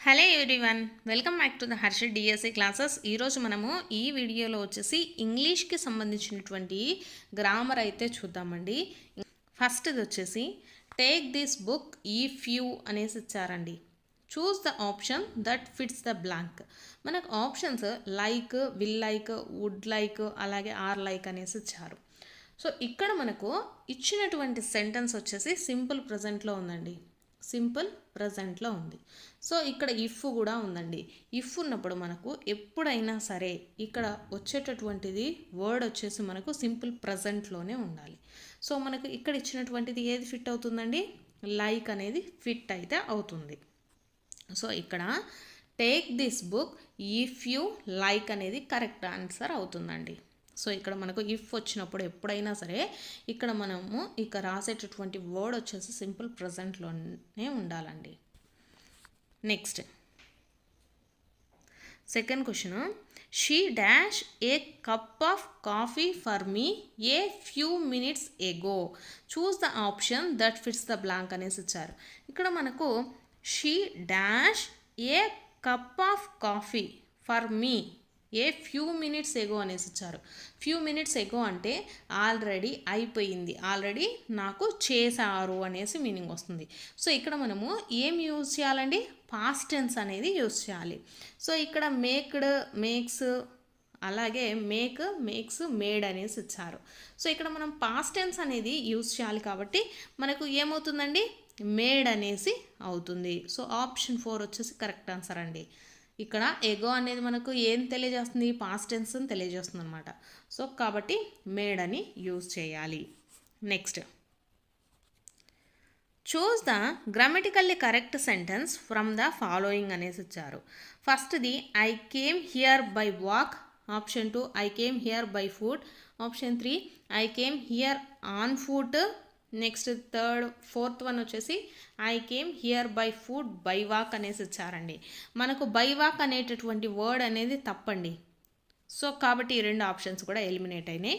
Hello everyone, welcome back to the Harsha DSC classes. ఈరోజు మనము ఈ వీడియోలో వచ్చేసి ఇంగ్లీష్కి సంబంధించినటువంటి గ్రామర్ అయితే చూద్దామండి. ఫస్ట్ది వచ్చేసి take this book if you అనేసి ఇచ్చారండి. Choose the option that fits the blank. మనకు options like, will like, would like, అలాగే ఆర్ లైక్ అనేసి ఇచ్చారు. సో ఇక్కడ మనకు ఇచ్చినటువంటి సెంటెన్స్ వచ్చేసి సింపుల్ ప్రజెంట్లో ఉందండి. సింపుల్ ప్రజెంట్లో ఉంది. సో ఇక్కడ ఇఫ్ కూడా ఉందండి. ఇఫ్ ఉన్నప్పుడు మనకు ఎప్పుడైనా సరే ఇక్కడ వచ్చేటటువంటిది వర్డ్ వచ్చేసి మనకు సింపుల్ ప్రజెంట్లోనే ఉండాలి. సో మనకు ఇక్కడ ఇచ్చినటువంటిది ఏది ఫిట్ అవుతుందండి? లైక్ అనేది ఫిట్ అయితే అవుతుంది. సో ఇక్కడ take this book if you like అనేది కరెక్ట్ ఆన్సర్ అవుతుందండి. సో ఇక్కడ మనకు ఇఫ్ వచ్చినప్పుడు ఎప్పుడైనా సరే ఇక్కడ మనము ఇక రాసేటటువంటి వర్డ్ వచ్చేసి సింపుల్ ప్రజెంట్లోనే ఉండాలండి. Next second question, she dash a cup of coffee for me a few minutes ago. Choose the option that fits the blank అనేసి ఇచ్చారు. ఇక్కడ మనకు she dash a cup of coffee for me a few minutes ఎగో అనేసి ఇచ్చారు. Few minutes ఎగో అంటే already అయిపోయింది, already నాకు చేశారు అనేసి మీనింగ్ వస్తుంది. సో ఇక్కడ మనము ఏం యూజ్ చేయాలండి? పాస్ట్ టెన్స్ అనేది యూజ్ చేయాలి. సో ఇక్కడ మేక్డ్, మేక్స్, అలాగే మేక్, మేక్స్, మేడ్ అనేసి ఇచ్చారు. సో ఇక్కడ మనం పాస్ట్ టెన్స్ అనేది యూజ్ చేయాలి కాబట్టి మనకు ఏమవుతుందండి? మేడ్ అనేసి అవుతుంది. సో ఆప్షన్ 4 వచ్చేసి కరెక్ట్ ఆన్సర్ అండి. ఇక్కడ ఎగో అనేది మనకు ఏం తెలియజేస్తుంది? పాస్ట్ టెన్స్ అని తెలియజేస్తుంది అనమాట. సో కాబట్టి మేడ్ అని యూజ్ చేయాలి. Next choose the grammatically correct sentence from the following అనేసి ఇచ్చారు. ఫస్ట్ది I came here by walk. Option 2 I came here by foot. Option 3 I came here on foot. Next fourth one వచ్చేసి I came here by foot by walk అనేసి ఇచ్చారండి. మనకు by walk అనేటటువంటి word అనేది తప్పండి. సో కాబట్టి ఈ రెండు ఆప్షన్స్ కూడా ఎలిమినేట్ అయినాయి.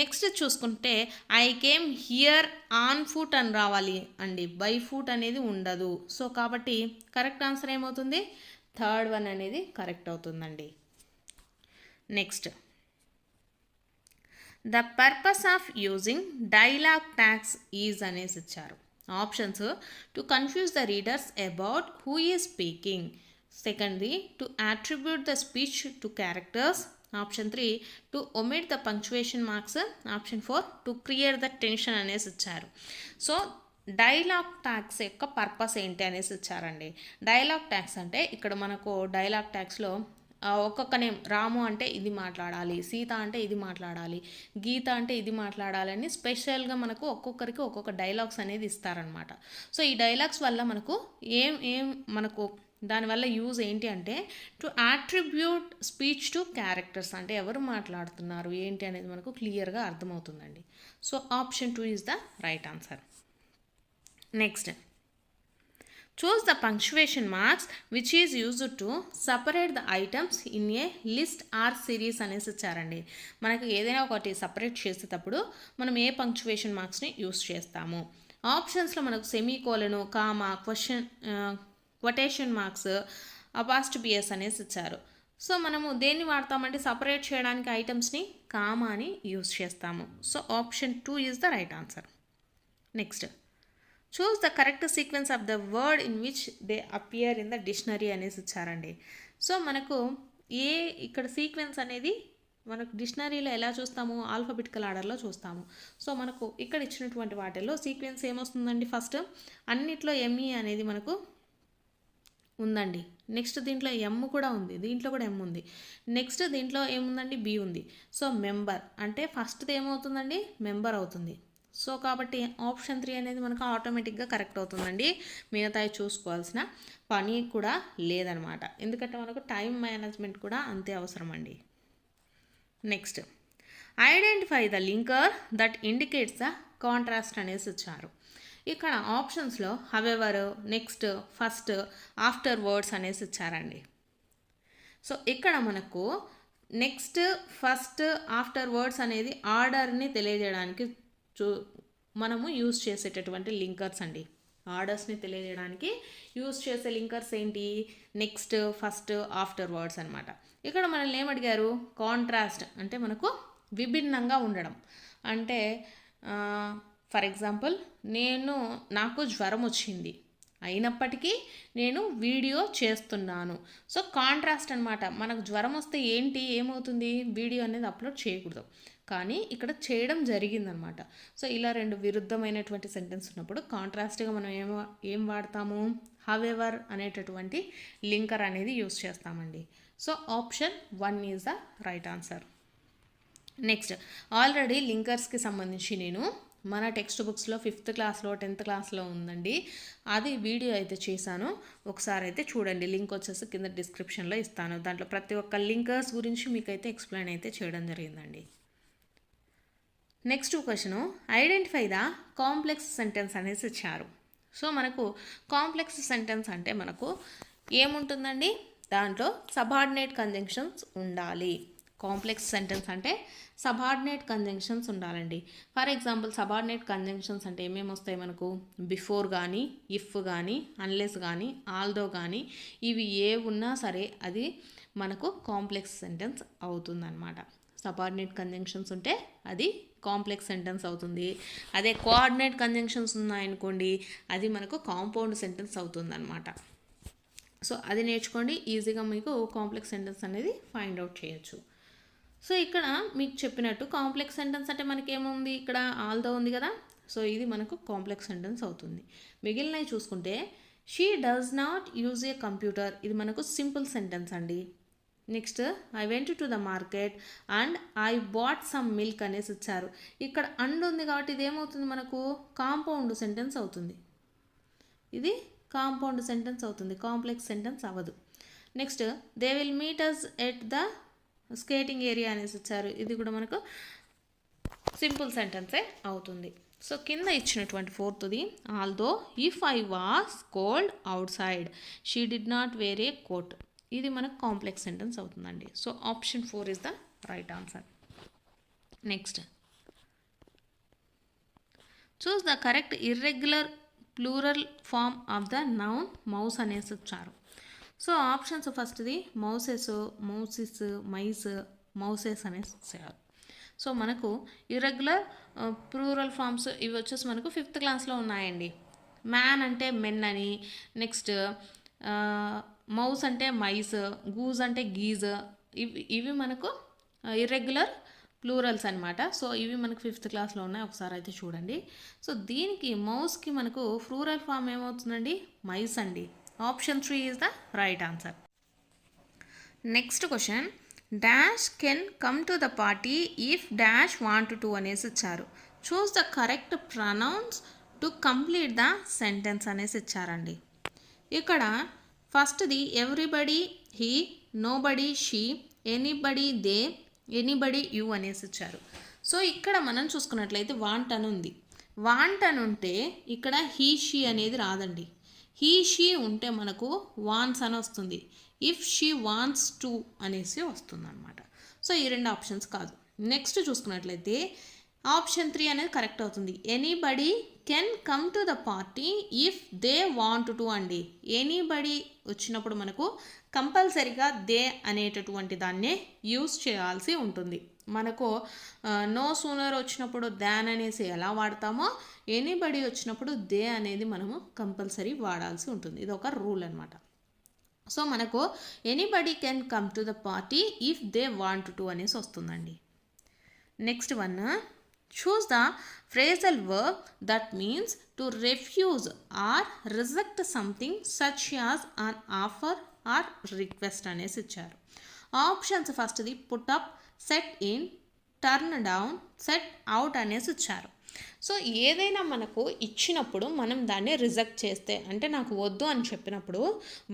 నెక్స్ట్ చూసుకుంటే I came here on foot అని రావాలి అండి, బై ఫుట్ అనేది ఉండదు. సో కాబట్టి కరెక్ట్ ఆన్సర్ ఏమవుతుంది? థర్డ్ వన్ అనేది కరెక్ట్ అవుతుందండి. Next the purpose of using dialogue tags is అనేసి ఇచ్చారు. Options to confuse the readers about who is speaking. సెకండ్ది to attribute the speech to characters. Option 3 to omit the punctuation marks. Option 4 to create the tension అనేసి ఇచ్చారు. So dialogue tags యొక్క purpose ఏంటి అనేసి ఇచ్చారండి. Dialogue tags అంటే ఇక్కడ మనకు డైలాగ్ ట్యాగ్స్లో ఒక్కొక్క నేమ్, రాము అంటే ఇది మాట్లాడాలి, సీత అంటే ఇది మాట్లాడాలి, గీత అంటే ఇది మాట్లాడాలి అని స్పెషల్గా మనకు ఒక్కొక్కరికి ఒక్కొక్క డైలాగ్స్ అనేది ఇస్తారనమాట. సో ఈ డైలాగ్స్ వల్ల మనకు మనకు దానివల్ల యూజ్ ఏంటి అంటే to attribute speech to characters, అంటే ఎవరు మాట్లాడుతున్నారు ఏంటి అనేది మనకు క్లియర్గా అర్థమవుతుందండి. So option 2 is the right answer. Next choose the punctuation marks which is used to separate the items in a list or series అనేసి ఇచ్చారండి. మనకు ఏదైనా ఒకటి సపరేట్ చేసేటప్పుడు మనం ఏ పంక్చువేషన్ మార్క్స్ని యూస్ చేస్తాము? ఆప్షన్స్లో మనకు సెమీకోలను, కామా, క్వటేషన్ మార్క్స్, అపాస్ట్రోఫీస్ అనేసి ఇచ్చారు. సో మనము దేన్ని వాడతామంటే సపరేట్ చేయడానికి ఐటమ్స్ని కామాని యూస్ చేస్తాము. So option 2 is the right answer. Next choose the correct sequence of the word in which they appear in the dictionary అనేసి ఇచ్చారండి. సో మనకు ఇక్కడ సీక్వెన్స్ అనేది మనకు డిక్షనరీలో ఎలా చూస్తాము? ఆల్ఫాబెటికల్ ఆర్డర్లో చూస్తాము. సో మనకు ఇక్కడ ఇచ్చినటువంటి వాటిల్లో సీక్వెన్స్ ఏమొస్తుందండి? ఫస్ట్ అన్నిట్లో ఎంఈ అనేది మనకు ఉందండి. నెక్స్ట్ దీంట్లో ఎమ్ కూడా ఉంది, దీంట్లో కూడా ఎమ్ ఉంది. నెక్స్ట్ దీంట్లో ఏముందండి? బి ఉంది. సో మెంబర్ అంటే ఫస్ట్ది ఏమవుతుందండి? మెంబర్ అవుతుంది. సో కాబట్టి ఆప్షన్ 3 అనేది మనకు ఆటోమేటిక్గా కరెక్ట్ అవుతుందండి. మిగతాయి చూసుకోవాల్సిన పని కూడా లేదనమాట, ఎందుకంటే మనకు టైం మేనేజ్మెంట్ కూడా అంతే అవసరం అండి. Next identify the linker that indicates the contrast అనేసి ఇచ్చారు. ఇక్కడ ఆప్షన్స్లో however, next, first, afterwards అనేసి ఇచ్చారండి. సో ఇక్కడ మనకు నెక్స్ట్, ఫస్ట్, ఆఫ్టర్ వర్డ్స్ అనేది ఆర్డర్ని తెలియజేయడానికి మనము యూజ్ చేసేటటువంటి లింకర్స్ అండి. ఆర్డర్స్ని తెలియజేయడానికి యూజ్ చేసే లింకర్స్ ఏంటి? నెక్స్ట్, ఫస్ట్, ఆఫ్టర్ వర్డ్స్ అనమాట. ఇక్కడ మనల్ని ఏమడిగారు? కాంట్రాస్ట్ అంటే మనకు విభిన్నంగా ఉండడం. అంటే ఫర్ ఎగ్జాంపుల్, నాకు జ్వరం వచ్చింది, అయినప్పటికీ నేను వీడియో చేస్తున్నాను. సో కాంట్రాస్ట్ అనమాట. మనకు జ్వరం వస్తే ఏమవుతుంది? వీడియో అనేది అప్లోడ్ చేయకూడదు, కానీ ఇక్కడ చేయడం జరిగిందనమాట. సో ఇలా రెండు విరుద్ధమైనటువంటి సెంటెన్స్ ఉన్నప్పుడు కాంట్రాస్ట్గా మనం ఏం వాడతాము? హవెవర్ అనేటటువంటి లింకర్ అనేది యూస్ చేస్తామండి. So option 1 is the right answer. Next, already లింకర్స్కి సంబంధించి నేను మన టెక్స్ట్ బుక్స్లో 5th క్లాస్లో 10th క్లాస్లో ఉందండి, అది వీడియో అయితే చేశాను. ఒకసారి అయితే చూడండి. లింక్ వచ్చేసి కింద డిస్క్రిప్షన్లో ఇస్తాను. దాంట్లో ప్రతి ఒక్క లింకర్స్ గురించి మీకైతే ఎక్స్ప్లెయిన్ అయితే చేయడం జరిగిందండి. Next question, identify the complex sentence అనేసి ఇచ్చారు. సో మనకు కాంప్లెక్స్ సెంటెన్స్ అంటే మనకు ఏముంటుందండి? దాంట్లో సబార్డినేట్ కంజంక్షన్స్ ఉండాలి. కాంప్లెక్స్ సెంటెన్స్ అంటే సబార్డినేట్ కంజంక్షన్స్ ఉండాలండి. ఫర్ ఎగ్జాంపుల్, సబార్డినేట్ కంజంక్షన్స్ అంటే ఏమేమి వస్తాయి మనకు? బిఫోర్ కానీ, ఇఫ్ కానీ, అన్లెస్ కానీ, ఆల్దో కానీ, ఇవి ఏ ఉన్నా సరే అది మనకు కాంప్లెక్స్ సెంటెన్స్ అవుతుందన్నమాట. సబార్డినేట్ కంజంక్షన్స్ ఉంటే అది కాంప్లెక్స్ సెంటెన్స్ అవుతుంది. అదే కోఆర్డినేట్ కంజంక్షన్స్ ఉన్నాయనుకోండి, అది మనకు కాంపౌండ్ సెంటెన్స్ అవుతుందన్నమాట. సో అది నేర్చుకోండి, ఈజీగా మీకు కాంప్లెక్స్ సెంటెన్స్ అనేది ఫైండ్ అవుట్ చేయొచ్చు. సో ఇక్కడ మీకు చెప్పినట్టు కాంప్లెక్స్ సెంటెన్స్ అంటే మనకి ఏముంది? ఇక్కడ ఆల్దో ఉంది కదా, సో ఇది మనకు కాంప్లెక్స్ సెంటెన్స్ అవుతుంది. మిగిలినవి చూసుకుంటే, she does not use a computer, ఇది మనకు సింపుల్ సెంటెన్స్ అండి. Next, I went to the market and I bought some milk అనేసి ఇచ్చారు. ఇక్కడ అండ్ ఉంది కాబట్టి ఇది ఏమవుతుంది? మనకు కాంపౌండ్ సెంటెన్స్ అవుతుంది. ఇది కాంపౌండ్ సెంటెన్స్ అవుతుంది, కాంప్లెక్స్ సెంటెన్స్ అవ్వదు. Next, they will meet us at the skating area అనేసి ఇచ్చారు. ఇది కూడా మనకు సింపుల్ సెంటెన్సే అవుతుంది. సో కింద ఇచ్చినటువంటి 4th, although if I was cold outside she did not wear a coat, ఇది మనకు కాంప్లెక్స్ సెంటెన్స్ అవుతుందండి. So option 4 is the right answer. Next, choose the correct irregular plural form of the noun mouse అనేసి ఇచ్చారు. So options ఫస్ట్ది mouses, mousies, mice, mouses అనేసి ఇచ్చారు. So మనకు irregular plural forms ఇవి వచ్చేసి మనకు 5th క్లాస్లో ఉన్నాయండి. మ్యాన్ అంటే మెన్ అని, నెక్స్ట్ మౌస్ అంటే మైస్, గూజ్ అంటే గీజ్, ఇవి మనకు ఇర్రెగ్యులర్ ప్లూరల్స్ అనమాట. సో ఇవి మనకు 5th క్లాస్లో ఉన్నాయి, ఒకసారి అయితే చూడండి. సో దీనికి మౌస్కి మనకు ప్లూరల్ ఫామ్ ఏమవుతుందండి? మైస్ అండి. Option 3 is the right answer. Next question, dash can come to the party if dash want to అనేసి ఇచ్చారు. Choose the correct pronouns to complete the sentence అనేసి ఇచ్చారండి. ఇక్కడ ఫస్ట్ది everybody he, nobody she, anybody they, anybody you అనేసి ఇచ్చారు. So ఇక్కడ మనం చూసుకున్నట్లయితే వాంట్ అని ఉంది. వాంట్ అని ఉంటే ఇక్కడ హీ షీ అనేది రాదండి. హీ షీ ఉంటే మనకు వాన్స్ అని వస్తుంది. ఇఫ్ షీ వాన్స్ టు అనేసి వస్తుంది అనమాట. సో ఈ 2 ఆప్షన్స్ కాదు. నెక్స్ట్ చూసుకున్నట్లయితే ఆప్షన్ 3 అనేది కరెక్ట్ అవుతుంది. Anybody can come to the party if they want to అండి. ఎనీబడి వచ్చినప్పుడు మనకు కంపల్సరీగా దే అనేటటువంటి దాన్నే యూస్ చేయాల్సి ఉంటుంది. మనకు నో సూనర్ వచ్చినప్పుడు దాన్ అనేసి ఎలా వాడతామో, ఎనీబడి వచ్చినప్పుడు దే అనేది మనము కంపల్సరీ వాడాల్సి ఉంటుంది. ఇది ఒక రూల్ అనమాట. సో మనకు anybody can come to the party if they want to అనేసి వస్తుందండి. Next one, choose the phrasal verb that means to refuse or reject something such as an offer or request అనేసి ఇచ్చారు. Options ఫస్ట్ది put up, set in, turn down, set out అనేసి ఇచ్చారు. So ఏదైనా మనకు ఇచ్చినప్పుడు మనం దాన్ని రిజెక్ట్ చేస్తే, అంటే నాకు వద్దు అని చెప్పినప్పుడు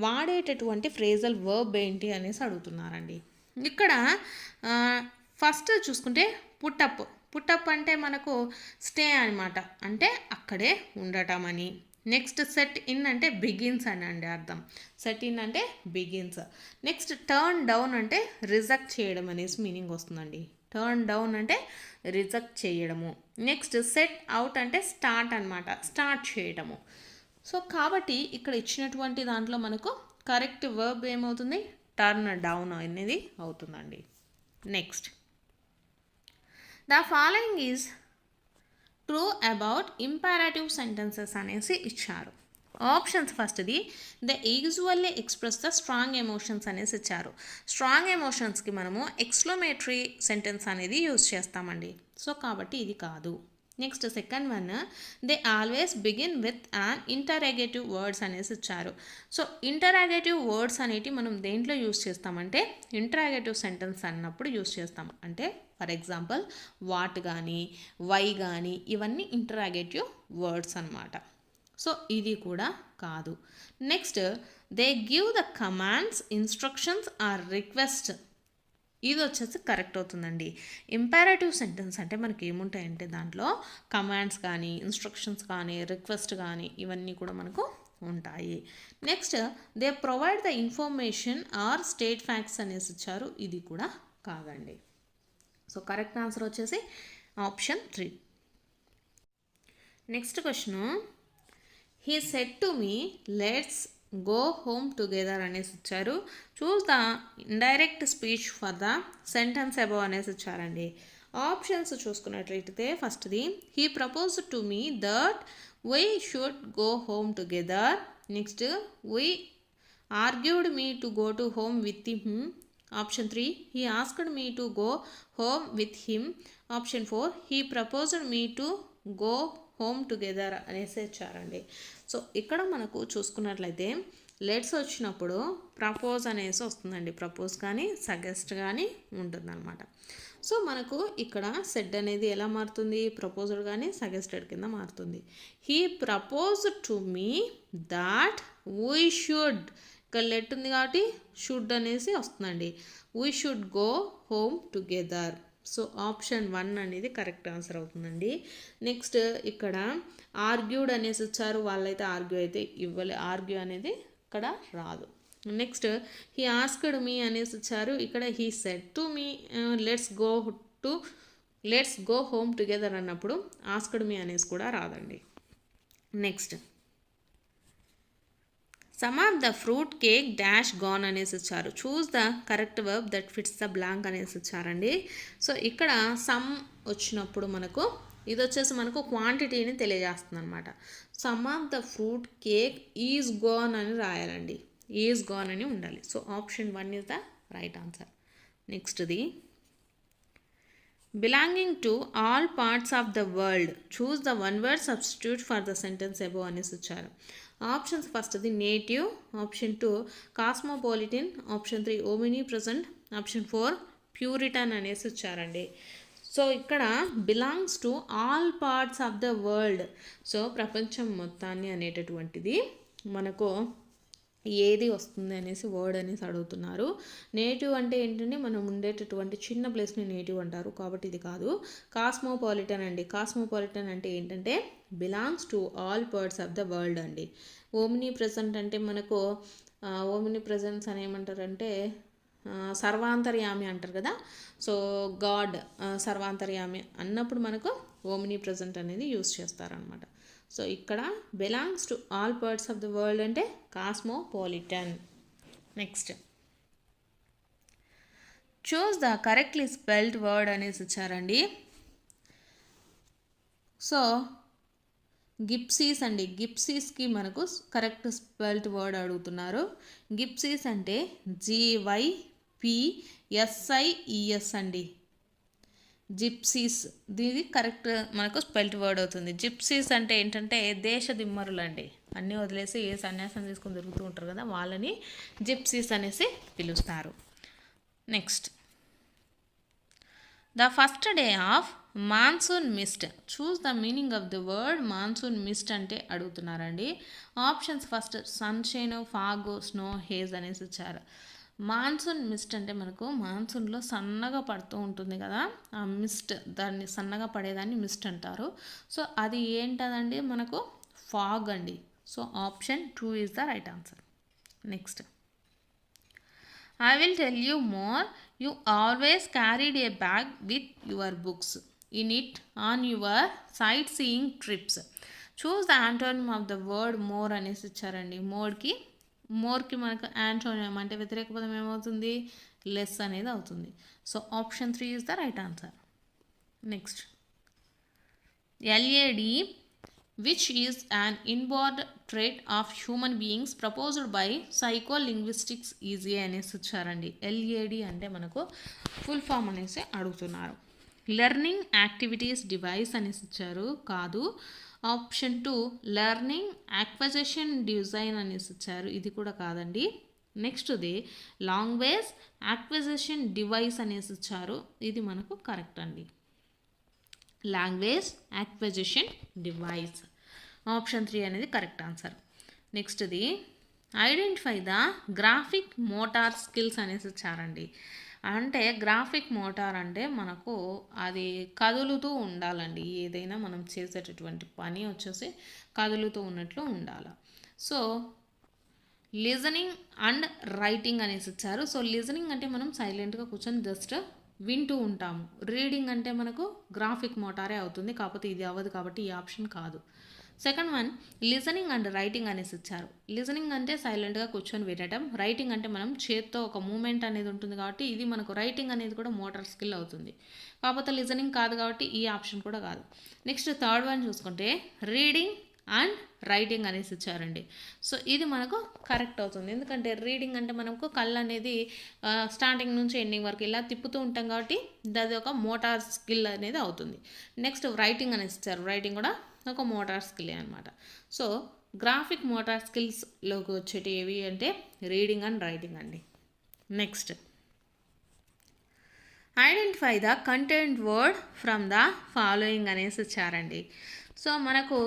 వాడేటటువంటి ఫ్రేజల్ వర్బ్ ఏంటి అనేసి అడుగుతున్నారండి. ఇక్కడ ఫస్ట్ చూసుకుంటే పుట్టప్. పుట్టప్ అంటే మనకు స్టే అనమాట, అంటే అక్కడే ఉండటం అని. నెక్స్ట్ సెట్ ఇన్ అంటే బిగిన్స్ అని అండి అర్థం. సెట్ ఇన్ అంటే బిగిన్స్. నెక్స్ట్ టర్న్ డౌన్ అంటే రిజెక్ట్ చేయడం అనేసి మీనింగ్ వస్తుందండి. టర్న్ డౌన్ అంటే రిజెక్ట్ చేయడము. నెక్స్ట్ సెట్ అవుట్ అంటే స్టార్ట్ అనమాట, స్టార్ట్ చేయడము. సో కాబట్టి ఇక్కడ ఇచ్చినటువంటి దాంట్లో మనకు కరెక్ట్ వర్బ్ ఏమవుతుంది, టర్న్ డౌన్ అనేది అవుతుందండి. Next, the following is true about imperative sentences అనేసి ఇచ్చారు. ఆప్షన్స్ ఫస్ట్ది, the usually express the strong emotions అనేసి ఇచ్చారు. స్ట్రాంగ్ ఎమోషన్స్కి మనము ఎక్స్క్లమేటరీ సెంటెన్స్ అనేది యూజ్ చేస్తామండి. సో కాబట్టి ఇది కాదు. Next second one, they always begin with an interrogative words అనేసి ఇచ్చారు. సో ఇంటరాగేటివ్ వర్డ్స్ అనేవి మనం దేంట్లో యూజ్ చేస్తామంటే ఇంటరాగేటివ్ సెంటెన్స్ అన్నప్పుడు యూజ్ చేస్తాం. అంటే ఫర్ ఎగ్జాంపుల్ వాట్ కానీ వై కానీ ఇవన్నీ ఇంటరాగేటివ్ వర్డ్స్ అన్నమాట. సో ఇది కూడా కాదు. Next, they give the commands, instructions or request, ఇది వచ్చేసి కరెక్ట్ అవుతుందండి. ఇంపారేటివ్ సెంటెన్స్ అంటే మనకి ఏముంటాయంటే దాంట్లో కమాండ్స్ కానీ ఇన్స్ట్రక్షన్స్ కానీ రిక్వెస్ట్ కానీ ఇవన్నీ కూడా మనకు ఉంటాయి. Next, they provide the information or state facts అనేసి ఇచ్చారు. ఇది కూడా కాదండి. సో కరెక్ట్ ఆన్సర్ వచ్చేసి option 3. Next question, he said to me let's go home together అనేసి ఇచ్చారు. Choose the indirect speech for the sentence above అనేసి ఇచ్చారండి. ఆప్షన్స్ చూసుకున్నట్లయితే ఫస్ట్ది, he proposed to me that we should go home together. Next, we argued me to go to home with him. Option 3, he asked me to go home with him. Option 4, he proposed me to go home together అనేసి ఇచ్చారండి. So ఇక్కడ మనకు చూసుకున్నట్లయితే let's వచ్చినప్పుడు propose అనేసి వస్తుందండి. Propose కానీ suggest కానీ ఉంటుందన్నమాట. సో మనకు ఇక్కడ సెడ్ అనేది ఎలా మారుతుంది, ప్రపోజ్డ్ కానీ సజెస్టెడ్ కింద మారుతుంది. He proposed to me that we should, ఇక్కడ లెట్ ఉంది కాబట్టి షుడ్ అనేసి వస్తుందండి. We should go home together. So option 1 అనేది కరెక్ట్ ఆన్సర్ అవుతుందండి. నెక్స్ట్, ఇక్కడ ఆర్గ్యూడ్ అనేసి ఇచ్చారు. వాళ్ళైతే ఆర్గ్యూ అయితే ఇవ్వలే, ఆర్గ్యూ అనేది ఇక్కడ రాదు. నెక్స్ట్, హీ ఆస్క్డ్ మీ అనేసి ఇచ్చారు. ఇక్కడ he said to me let's go home together అన్నప్పుడు ఆస్క్డ్ మీ అనేసి కూడా రాదండి. Next, some of the fruit cake dash gone అనేసి ఇచ్చారు. Choose the correct verb that fits the blank అనేసి ఇచ్చారండి. సో ఇక్కడ సమ్ వచ్చినప్పుడు మనకు ఇది వచ్చేసి మనకు క్వాంటిటీని తెలియజేస్తుంది అనమాట. Some of the fruit cake is gone అని రాయాలండి. ఈజ్ గాన్ అని ఉండాలి. So option 1 is the right answer. నెక్స్ట్ది, belonging to all parts of the world, choose the one word substitute for the sentence above అనేసి ఇచ్చారు. Options ఫస్ట్ది native, option 2 cosmopolitan, option 3 omnipresent, option 4 puritan అనేసి ఇచ్చారండి. So ఇక్కడ belongs to all parts of the world, so ప్రపంచం మొత్తాన్ని అనేటటువంటిది మనకు ఏది వస్తుంది అనేసి వర్డ్ అనేసి అడుగుతున్నారు. నేటివ్ అంటే ఏంటంటే మనం ఉండేటటువంటి చిన్న ప్లేస్ని నేటివ్ అంటారు, కాబట్టి ఇది కాదు. కాస్మోపాలిటన్ అండి. కాస్మోపాలిటన్ అంటే ఏంటంటే belongs to all parts of the world అండి. ఓమినీ ప్రెజెంట్ అంటే మనకు ఓమినీ ప్రెజెన్స్ అని ఏమంటారంటే సర్వాంతర్యామి అంటారు కదా. సో గాడ్ సర్వాంతర్యామి అన్నప్పుడు మనకు ఓమినీ ప్రెజెంట్ అనేది యూస్ చేస్తారనమాట. సో ఇక్కడ belongs to all parts of the world అంటే cosmopolitan. Next, choose the correctly spelled word అనేసి ఇచ్చారండి. సో గిప్సీస్ అండి. గిప్సీస్కి మనకు కరెక్ట్ స్పెల్డ్ వర్డ్ అడుగుతున్నారు. గిప్సీస్ అంటే GYPSIES అండి. జిప్సీస్, దీది కరెక్ట్ మనకు స్పెల్డ్ వర్డ్ అవుతుంది. జిప్సీస్ అంటే ఏంటంటే దేశ దిమ్మరులు అండి. అన్నీ వదిలేసి ఏ సన్యాసం తీసుకొని తిరుగుతూ ఉంటారు కదా, వాళ్ళని జిప్సీస్ అనేసి పిలుస్తారు. Next, the first day of monsoon mist, choose the meaning of the word monsoon mist అంటే అడుగుతున్నారండి. Options first sunshine, fog, snow, haze అనేసి ఇచ్చారు. మాన్సూన్ మిస్ట్ అంటే మనకు మాన్సూన్లో సన్నగా పడుతూ ఉంటుంది కదా, ఆ మిస్ట్, దాన్ని సన్నగా పడేదాన్ని మిస్ట్ అంటారు. సో అది ఏంటదండి మనకు ఫాగ్ అండి. So option 2 is the right answer. Next, I will tell you more. You always carried a bag with your books in it on your sightseeing trips. Choose the antonym of the word more అనేసి ఇచ్చారండి. మోర్కి మనకు antonym అంటే వ్యతిరేక పదం ఏమవుతుంది, less అనేది అవుతుంది. So option 3 is the right answer. Next LAD, which is an inborn trait of human beings proposed by psycholinguistics is a అనేసి ఇచ్చారండి. LAD అంటే మనకు ఫుల్ ఫామ్ అనేసి అడుగుతున్నారు. లెర్నింగ్ యాక్టివిటీస్ డివైస్ అనేసి ఇచ్చారు, కాదు. ఆప్షన్ 2 లెర్నింగ్ అక్విజిషన్ డిజైన్ అనేసి ఇచ్చారు, ఇది కూడా కాదండి. నెక్స్ట్ది లాంగ్వేజ్ అక్విజిషన్ డివైస్ అనేసి ఇచ్చారు, ఇది మనకు కరెక్ట్ అండి. లాంగ్వేజ్ అక్విజిషన్ డివైస్, ఆప్షన్ 3 అనేది కరెక్ట్ ఆన్సర్. నెక్స్ట్ది identify the graphic motor skills అనేసి ఇచ్చారండి. అంటే గ్రాఫిక్ మోటార్ అంటే మనకు అది కదులుతూ ఉండాలండి. ఏదైనా మనం చేసేటటువంటి పని వచ్చేసి కదులుతూ ఉన్నట్లు ఉండాలి. సో లిజనింగ్ అండ్ రైటింగ్ అనేసి ఇచ్చారు. సో లిజనింగ్ అంటే మనం సైలెంట్గా కూర్చొని జస్ట్ వింటూ ఉంటాము. రీడింగ్ అంటే మనకు గ్రాఫిక్ మోటారే అవుతుంది, కాకపోతే ఇది అవ్వదు కాబట్టి ఈ ఆప్షన్ కాదు. Second one listening and writing అనేసి ఇచ్చారు. లిజనింగ్ అంటే సైలెంట్గా కూర్చొని వినటం, రైటింగ్ అంటే మనం చేత్తో ఒక మూమెంట్ అనేది ఉంటుంది కాబట్టి ఇది మనకు రైటింగ్ అనేది కూడా మోటార్ స్కిల్ అవుతుంది, కాకపోతే లిజనింగ్ కాదు కాబట్టి ఈ ఆప్షన్ కూడా కాదు. నెక్స్ట్ థర్డ్ వన్ చూసుకుంటే రీడింగ్ అండ్ రైటింగ్ అనేసి ఇచ్చారండి. సో ఇది మనకు కరెక్ట్ అవుతుంది, ఎందుకంటే రీడింగ్ అంటే మనకు కళ్ళు అనేది స్టార్టింగ్ నుంచి ఎండింగ్ వరకు ఇలా తిప్పుతూ ఉంటాం కాబట్టి అది ఒక మోటార్ స్కిల్ అనేది అవుతుంది. నెక్స్ట్ రైటింగ్ అనేసి ఇచ్చారు, రైటింగ్ కూడా ఒక మోటార్ స్కిల్ అనమాట. సో గ్రాఫిక్ మోటార్ స్కిల్స్లోకి వచ్చేటి ఏవి అంటే రీడింగ్ అండ్ రైటింగ్ అండి. Next identify the content word from the following అనేసి ఇచ్చారండి. సో మనకు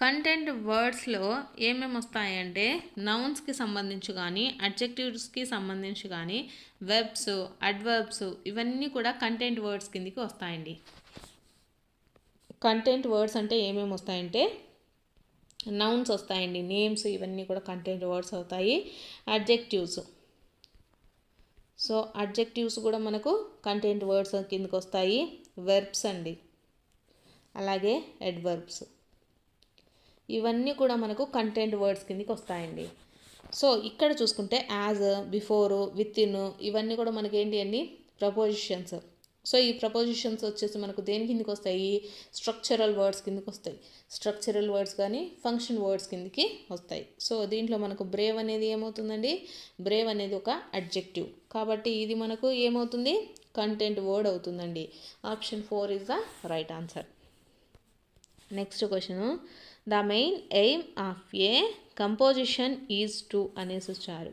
కంటెంట్ వర్డ్స్లో ఏమేమి వస్తాయంటే నౌన్స్కి సంబంధించి కానీ అడ్జెక్టివ్స్కి సంబంధించి కానీ వెబ్స్ అడ్వర్బ్స్ ఇవన్నీ కూడా కంటెంట్ వర్డ్స్ కిందికి వస్తాయండి. కంటెంట్ వర్డ్స్ అంటే ఏమేమి వస్తాయంటే నౌన్స్ వస్తాయండి, నేమ్స్ ఇవన్నీ కూడా కంటెంట్ వర్డ్స్ అవుతాయి. అడ్జెక్టివ్స్, సో అడ్జెక్టివ్స్ కూడా మనకు కంటెంట్ వర్డ్స్ కిందకి వస్తాయి. వెర్బ్స్ అండి, అలాగే అడ్వర్బ్స్ ఇవన్నీ కూడా మనకు కంటెంట్ వర్డ్స్ కిందకి వస్తాయండి. సో ఇక్కడ చూసుకుంటే యాజ్, బిఫోర్, విత్ ఇన్ ఇవన్నీ కూడా మనకి ఏంటి అండి ప్రపోజిషన్స్. సో ఈ ప్రపోజిషన్స్ వచ్చేసి మనకు దేని కిందకి వస్తాయి, స్ట్రక్చరల్ వర్డ్స్ కిందకి వస్తాయి. స్ట్రక్చరల్ వర్డ్స్ కానీ ఫంక్షన్ వర్డ్స్ కిందకి వస్తాయి. సో దీంట్లో మనకు బ్రేవ్ అనేది ఏమవుతుందండి, బ్రేవ్ అనేది ఒక అడ్జెక్టివ్ కాబట్టి ఇది మనకు ఏమవుతుంది కంటెంట్ వర్డ్ అవుతుందండి. Option 4 is the right answer. Next question the main aim of A composition is to అనేసి వచ్చారు.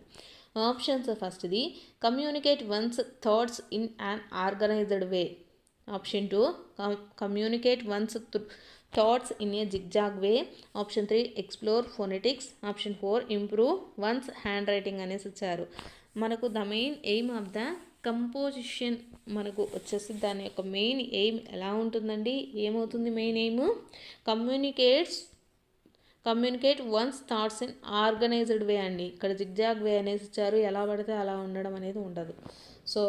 ఆప్షన్స్ ఫస్ట్ది communicate one's thoughts in an organised way. Option 2 communicate one's thoughts in a zigzag way. Option 3 explore phonetics. Option 4 improve once hand writing అనేసి ఇచ్చారు. మనకు the main aim of the composition మనకు వచ్చేసి దాని యొక్క మెయిన్ ఎయిమ్ ఎలా ఉంటుందండి, ఏమవుతుంది main aim communicate one's thoughts in organized way అండి. ఇక్కడ జిగ్జాగ్ వే అనేసి ఇచ్చారు, ఎలా పడితే అలా ఉండడం అనేది ఉండదు. సో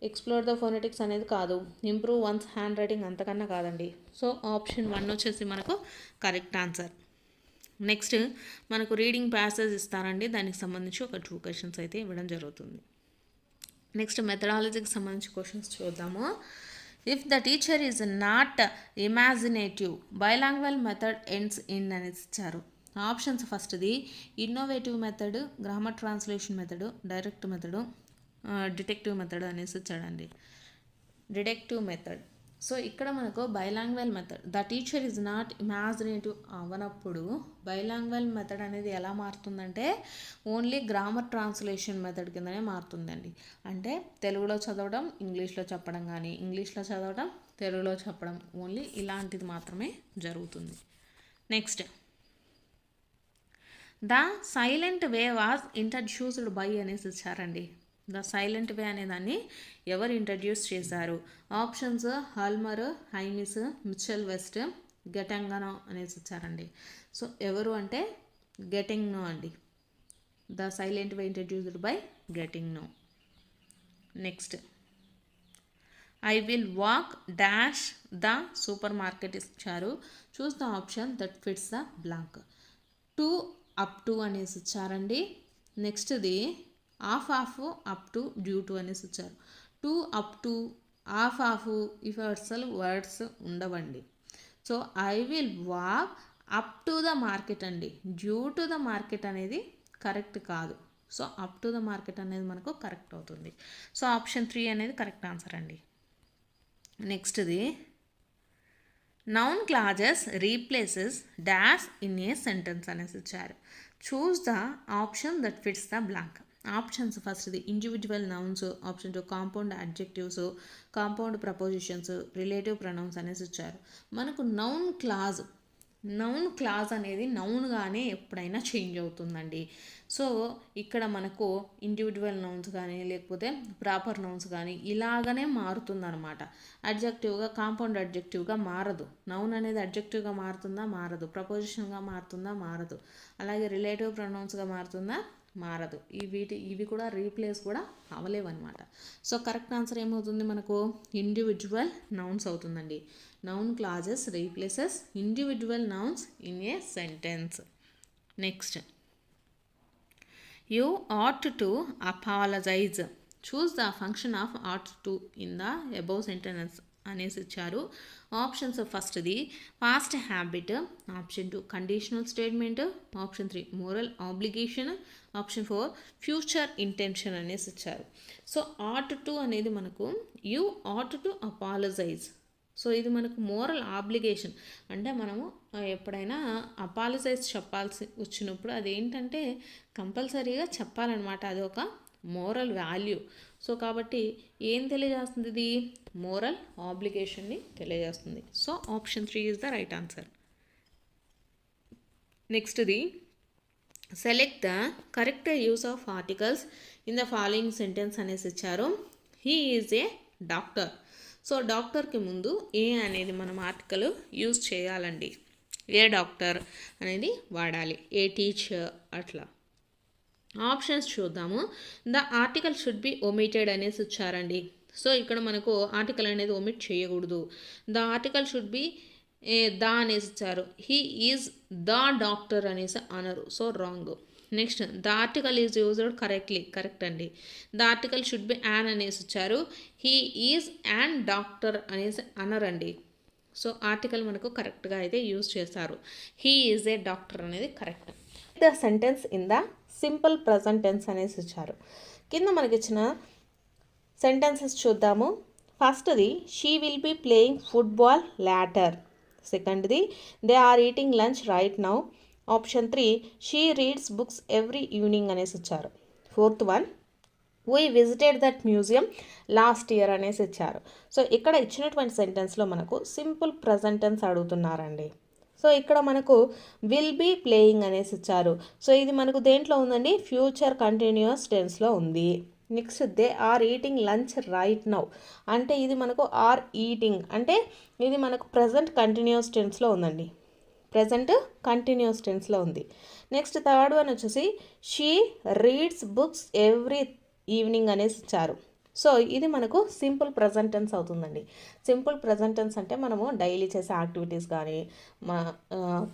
ఎక్స్ప్లోర్ ద ఫోనెటిక్స్ అనేది కాదు, ఇంప్రూవ్ వన్స్ హ్యాండ్ రైటింగ్ అంతకన్నా కాదండి. సో ఆప్షన్ 1 వచ్చేసి మనకు కరెక్ట్ ఆన్సర్. నెక్స్ట్ మనకు రీడింగ్ ప్యాసేజ్ ఇస్తారండి, దానికి సంబంధించి ఒక 2 క్వశ్చన్స్ అయితే ఇవ్వడం జరుగుతుంది. నెక్స్ట్ మెథడాలజీకి సంబంధించి క్వశ్చన్స్ చూద్దాము. If the teacher is not imaginative bilingual method ends in అనేసి ఇచ్చారు. ఆప్షన్స్ ఫస్ట్ది innovative method, grammar translation method, direct method, detective method అనేసి ఇచ్చాడండి. Detective method. సో ఇక్కడ మనకు bilingual method the teacher is not imaginative అవనప్పుడు బైలాంగ్వల్ మెథడ్ అనేది ఎలా మారుతుందంటే ఓన్లీ గ్రామర్ ట్రాన్స్లేషన్ మెథడ్ కిందనే మారుతుందండి. అంటే తెలుగులో చదవడం ఇంగ్లీష్లో చెప్పడం కానీ ఇంగ్లీష్లో చదవడం తెలుగులో చెప్పడం ఓన్లీ ఇలాంటిది మాత్రమే జరుగుతుంది. Next the silent way was introduced by అనేసి ఇచ్చారండి. ద సైలెంట్ వే అనే దాన్ని ఎవరు ఇంట్రడ్యూస్ చేశారు? Options Palmer, Hymes, Michael West, Gattegno అనేసి ఇచ్చారండి. సో ఎవరు అంటే గెటింగ్నో అండి. The silent way introduced by Gattegno. Next I will walk dash the supermarket ఇచ్చారు. Choose the option that fits the blank. To up to అనేసి ఇచ్చారండి. నెక్స్ట్ది of up to due to అనేసి ఇచ్చారు. టు అప్ టు ఆఫ్ ఇవి అసలు words ఉండవండి. So I will walk up to the market అండి. డ్యూ టు ద మార్కెట్ అనేది కరెక్ట్ కాదు. So up to the market అనేది మనకు కరెక్ట్ అవుతుంది. సో ఆప్షన్ 3 అనేది కరెక్ట్ ఆన్సర్ అండి. నెక్స్ట్ది noun clauses replaces dash in a sentence అనేసి ఇచ్చారు. Choose the option that fits the blank. Options ఫస్ట్ది individual nouns, option 2 compound adjectives, compound prepositions, relative pronouns అనేసి ఇచ్చారు. మనకు నౌన్ క్లాజ్ అనేది నౌన్గానే ఎప్పుడైనా చేంజ్ అవుతుందండి. సో ఇక్కడ మనకు ఇండివిజువల్ నౌన్స్ కానీ లేకపోతే ప్రాపర్ నౌన్స్ కానీ ఇలాగనే మారుతుందన్నమాట. అడ్జెక్టివ్గా కాంపౌండ్ అడ్జెక్టివ్గా మారదు. నౌన్ అనేది అడ్జెక్టివ్గా మారుతుందా? మారదు. ప్రపోజిషన్గా మారుతుందా? మారదు. అలాగే రిలేటివ్ ప్రొనౌన్స్గా మారుతుందా? మారదు. ఇవి కూడా రీప్లేస్ కూడా అవలేవన్నమాట. సో కరెక్ట్ ఆన్సర్ ఏమవుతుంది మనకు? ఇండివిజువల్ నౌన్స్ అవుతుందండి. Noun clauses replaces individual nouns in a sentence. Next you ought to apologise. Choose the function of ought to in the above sentence అనేసి ఇచ్చారు. ఆప్షన్స్ ఫస్ట్ది past habit, option 2 conditional statement, option 3 moral obligation, option 4 future intention అనేసి ఇచ్చారు. So ought to అనేది మనకు you ought to apologise. So ఇది మనకు moral obligation. అంటే మనము ఎప్పుడైనా అపాలజైజ్ చెప్పాల్సి వచ్చినప్పుడు అదేంటంటే కంపల్సరీగా చెప్పాలన్నమాట. అది ఒక మోరల్ వాల్యూ. సో కాబట్టి ఏం తెలియజేస్తుంది? ఇది మోరల్ ఆబ్లిగేషన్ని తెలియజేస్తుంది. So option 3 is the right answer. నెక్స్ట్ది select the correct use of articles in the following sentence అనేసి ఇచ్చారు. He is a doctor. So డాక్టర్కి ముందు ఏ అనేది మనం ఆర్టికల్ యూజ్ చేయాలండి. ఏ డాక్టర్ అనేది వాడాలి. ఏ టీచర్ అట్లా. ఆప్షన్స్ చూద్దాము. The article should be omitted అనేసి ఇచ్చారండి. సో ఇక్కడ మనకు ఆర్టికల్ అనేది ఒమిట్ చేయకూడదు. The article should be the అనేసి ఇచ్చారు. హీ ఈజ్ ద డాక్టర్ అనేసి అనరు. So wrong. Next the article is used correctly. Correct అండి. The article should be an అనేసి ఇచ్చారు. హీ ఈజ్ యాన్ డాక్టర్ అనేసి అనరండి. సో ఆర్టికల్ మనకు కరెక్ట్గా అయితే యూజ్ చేస్తారు. హీ ఈజ్ ఏ డాక్టర్ అనేది correct. The sentence in the simple present tense అనేసి ఇచ్చారు. కింద మనకి ఇచ్చిన సెంటెన్సెస్ చూద్దాము. ఫస్ట్ది she will be playing football later. సెకండ్ది they are eating lunch right now. Option 3 she reads books every evening అనేసి ఇచ్చారు. Fourth one we visited that museum last year అనేసి ఇచ్చారు. సో ఇక్కడ ఇచ్చినటువంటి సెంటెన్స్లో మనకు సింపుల్ ప్రజెంట్ టెన్స్ అడుగుతున్నారండి. సో ఇక్కడ మనకు విల్ బీ ప్లేయింగ్ అనేసి ఇచ్చారు. సో ఇది మనకు దేంట్లో ఉందండి? ఫ్యూచర్ కంటిన్యూస్ టెన్స్లో ఉంది. Next they are eating lunch right now అంటే ఇది మనకు ఆర్ ఈటింగ్ అంటే ఇది మనకు ప్రజెంట్ కంటిన్యూస్ టెన్స్లో ఉందండి. ప్రజెంట్ కంటిన్యూస్ టెన్స్లో ఉంది. నెక్స్ట్ థర్డ్ వన్ వచ్చేసి she reads books every evening అనేసి ఇచ్చారు. సో ఇది మనకు సింపుల్ ప్రజెంట్ టెన్స్ అవుతుందండి. సింపుల్ ప్రజెంట్ టెన్స్ అంటే మనము డైలీ చేసే యాక్టివిటీస్ కానీ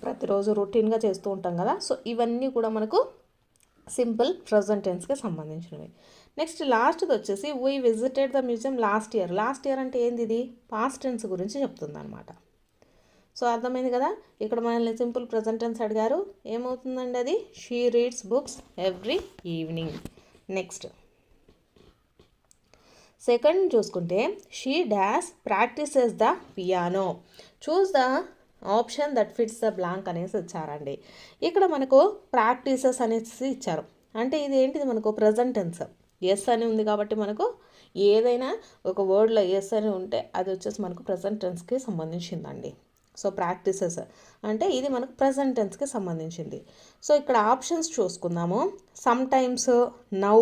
ప్రతిరోజు రొటీన్గా చేస్తూ ఉంటాం కదా. సో ఇవన్నీ కూడా మనకు సింపుల్ ప్రజెంట్ టెన్స్కి సంబంధించినవి. నెక్స్ట్ లాస్ట్ది వచ్చేసి we visited the museum last year. Last year అంటే ఏంది? ఇది పాస్ట్ టెన్స్ గురించి చెప్తుంది అనమాట. సో అర్థమైంది కదా. ఇక్కడ మనల్ని సింపుల్ ప్రజెంట్ టెన్స్ అడిగారు. ఏమవుతుందండి అది? She reads books every evening. Next second చూసుకుంటే she dash practises the piano. Choose the option that fits the blank అనేసి ఇచ్చారండి. ఇక్కడ మనకు ప్రాక్టీసెస్ అనేసి ఇచ్చారు. అంటే ఇది ఏంటిది? మనకు ప్రజెంట్ టెన్స్. ఎస్ అని ఉంది కాబట్టి మనకు ఏదైనా ఒక వర్డ్లో ఎస్ అని ఉంటే అది వచ్చేసి మనకు ప్రజెంట్ టెన్స్కి సంబంధించిందండి. సో ప్రాక్టీసెస్ అంటే ఇది మనకు ప్రజెంట్ టెన్స్కి సంబంధించింది. సో ఇక్కడ ఆప్షన్స్ చూసుకుందాము. Sometimes, now,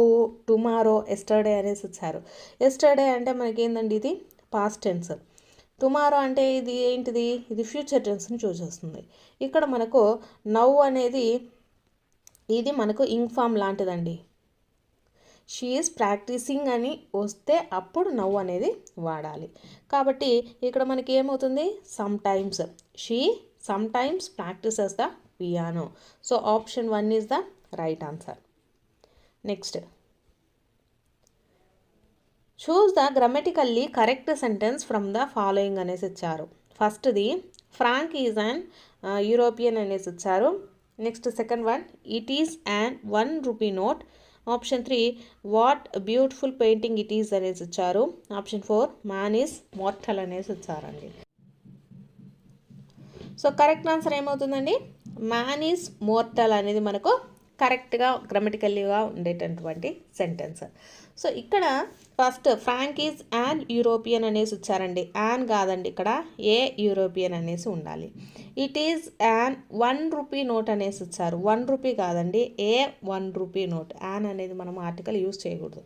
tomorrow, yesterday అనేసి ఇచ్చారు. ఎస్టర్డే అంటే మనకి ఏందండి? ఇది పాస్ట్ టెన్స్. టుమారో అంటే ఇది ఏంటిది? ఇది ఫ్యూచర్ టెన్స్ని చూసేస్తుంది. ఇక్కడ మనకు నౌ అనేది ఇది మనకు ఇంగ్ ఫామ్ లాంటిదండి. షీ ఈజ్ ప్రాక్టీసింగ్ అని వస్తే అప్పుడు నౌ అనేది వాడాలి. కాబట్టి ఇక్కడ మనకి ఏమవుతుంది, some times, she some times practices the piano. So option 1 is the right answer. Next, choose the grammatically correct sentence from the following అనేసి ఇచ్చారు. ఫస్ట్ది ఫ్రాంక్ ఈజ్ అన్ యూరోపియన్ అనేసి ఇచ్చారు. Next second one, it is and 1 rupee note. Option 3, what beautiful painting it is అనేసి ఇచ్చారు. Option 4, man is mortal అనేసి ఇచ్చారండి. So correct answer ఏమవుతుందండి, మ్యాన్ ఈజ్ మోర్టల్ అనేది మనకు కరెక్ట్గా గ్రామటికల్లీగా ఉండేటటువంటి సెంటెన్స్. సో ఇక్కడ first Frank is an European అనేసి ఇచ్చారండి. యాన్ కాదండి, ఇక్కడ ఏ యూరోపియన్ అనేసి ఉండాలి. It is an 1 rupee note అనేసి ఇచ్చారు. 1 రూపీ కాదండి, ఏ 1 రూపీ నోట్. యాన్ అనేది మనం ఆర్టికల్ యూజ్ చేయకూడదు.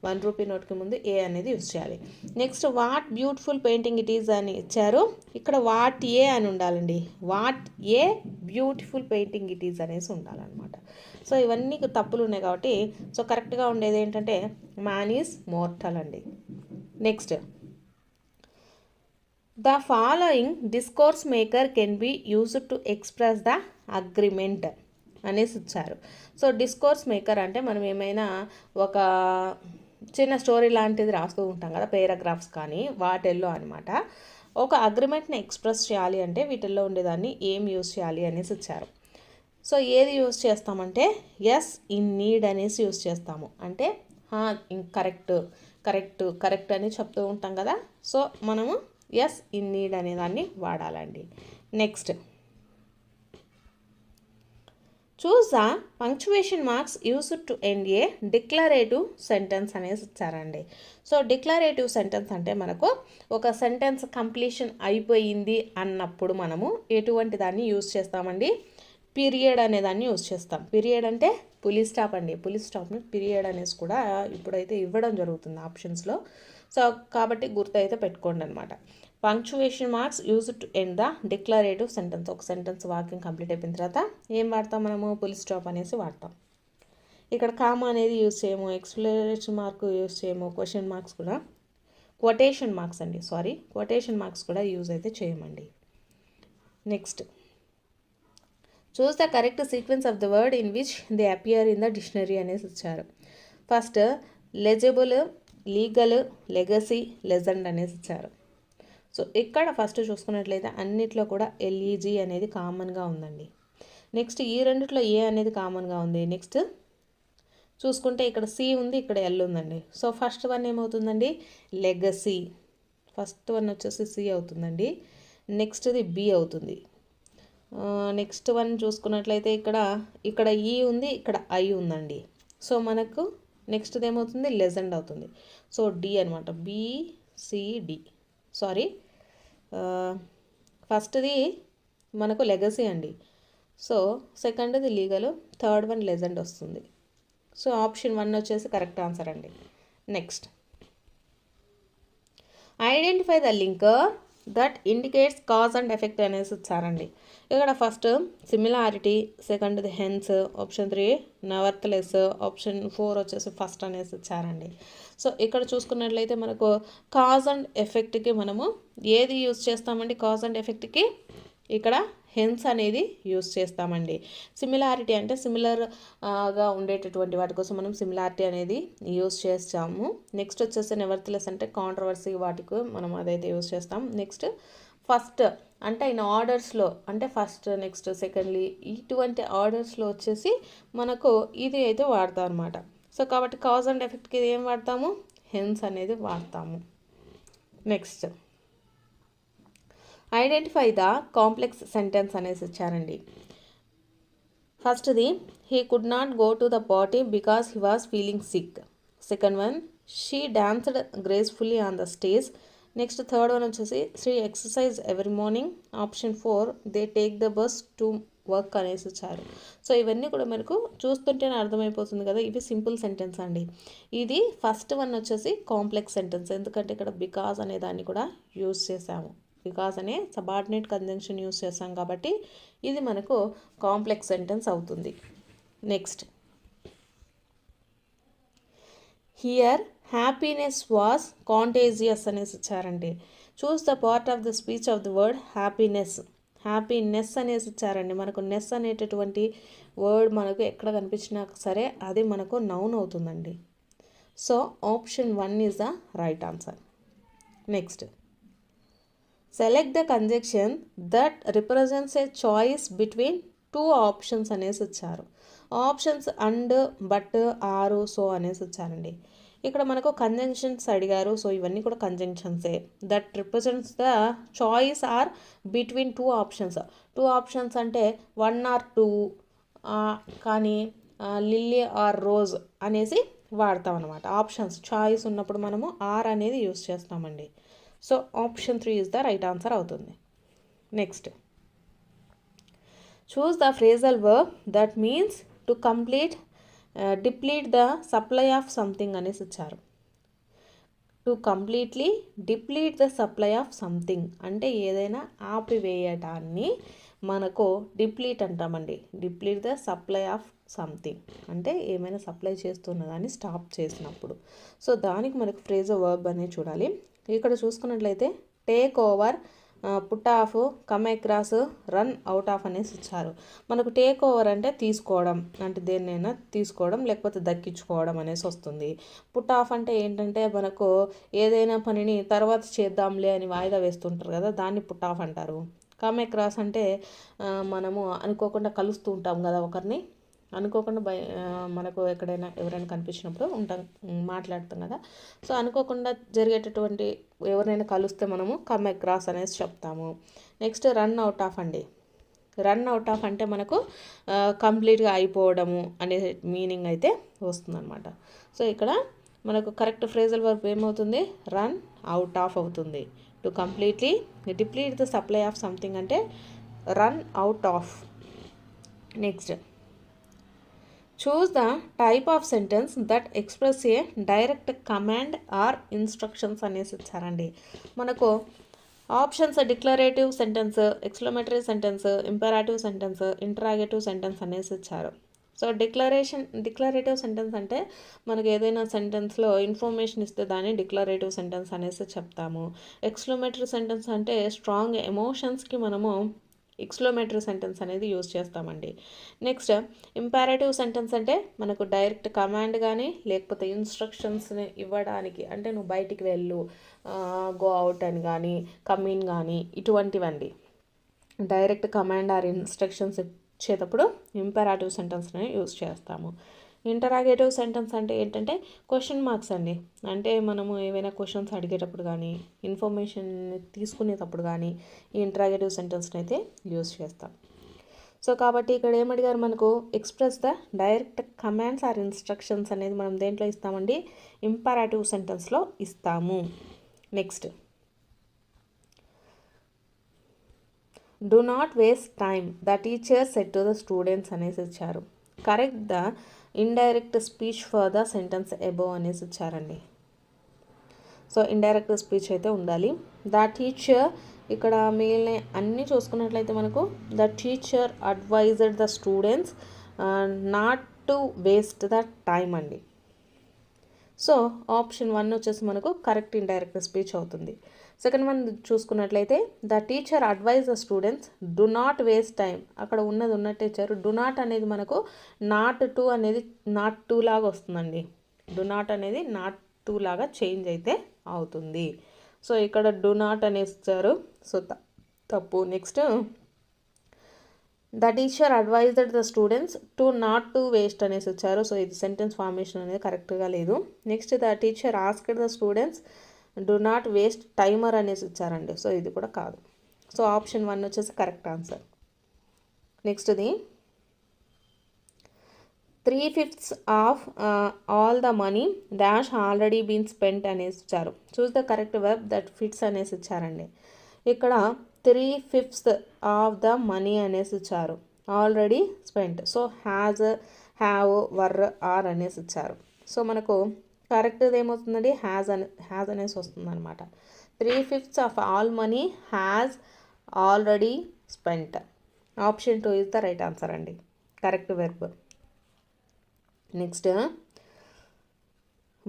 1 రూపీ నోట్కి ముందు ఏ అనేది యూజ్ చేయాలి. Next what beautiful painting it is అని ఇచ్చారు. ఇక్కడ వాట్ ఏ అని ఉండాలండి. What a beautiful painting it is అనేసి ఉండాలన్నమాట. సో ఇవన్నీ తప్పులు ఉన్నాయి కాబట్టి సో కరెక్ట్గా ఉండేది ఏంటంటే మ్యాన్ ఈజ్ మోర్టల్ అండి. Next, the following discourse maker can be used to express the agreement అనేసి ఇచ్చారు. సో డిస్కోర్స్ మేకర్ అంటే మనం ఏమైనా ఒక చిన్న స్టోరీ లాంటిది రాస్తూ ఉంటాం కదా, పేరాగ్రాఫ్స్ కానీ వాటిల్లో అనమాట. ఒక అగ్రిమెంట్ని ఎక్స్ప్రెస్ చేయాలి అంటే వీటిల్లో ఉండేదాన్ని ఏం యూజ్ చేయాలి అనేసి ఇచ్చారు. సో ఏది యూజ్ చేస్తామంటే ఎస్ ఇన్ నీడ్ అనేసి యూజ్ చేస్తాము. అంటే కరెక్ట్ అని చెప్తూ ఉంటాం కదా, సో మనము ఎస్ ఇన్ నీడ్ అనేదాన్ని వాడాలండి. Next, choose the punctuation marks used to end a declarative sentence అనేసి ఇచ్చారండి. సో డిక్లరేటివ్ సెంటెన్స్ అంటే మనకు ఒక సెంటెన్స్ కంప్లీషన్ అయిపోయింది అన్నప్పుడు మనము ఎటువంటి దాన్ని యూజ్ చేస్తామండి, పీరియడ్ అనేదాన్ని యూజ్ చేస్తాం. పీరియడ్ అంటే పులి స్టాప్ అండి. పులి స్టాప్ని పీరియడ్ అనేసి కూడా ఇప్పుడైతే ఇవ్వడం జరుగుతుంది ఆప్షన్స్లో. సో కాబట్టి గుర్తు అయితే పెట్టుకోండి అనమాట. Punctuation marks use to end the declarative sentence. ఒక సెంటెన్స్ వాక్యం కంప్లీట్ అయిపోయిన తర్వాత ఏం వాడతాం మనము, పులి స్టాప్ అనేసి వాడతాం. ఇక్కడ కామా అనేది యూజ్ చేయము, ఎక్స్క్లమేషన్ మార్క్ యూజ్ చేయము, క్వశ్చన్ మార్క్స్ కూడా కొటేషన్ మార్క్స్ కూడా యూజ్ అయితే చేయమండి. Next, choose the correct sequence of the word in which they appear in the dictionary అనేసి ఇచ్చారు. First legible, legal, legacy, legend అనేసి ఇచ్చారు. సో ఇక్కడ ఫస్ట్ చూసుకున్నట్లయితే అన్నిట్లో కూడా ఎల్ఈజీ అనేది కామన్గా ఉందండి. నెక్స్ట్ ఈ రెండిట్లో ఏ అనేది కామన్గా ఉంది. నెక్స్ట్ చూసుకుంటే ఇక్కడ సి ఉంది, ఇక్కడ ఎల్ ఉందండి. సో ఫస్ట్ వన్ ఏమవుతుందండి, లెగసీ. ఫస్ట్ వన్ వచ్చేసి సి అవుతుందండి. నెక్స్ట్ది బి అవుతుంది. నెక్స్ట్ వన్ చూసుకున్నట్లయితే ఇక్కడ ఈ ఉంది, ఇక్కడ ఐ ఉందండి. సో మనకు నెక్స్ట్ది ఏమవుతుంది, లెజెండ్ అవుతుంది. సో డి అనమాట, బిసిడి. ఫస్ట్ది మనకు లెగసీ అండి. సో సెకండ్ది లీగల్, థర్డ్ వన్ లెజెండ్ వస్తుంది. సో ఆప్షన్ 1 వచ్చేసి కరెక్ట్ ఆన్సర్ అండి. Next, identify the linker that indicates cause and effect అనేసి ఇచ్చారండి. ఇక్కడ ఫస్ట్ సిమిలారిటీ, సెకండ్ది హెన్స్, ఆప్షన్ 3 నెవర్త్లెస్, ఆప్షన్ 4 వచ్చేసి ఫస్ట్ అనేసి ఇచ్చారండి. సో ఇక్కడ చూసుకున్నట్లయితే మనకు కాజ్ అండ్ ఎఫెక్ట్కి మనము ఏది యూజ్ చేస్తామండి, కాజ్ అండ్ ఎఫెక్ట్కి ఇక్కడ హెన్స్ అనేది యూజ్ చేస్తామండి. సిమిలారిటీ అంటే సిమిలర్గా ఉండేటటువంటి వాటి కోసం మనం సిమిలారిటీ అనేది యూజ్ చేస్తాము. నెక్స్ట్ వచ్చేసి నెవర్త్లెస్ అంటే కాంట్రవర్సీ వాటికి మనం అదైతే యూజ్ చేస్తాం. నెక్స్ట్ ఫస్ట్ అంటే ఇన్ ఆర్డర్స్లో అంటే ఫస్ట్, నెక్స్ట్, సెకండ్లీ ఇటువంటి ఆర్డర్స్లో వచ్చేసి మనకు ఇది అయితే వాడతాం అనమాట. సో కాబట్టి కాజ్ అండ్ ఎఫెక్ట్కి ఇది ఏం వాడతాము, హెన్స్ అనేది వాడతాము. Next, identify the complex sentence అనేసి ఇచ్చారండి. ఫస్ట్ది he could not go to the party because he was feeling sick. Second one she danced gracefully on the stage. Next third one వచ్చేసి she exercise every morning. Option 4 they take the bus to work అనేసి ఇచ్చారు. So ఇవన్నీ కూడా మనకు చూస్తుంటేనే అర్థమైపోతుంది కదా, ఇవి సింపుల్ సెంటెన్స్ అండి. ఇది ఫస్ట్ వన్ వచ్చేసి కాంప్లెక్స్ సెంటెన్స్, ఎందుకంటే ఇక్కడ బికాజ్ అనే దాన్ని కూడా యూజ్ చేసాము. బికాజ్ అనే సబార్డినేట్ కంజంక్షన్ యూజ్ చేస్తాం కాబట్టి ఇది మనకు కాంప్లెక్స్ సెంటెన్స్ అవుతుంది. నెక్స్ట్, హియర్ హ్యాపీనెస్ వాస్ కాంటేజియస్ అనేసి ఇచ్చారండి. Choose the part of the speech of the word happiness. Happiness అనేసి ఇచ్చారండి. మనకు నెస్ అనేటటువంటి వర్డ్ మనకు ఎక్కడ కనిపించినా సరే అది మనకు నౌన్ అవుతుందండి. So option 1 is the right answer. Next, select the conjunction that represents a choice between 2 options అనేసి ఇచ్చారు. Options and, but, or, so అనేసి ఇచ్చారండి. ఇక్కడ మనకు కంజంక్షన్స్ అడిగారు. సో ఇవన్నీ కూడా కంజంక్షన్సే. That represents the choice or between 2 options. 2 options అంటే 1 or 2, కానీ లిల్లీ ఆర్ రోజ్ అనేసి వాడతాం అనమాట. ఆప్షన్స్ చాయిస్ ఉన్నప్పుడు మనము ఆర్ అనేది యూస్ చేస్తామండి. So option 3 is the right answer అవుతుంది. Next, choose the phrasal verb that means to complete deplete the supply of something అనేసి ఇచ్చారు. To completely deplete the supply of something అంటే ఏదైనా ఆపివేయటాన్ని మనకు డిప్లీట్ అంటామండి. Deplete the supply of something అంటే ఏమైనా సప్లై చేస్తున్నదాన్ని స్టాప్ చేసినప్పుడు. సో దానికి మనకు ఫ్రేజల్ వర్బ్ అనేది చూడాలి. ఇక్కడ చూసుకున్నట్లయితే take over, put off, come across, run out of అనేసి ఇచ్చారు. మనకు టేక్ ఓవర్ అంటే తీసుకోవడం, అంటే దేన్నైనా తీసుకోవడం లేకపోతే దక్కించుకోవడం అనేసి వస్తుంది. పుట్ ఆఫ్ అంటే ఏంటంటే మనకు ఏదైనా పనిని తర్వాత చేద్దాంలే అని వాయిదా వేస్తుంటారు కదా, దాన్ని పుట్ ఆఫ్ అంటారు. కమ్ అక్రాస్ అంటే మనము అనుకోకుండా కలుస్తూ ఉంటాం కదా ఒకరిని, అనుకోకుండా మనకు ఎక్కడైనా ఎవరైనా కనిపించినప్పుడు మాట్లాడుతాం కదా. సో అనుకోకుండా జరిగేటటువంటి ఎవరైనా కలిస్తే మనము కమ్ అక్రాస్ అనేసి చెప్తాము. నెక్స్ట్ రన్ అవుట్ ఆఫ్ అండి. రన్ అవుట్ ఆఫ్ అంటే మనకు కంప్లీట్గా అయిపోవడము అనే మీనింగ్ అయితే వస్తుందన్నమాట. సో ఇక్కడ మనకు కరెక్ట్ ఫ్రేజల్ వర్బ్ ఏమవుతుంది, రన్ అవుట్ ఆఫ్ అవుతుంది. To completely deplete the supply of something అంటే run out of. Next, choose the type of sentence that express a direct command or instructions అనేసి ఇచ్చారండి. మనకు options declarative sentence, exclamatory sentence, imperative sentence, interrogative sentence అనేసి ఇచ్చారు. So declarative sentence అంటే మనకు ఏదైనా సెంటెన్స్లో information ఇస్తే దాన్ని డిక్లరేటివ్ సెంటెన్స్ అనేసి చెప్తాము. ఎక్స్క్లమేటరీ సెంటెన్స్ అంటే స్ట్రాంగ్ ఎమోషన్స్కి మనము ఎక్స్క్లమేటరీ సెంటెన్స్ అనేది యూజ్ చేస్తామండి. నెక్స్ట్ ఇంపారేటివ్ సెంటెన్స్ అంటే మనకు డైరెక్ట్ కమాండ్ కానీ లేకపోతే ఇన్స్ట్రక్షన్స్ని ఇవ్వడానికి, అంటే నువ్వు బయటికి వెళ్ళు, గో అవుట్ అని కానీ, కమ్ ఇన్ కానీ, ఇటువంటివండి. డైరెక్ట్ కమాండ్ ఆర్ ఇన్స్ట్రక్షన్స్ ఇచ్చేటప్పుడు ఇంపారేటివ్ సెంటెన్స్ని యూజ్ చేస్తాము. ఇంటరాగేటివ్ సెంటెన్స్ అంటే ఏంటంటే క్వశ్చన్ మార్క్స్ అండి. అంటే మనము ఏవైనా క్వశ్చన్స్ అడిగేటప్పుడు కానీ ఇన్ఫర్మేషన్ తీసుకునేటప్పుడు కానీ ఈ ఇంటరాగేటివ్ సెంటెన్స్ని అయితే యూజ్ చేస్తాం. సో కాబట్టి ఇక్కడ ఏమడిగారు, మనకు express the direct commands or instructions అనేది మనం దేంట్లో ఇస్తామండి, ఇంపరాటివ్ సెంటెన్స్లో ఇస్తాము. Next, do not waste time the teacher said to the students అనేసి ఇచ్చారు. Correct the indirect speech for the sentence above అనేసి ఇచ్చారండి. సో ఇండైరెక్ట్ స్పీచ్ అయితే ఉండాలి. ద టీచర్, ఇక్కడ మిగిలిన అన్నీ చూసుకున్నట్లయితే మనకు the teacher advised the students not to waste the time అండి. సో ఆప్షన్ 1 వచ్చేసి మనకు కరెక్ట్ ఇండైరెక్ట్ స్పీచ్ అవుతుంది. సెకండ్ వన్ చూసుకున్నట్లయితే the teacher advise the students do not waste time, అక్కడ ఉన్న టీచర్ డు నాట్ అనేది మనకు నాట్ టు అనేది నాట్ టు లాగా వస్తుందండి. డు నాట్ అనేది నాట్ టు లాగా చేంజ్ అయితే అవుతుంది. సో ఇక్కడ డు నాట్ అనేసి ఇచ్చారు, సో తప్పు. Next, the teacher advised the students to not to waste అనేసి వచ్చారు. సో ఇది సెంటెన్స్ ఫార్మేషన్ అనేది కరెక్ట్గా లేదు. Next, the teacher asked the students do not waste timer అనేసి ఇచ్చారండి. సో ఇది కూడా కాదు. సో ఆప్షన్ 1 వచ్చేసి కరెక్ట్ ఆన్సర్. నెక్స్ట్ది 3/5 of all the money dash already been spent అనేసి ఇచ్చారు. Choose the correct verb that fits అనేసి ఇచ్చారండి. ఇక్కడ 3/5 ఆఫ్ ద మనీ అనేసి ఇచ్చారు, already spent. So has, have, were, are అనేసి ఇచ్చారు. సో మనకు కరెక్ట్ది ఏమవుతుందండి, హ్యాజ్ అనేసి వస్తుంది అనమాట. 3/5 of all money has already spent. Option 2 is the right answer అండి, correct verb. Next,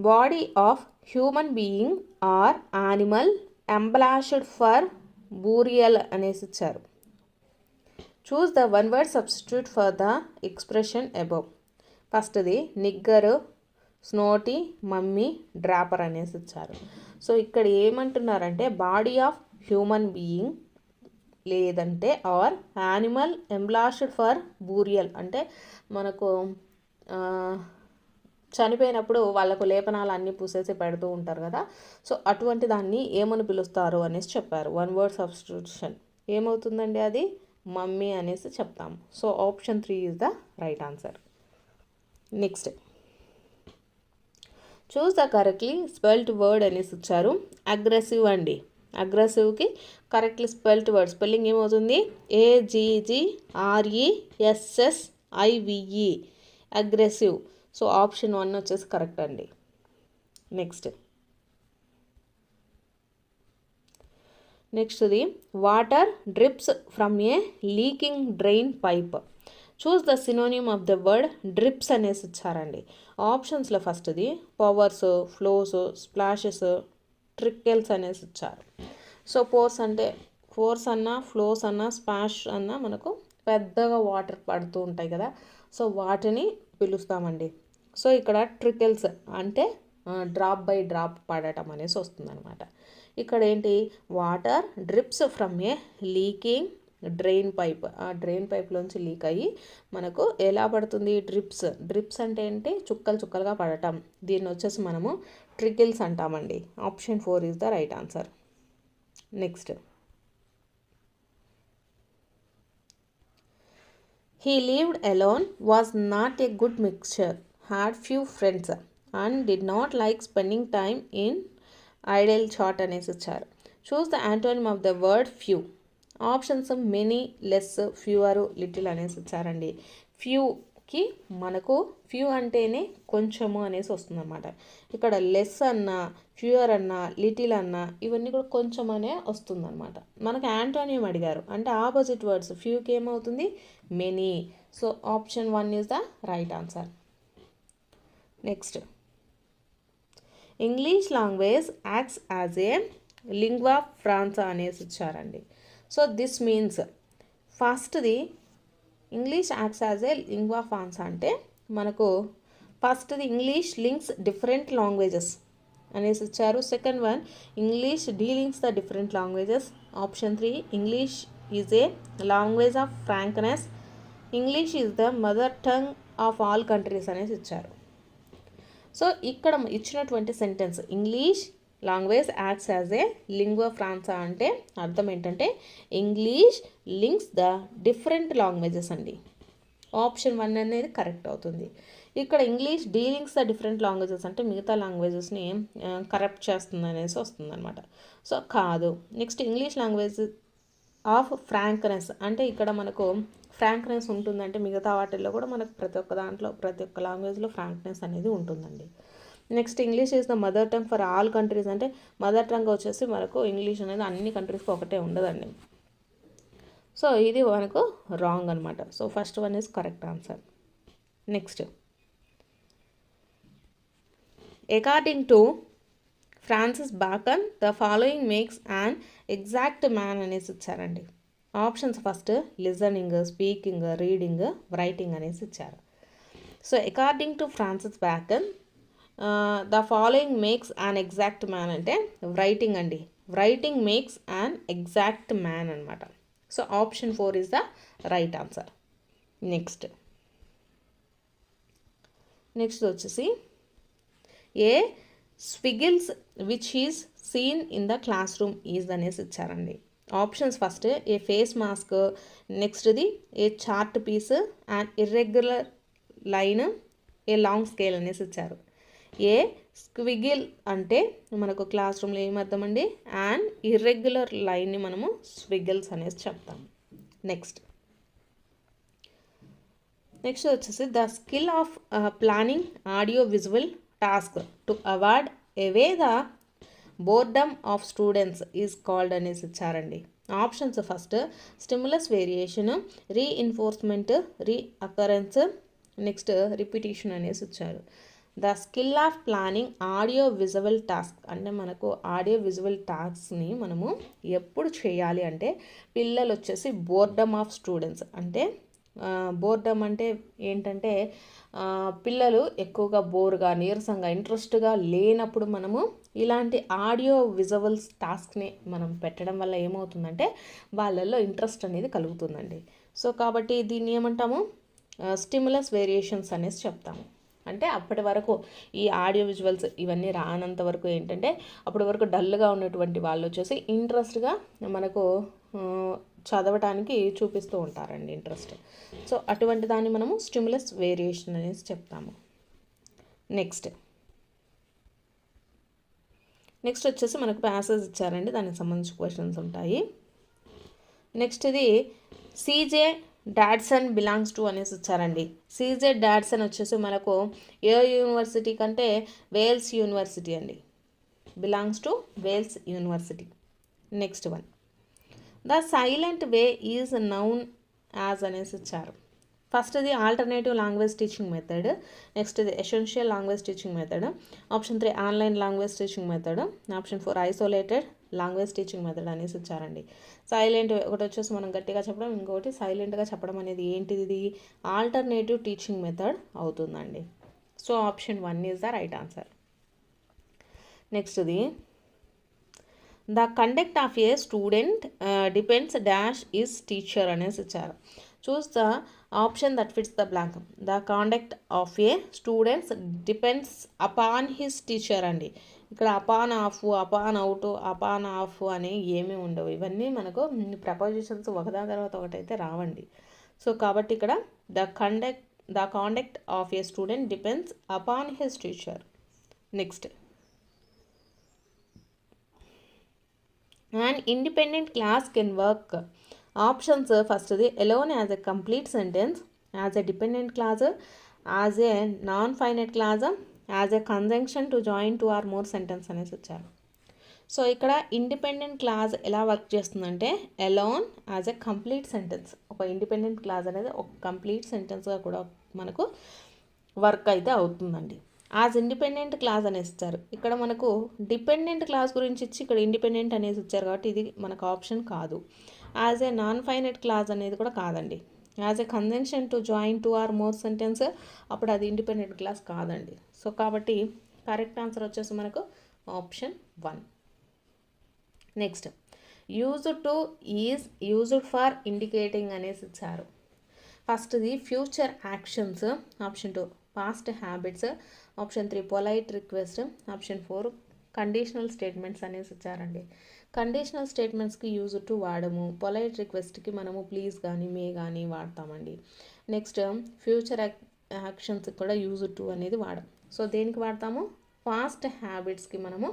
body of human being or animal embalmed for burial అనేసి ఇచ్చారు. Choose the one word substitute for the expression above. ఫస్ట్ది niggard, snooty, mummy, dropper అనేసి ఇచ్చారు. So ఇక్కడ ఏమంటున్నారంటే body of human being లేదంటే or animal embalmed for burial అంటే మనకు చనిపోయినప్పుడు వాళ్ళకు లేపనాలు అన్నీ పూసేసి పెడుతూ ఉంటారు కదా. సో అటువంటి దాన్ని ఏమని పిలుస్తారు అనేసి చెప్పారు. వన్ వర్డ్ సబ్స్టిట్యూషన్ ఏమవుతుందండి, అది మమ్మీ అనేసి చెప్తాము. So option 3 is the right answer. Next choose the correctly spelled word అనేసి ఇచ్చారు. అగ్రెసివ్ అండి. అగ్రెసివ్కి కరెక్ట్లీ స్పెల్డ్ వర్డ్ స్పెల్లింగ్ ఏమవుతుంది, AGGRESSIVE అగ్రెసివ్. సో ఆప్షన్ 1 వచ్చేసి కరెక్ట్ అండి. నెక్స్ట్ది water drips from a leaking drain pipe. Choose the synonym of the word drips అనేసి ఇచ్చారండి. ఆప్షన్స్లో ఫస్ట్ది పవర్స్, ఫ్లోస్, స్ప్లాషెస్, ట్రిక్కెల్స్ అనేసి ఇచ్చారు. సో ఫోర్స్ అన్నా ఫ్లోస్ అన్నా స్ప్లాష్ అన్నా మనకు పెద్దగా వాటర్ పడుతూ ఉంటాయి కదా, సో వాటిని పిలుస్తామండి. సో ఇక్కడ ట్రికెల్స్ అంటే డ్రాప్ బై డ్రాప్ పడటం అనేసి వస్తుందన్నమాట. ఇక్కడ ఏంటి, water drips from a leaking drain pipe. ఆ డ్రైన్ పైప్లోంచి లీక్ అయ్యి మనకు ఎలా పడుతుంది, డ్రిప్స్ అంటే ఏంటి, చుక్కలు చుక్కలుగా పడటం. దీన్ని వచ్చేసి మనము ట్రికిల్స్ అంటామండి. Option 4 is the right answer. Next he lived alone, was not a good mixture, had few friends and did not like spending time in idle chat అనేసి ఇచ్చారు. Choose the antonym of the word few. Options many, less, fewer, little అనేసి ఇచ్చారండి. ఫ్యూకి మనకు few అంటేనే కొంచెము అనేసి వస్తుందన్నమాట. ఇక్కడ లెస్ అన్నా, ఫ్యూవర్ అన్నా, లిటిల్ అన్నా ఇవన్నీ కూడా కొంచెం అనే వస్తుందన్నమాట. మనకు యాంటోనియం అడిగారు అంటే ఆపోజిట్ వర్డ్స్. ఫ్యూకి ఏమవుతుంది, many. So option 1 is the right answer. Next English language acts as a lingua franca అనేసి ఇచ్చారండి. సో దిస్ మీన్స్ ఫస్ట్ది English acts as a lingua franca అంటే మనకు ఫస్ట్ది ఇంగ్లీష్ లింక్స్ డిఫరెంట్ లాంగ్వేజెస్ అనేసి ఇచ్చారు. Second one English dealings the different languages. Option 3 English is a language of frankness. English is the mother tongue of all countries అనేసి ఇచ్చారు. So ఇక్కడ ఇచ్చినటువంటి sentence English language acts as a lingua franca అంటే అర్థం ఏంటంటే English links the different languages అండి. Option 1 అనేది correct అవుతుంది. ఇక్కడ English dealings the different languages అంటే మిగతా లాంగ్వేజెస్ని కరప్ట్ చేస్తుంది అనేసి వస్తుంది అనమాట. సో కాదు. Next English language of frankness అంటే ఇక్కడ మనకు ఫ్రాంక్నెస్ ఉంటుందంటే మిగతా వాటిల్లో కూడా మనకు ప్రతి ఒక్క లాంగ్వేజ్లో ఫ్రాంక్నెస్ అనేది ఉంటుందండి. Next English is the mother tongue for all countries అంటే మదర్ టంగ్ వచ్చేసి మనకు ఇంగ్లీష్ అనేది అన్ని కంట్రీస్కి ఒకటే ఉండదండి. సో ఇది మనకు రాంగ్ అనమాట. So first 1 is correct answer. Next according to Francis Bacon the following makes an exact man అనేసి ఇచ్చారండి. Options first listening, speaking, reading, writing అనేసి ఇచ్చారు. So according to Francis Bacon the following makes an exact man అంటే writing అండి. Writing makes an exact man అనమాట. So option 4 is the right answer. Next వచ్చేసి a squiggles which is seen in the classroom is అనేసి ఇచ్చారండి. Options first a face mask, నెక్స్ట్ది a chart piece, and irregular line, a long scale అనేసి ఇచ్చారు. ఏ స్క్విగిల్ అంటే మనకు class రూమ్లో ఏమర్థం అండి, అండ్ ఇర్రెగ్యులర్ లైన్ని మనము స్విగిల్స్ అనేసి చెప్తాం. నెక్స్ట్ వచ్చేసి the skill of planning audio visual task to avoid away the boredom of students is called అనేసి ఇచ్చారండి. Options first stimulus variation, reinforcement, reoccurrence, next repetition అనేసి ఇచ్చారు. The skill of planning audio visual task. అంటే మనకు audio visual టాస్క్ని మనము ఎప్పుడు చేయాలి అంటే పిల్లలు వచ్చేసి బోర్డమ్ ఆఫ్ స్టూడెంట్స్. అంటే బోర్డమ్ అంటే ఏంటంటే పిల్లలు ఎక్కువగా బోర్గా, నీరసంగా, ఇంట్రెస్ట్గా లేనప్పుడు మనము ఇలాంటి ఆడియో విజువల్స్ టాస్క్ని మనం పెట్టడం వల్ల ఏమవుతుందంటే వాళ్ళల్లో ఇంట్రెస్ట్ అనేది కలుగుతుందండి. సో కాబట్టి దీన్ని ఏమంటాము, స్టిమ్యులస్ వేరియేషన్స్ అనేసి చెప్తాము. అంటే అప్పటి వరకు ఈ ఆడియో విజువల్స్ ఇవన్నీ రానంత వరకు ఏంటంటే అప్పటి వరకు డల్గా ఉన్నటువంటి వాళ్ళు వచ్చేసి ఇంట్రెస్ట్గా మనకు చదవటానికి చూపిస్తూ ఉంటారండి ఇంట్రెస్ట్. సో అటువంటి దాన్ని మనము స్టిమ్యులస్ వేరియేషన్ అనేసి చెప్తాము. నెక్స్ట్ వచ్చేసి మనకు ప్యాసేజ్ ఇచ్చారండి, దానికి సంబంధించి క్వశ్చన్స్ ఉంటాయి. నెక్స్ట్ ఇది సీజే డాడ్సన్ బిలాంగ్స్ టు అనేసి ఇచ్చారండి. సీజే డాడ్సన్ వచ్చేసి మనకు ఏ యూనివర్సిటీ కంటే వేల్స్ యూనివర్సిటీ అండి, belongs to Wales university. Next one, the silent way is known as అనేసి ఇచ్చారు. ఫస్ట్ ఇది alternative language teaching method. Next ఇది essential language teaching method. Option 3 online language teaching method. Option 4 isolated language teaching method అనేసి ఇచ్చారండి. Silent ఒకటి వచ్చేసి మనం గట్టిగా చెప్పడం, ఇంకొకటి సైలెంట్గా చెప్పడం అనేది ఏంటిది, ఇది ఆల్టర్నేటివ్ టీచింగ్ మెథడ్ అవుతుందండి. So option 1 is the right answer. Next ఇది the conduct of a student depends dash is teacher అనేసి ఇచ్చారు. Choose the option that fits the blank. The conduct of a students depends upon his teacher అండి. ఇక్కడ upon of, upon out, upon of అని ఏమీ ఉండవు. ఇవన్నీ మనకు prepositions ఒకదాని తర్వాత ఒకటైతే రావండి. సో కాబట్టి ఇక్కడ the conduct of a student depends upon his teacher. Next, an independent class can work. Options first the alone as a complete sentence, as a dependent class, as a non-finite class, as a conjunction to join two or more sentence అనేసి వచ్చారు. So ఇక్కడ independent class ఎలా work చేస్తుందంటే alone as a complete sentence. ఒక independent class అనేది ఒక complete సెంటెన్స్గా కూడా మనకు వర్క్ అయితే అవుతుందండి. యాజ్ ఇండిపెండెంట్ క్లాస్ అనేసి ఇచ్చారు. ఇక్కడ మనకు డిపెండెంట్ క్లాస్ గురించి ఇచ్చి ఇక్కడ ఇండిపెండెంట్ అనేసి ఇచ్చారు కాబట్టి ఇది మనకు ఆప్షన్ కాదు. As a non finite class అనేది కూడా కాదండి. As a conjunction to join 2 or more sentence, అప్పుడు అది ఇండిపెండెంట్ క్లాస్ కాదండి. సో కాబట్టి కరెక్ట్ ఆన్సర్ వచ్చేసి మనకు option 1. Next, used to is used for indicating అనేసి ఇచ్చారు. ఫస్ట్ది future actions, option 2 past habits, option 3 polite request, option 4 conditional statements అనేసి ఇచ్చారండి. కండిషనల్ స్టేట్మెంట్స్కి యూజ్ టు వాడము, పొలైట్ రిక్వెస్ట్కి మనము ప్లీజ్ కానీ మే కానీ వాడతామండి. నెక్స్ట్ ఫ్యూచర్ యాక్షన్స్కి కూడా యూజ్ టు అనేది వాడం. సో దేనికి వాడతాము, పాస్ట్ హ్యాబిట్స్కి మనము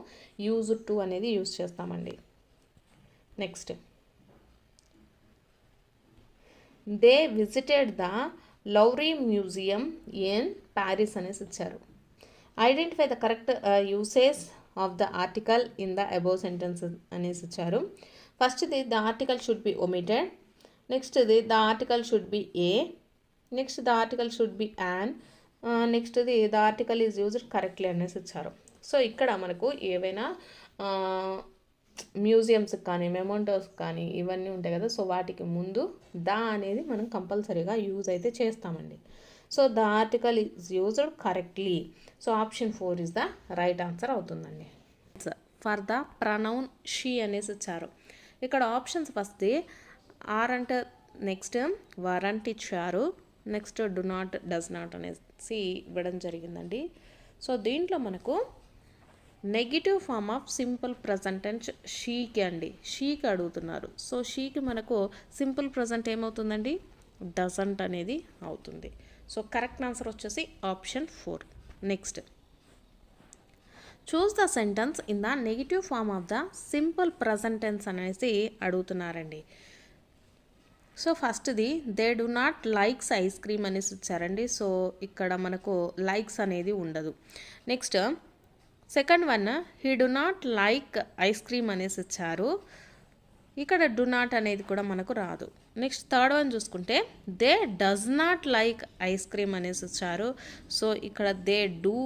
యూజ్ టు అనేది యూజ్ చేస్తామండి. Next, they visited the Louvre museum in Paris అనేసి ఇచ్చారు. Identify the correct usage of the article in the above sentence అనేసి ఇచ్చారు. ఫస్ట్ది the article should be omitted. నెక్స్ట్ది the article should be a. Next the article should be an. నెక్స్ట్ది the article is used correctly అనేసి ఇచ్చారు. So ఇక్కడ మనకు ఏవైనా మ్యూజియంస్ కానీ మెమోంటోస్ కానీ ఇవన్నీ ఉంటాయి కదా, సో వాటికి ముందు ద అనేది మనం కంపల్సరీగా యూజ్ అయితే చేస్తామండి. So the article is used correctly. So option 4 is the right answer అవుతుందండి. ఫర్ ద ప్రనౌన్ షీ అనేసి ఇచ్చారు. ఇక్కడ ఆప్షన్స్ ఫస్ట్ ఆర్ అంటే నెక్స్ట్ వరంట్ ఇచ్చారు. Next do not, does not అనేసి ఇవ్వడం జరిగిందండి. సో దీంట్లో మనకు negative form of simple present tense షీకి అండి, షీకి అడుగుతున్నారు. సో షీకి మనకు సింపుల్ ప్రజెంట్ ఏమవుతుందండి, డజంట్ అనేది అవుతుంది. సో కరెక్ట్ ఆన్సర్ వచ్చేసి ఆప్షన్ 4. Next, choose the sentence in the negative form of the simple present tense అనేసి అడుగుతున్నారండి. సో ఫస్ట్ది they do not likes ice cream అనేసి ఇచ్చారండి. సో ఇక్కడ మనకు లైక్స్ అనేది ఉండదు. Next second one he do not like ice cream అనేసి ఇచ్చారు. ఇక్కడ డు నాట్ అనేది కూడా మనకు రాదు. నెక్స్ట్ థర్డ్ వన్ చూసుకుంటే they does not like ice cream అనేసి ఇచ్చారు. సో ఇక్కడ దే డూ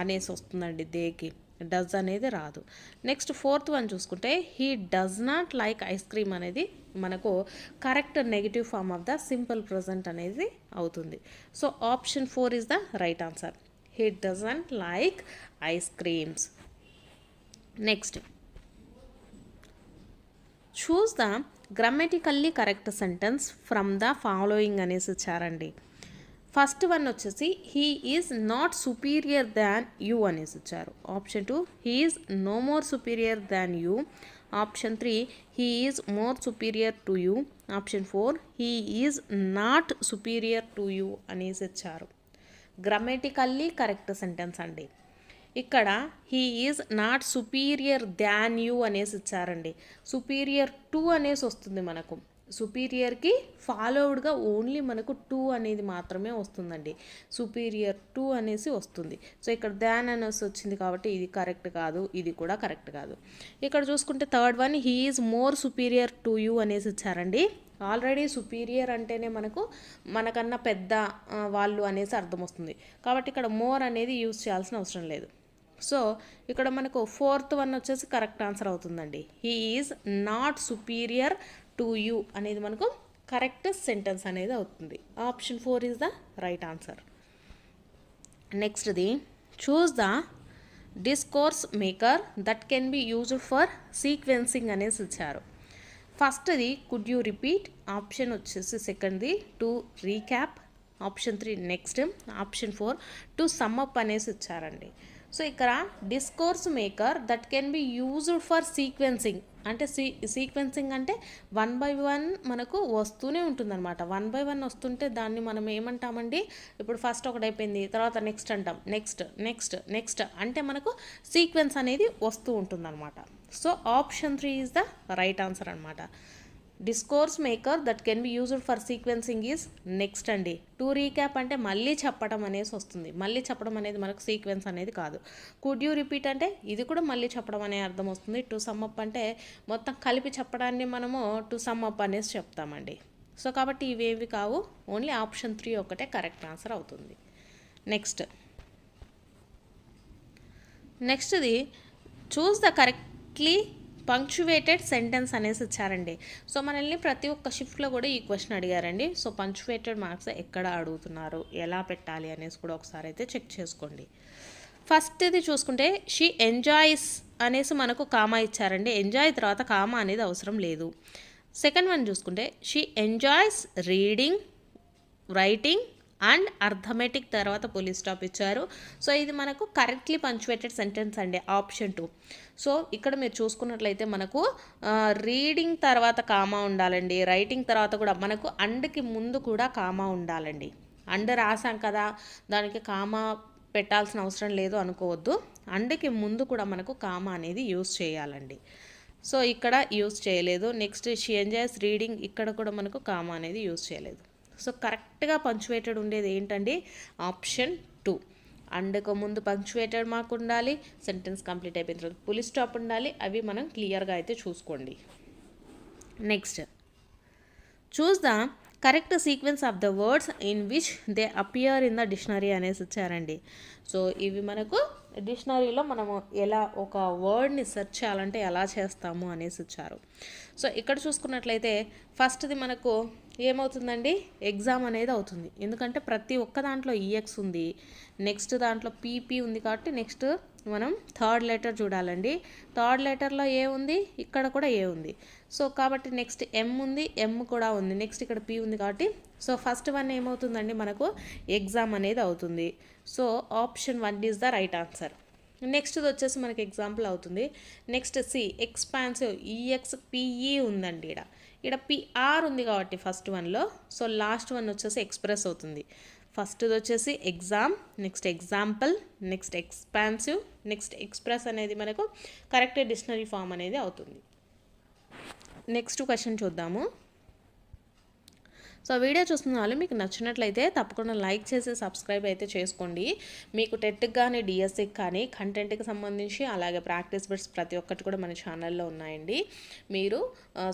అనేసి వస్తుందండి దేకి, డస్ అనేది రాదు. నెక్స్ట్ ఫోర్త్ వన్ చూసుకుంటే he does not like ice cream అనేది మనకు correct negative form of the simple present అనేది అవుతుంది. So option 4 is the right answer. He doesn't like ice creams. Next choose the grammatically correct sentence from the following అనేసి ఇచ్చారండి. First one వచ్చేసి he is not superior than you అనేసి ఇచ్చారు. Option 2 he is no more superior than you. Option 3 he is more superior to you. Option 4 he is not superior to you అనేసి ఇచ్చారు. Grammatically correct sentence అండి. ఇక్కడ he is not superior than you అనేసి ఇచ్చారండి. Superior to అనేసి వస్తుంది మనకు. సుపీరియర్కి ఫాలోవుడ్గా only మనకు టు అనేది మాత్రమే వస్తుందండి. సుపీరియర్ టు అనేసి వస్తుంది. సో ఇక్కడ దాన్ అనేసి వచ్చింది కాబట్టి ఇది కరెక్ట్ కాదు, ఇది కూడా కరెక్ట్ కాదు. ఇక్కడ చూసుకుంటే third one he is more superior to you అనేసి ఇచ్చారండి. ఆల్రెడీ సుపీరియర్ అంటేనే మనకన్నా పెద్ద వాళ్ళు అనేసి అర్థం వస్తుంది కాబట్టి ఇక్కడ మోర్ అనేది యూజ్ చేయాల్సిన అవసరం లేదు. సో ఇక్కడ మనకు ఫోర్త్ వన్ వచ్చేసి కరెక్ట్ ఆన్సర్ అవుతుందండి. He is not superior to you అనేది మనకు కరెక్ట్ సెంటెన్స్ అనేది అవుతుంది. Option 4 is the right answer. నెక్స్ట్ది choose the discourse marker that can be used for sequencing అనేసి ఇచ్చారు. ఫస్ట్ది కుడ్ యూ రిపీట్. ఆప్షన్ వచ్చేసి సెకండ్ది to recap. Option 3 next. Option 4 to sum up అనేసి ఇచ్చారండి. సో ఇక్కడ discourse marker that can be used for sequencing అంటే సీక్వెన్సింగ్ అంటే 1 by 1 మనకు వస్తూనే ఉంటుందన్నమాట. 1 by 1 వస్తుంటే దాన్ని మనం ఏమంటామండి, ఇప్పుడు ఫస్ట్ ఒకటి అయిపోయింది తర్వాత నెక్స్ట్ అంటాం, నెక్స్ట్ నెక్స్ట్ నెక్స్ట్ అంటే మనకు సీక్వెన్స్ అనేది వస్తూ ఉంటుందన్నమాట. So option 3 is the right answer అనమాట. Discourse marker that can be used for sequencing is next అండి. టు రీక్యాప్ అంటే మళ్ళీ చెప్పడం అనేసి వస్తుంది. మళ్ళీ చెప్పడం అనేది మనకు సీక్వెన్స్ అనేది కాదు. కుడ్ యూ రిపీట్ అంటే ఇది కూడా మళ్ళీ చెప్పడం అనే అర్థం వస్తుంది. టు సమ్మప్ అంటే మొత్తం కలిపి చెప్పడాన్ని మనము టు సమ్మప్ అనేసి చెప్తామండి. సో కాబట్టి ఇవేవి కావు, ఓన్లీ ఆప్షన్ 3 ఒకటే కరెక్ట్ ఆన్సర్ అవుతుంది. నెక్స్ట్ది choose the correctly punctuated sentence అనేసి ఇచ్చారండి. సో మనల్ని ప్రతి ఒక్క షిఫ్ట్లో కూడా ఈ క్వశ్చన్ అడిగారండి. సో పంక్చువేటెడ్ మార్క్స్ ఎక్కడ అడుగుతున్నారు, ఎలా పెట్టాలి అనేసి కూడా ఒకసారి అయితే చెక్ చేసుకోండి. ఫస్ట్ ఇది చూసుకుంటే షీ ఎంజాయ్స్ అనేసి మనకు కామా ఇచ్చారండి. ఎంజాయ్ తర్వాత కామా అనేది అవసరం లేదు. సెకండ్ వన్ చూసుకుంటే she enjoys reading, writing and arithmetic తర్వాత పోలీస్ స్టాప్ ఇచ్చారు. సో ఇది మనకు కరెక్ట్లీ పంక్చువేటెడ్ సెంటెన్స్ అండి. ఆప్షన్ 2. సో ఇక్కడ మీరు చూసుకున్నట్లయితే మనకు రీడింగ్ తర్వాత కామా ఉండాలండి. రైటింగ్ తర్వాత కూడా మనకు అండ్కి ముందు కూడా కామా ఉండాలండి. అండ్ రాసాం కదా దానికి కామా పెట్టాల్సిన అవసరం లేదు అనుకోవద్దు. అండ్కి ముందు కూడా మనకు కామా అనేది యూజ్ చేయాలండి. సో ఇక్కడ యూజ్ చేయలేదు. నెక్స్ట్ షీ ఎంజాయ్స్ రీడింగ్, ఇక్కడ కూడా మనకు కామా అనేది యూజ్ చేయలేదు. సో కరెక్ట్గా పంక్చువేటెడ్ ఉండేది ఏంటండి, ఆప్షన్ 2. అండ్కు ముందు పంక్చువేటెడ్ మార్క్ ఉండాలి, సెంటెన్స్ కంప్లీట్ అయిపోయిన తర్వాత ఫుల్ స్టాప్ ఉండాలి. అవి మనం క్లియర్గా అయితే చూసుకోండి. Next choose the correct sequence of the words in which they appear in the dictionary అనేసి ఇచ్చారండి. సో ఇవి మనకు డిక్షనరీలో మనము ఎలా ఒక వర్డ్ని సెర్చ్ చేయాలంటే ఎలా చేస్తాము అనేసి ఇచ్చారు. సో ఇక్కడ చూసుకున్నట్లయితే ఫస్ట్ది మనకు ఏమవుతుందండి, ఎగ్జామ్ అనేది అవుతుంది. ఎందుకంటే ప్రతి ఒక్క దాంట్లో ఈఎక్స్ ఉంది, నెక్స్ట్ దాంట్లో పీపీ ఉంది కాబట్టి నెక్స్ట్ మనం థర్డ్ లెటర్ చూడాలండి. థర్డ్ లెటర్లో ఏ ఉంది, ఇక్కడ కూడా ఏ ఉంది. సో కాబట్టి నెక్స్ట్ ఎం ఉంది, ఎం కూడా ఉంది, నెక్స్ట్ ఇక్కడ పీ ఉంది కాబట్టి సో ఫస్ట్ వన్ ఏమవుతుందండి మనకు ఎగ్జామ్ అనేది అవుతుంది. So option 1 is the right answer. నెక్స్ట్ది వచ్చేసి మనకి ఎగ్జాంపుల్ అవుతుంది. నెక్స్ట్ సి ఎక్స్పాన్సివ్, ఈఎక్స్పిఈ ఉందండి. ఇక్కడ పిఆర్ ఉంది కాబట్టి ఫస్ట్ వన్లో, సో లాస్ట్ వన్ వచ్చేసి ఎక్స్ప్రెస్ అవుతుంది. ఫస్ట్ది వచ్చేసి exam, next example, next expansive, next express అనేది మనకు కరెక్ట్ డిక్షనరీ ఫామ్ అనేది అవుతుంది. నెక్స్ట్ క్వశ్చన్ చూద్దాము. సో వీడియో చూస్తున్న వాళ్ళు మీకు నచ్చినట్లయితే తప్పకుండా లైక్ చేసి సబ్స్క్రైబ్ అయితే చేసుకోండి. మీకు టెట్కి కానీ డిఎస్సికి కానీ కంటెంట్కి సంబంధించి అలాగే ప్రాక్టీస్ బిట్స్ ప్రతి ఒక్కటి కూడా మన ఛానల్లో ఉన్నాయండి. మీరు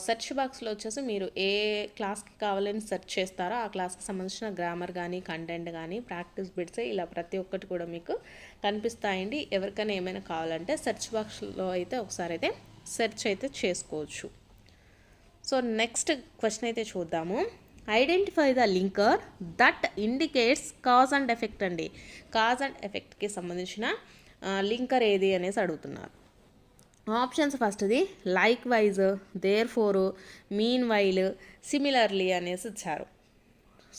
సెర్చ్ బాక్స్లో వచ్చేసి మీరు ఏ క్లాస్కి కావాలని సెర్చ్ చేస్తారో ఆ క్లాస్కి సంబంధించిన గ్రామర్ కానీ కంటెంట్ కానీ ప్రాక్టీస్ బిట్స్ ఇలా ప్రతి ఒక్కటి కూడా మీకు కనిపిస్తాయండి. ఎవరికైనా ఏమైనా కావాలంటే సెర్చ్ బాక్స్లో అయితే ఒకసారి అయితే సెర్చ్ అయితే చేసుకోవచ్చు. సో నెక్స్ట్ క్వశ్చన్ అయితే చూద్దాము. Identify the linker that indicates cause and effect అండి. కాజ్ అండ్ ఎఫెక్ట్కి సంబంధించిన లింకర్ ఏది అనేసి అడుగుతున్నారు. ఆప్షన్స్ ఫస్ట్ది likewise, therefore, meanwhile, similarly అనేసి ఇచ్చారు.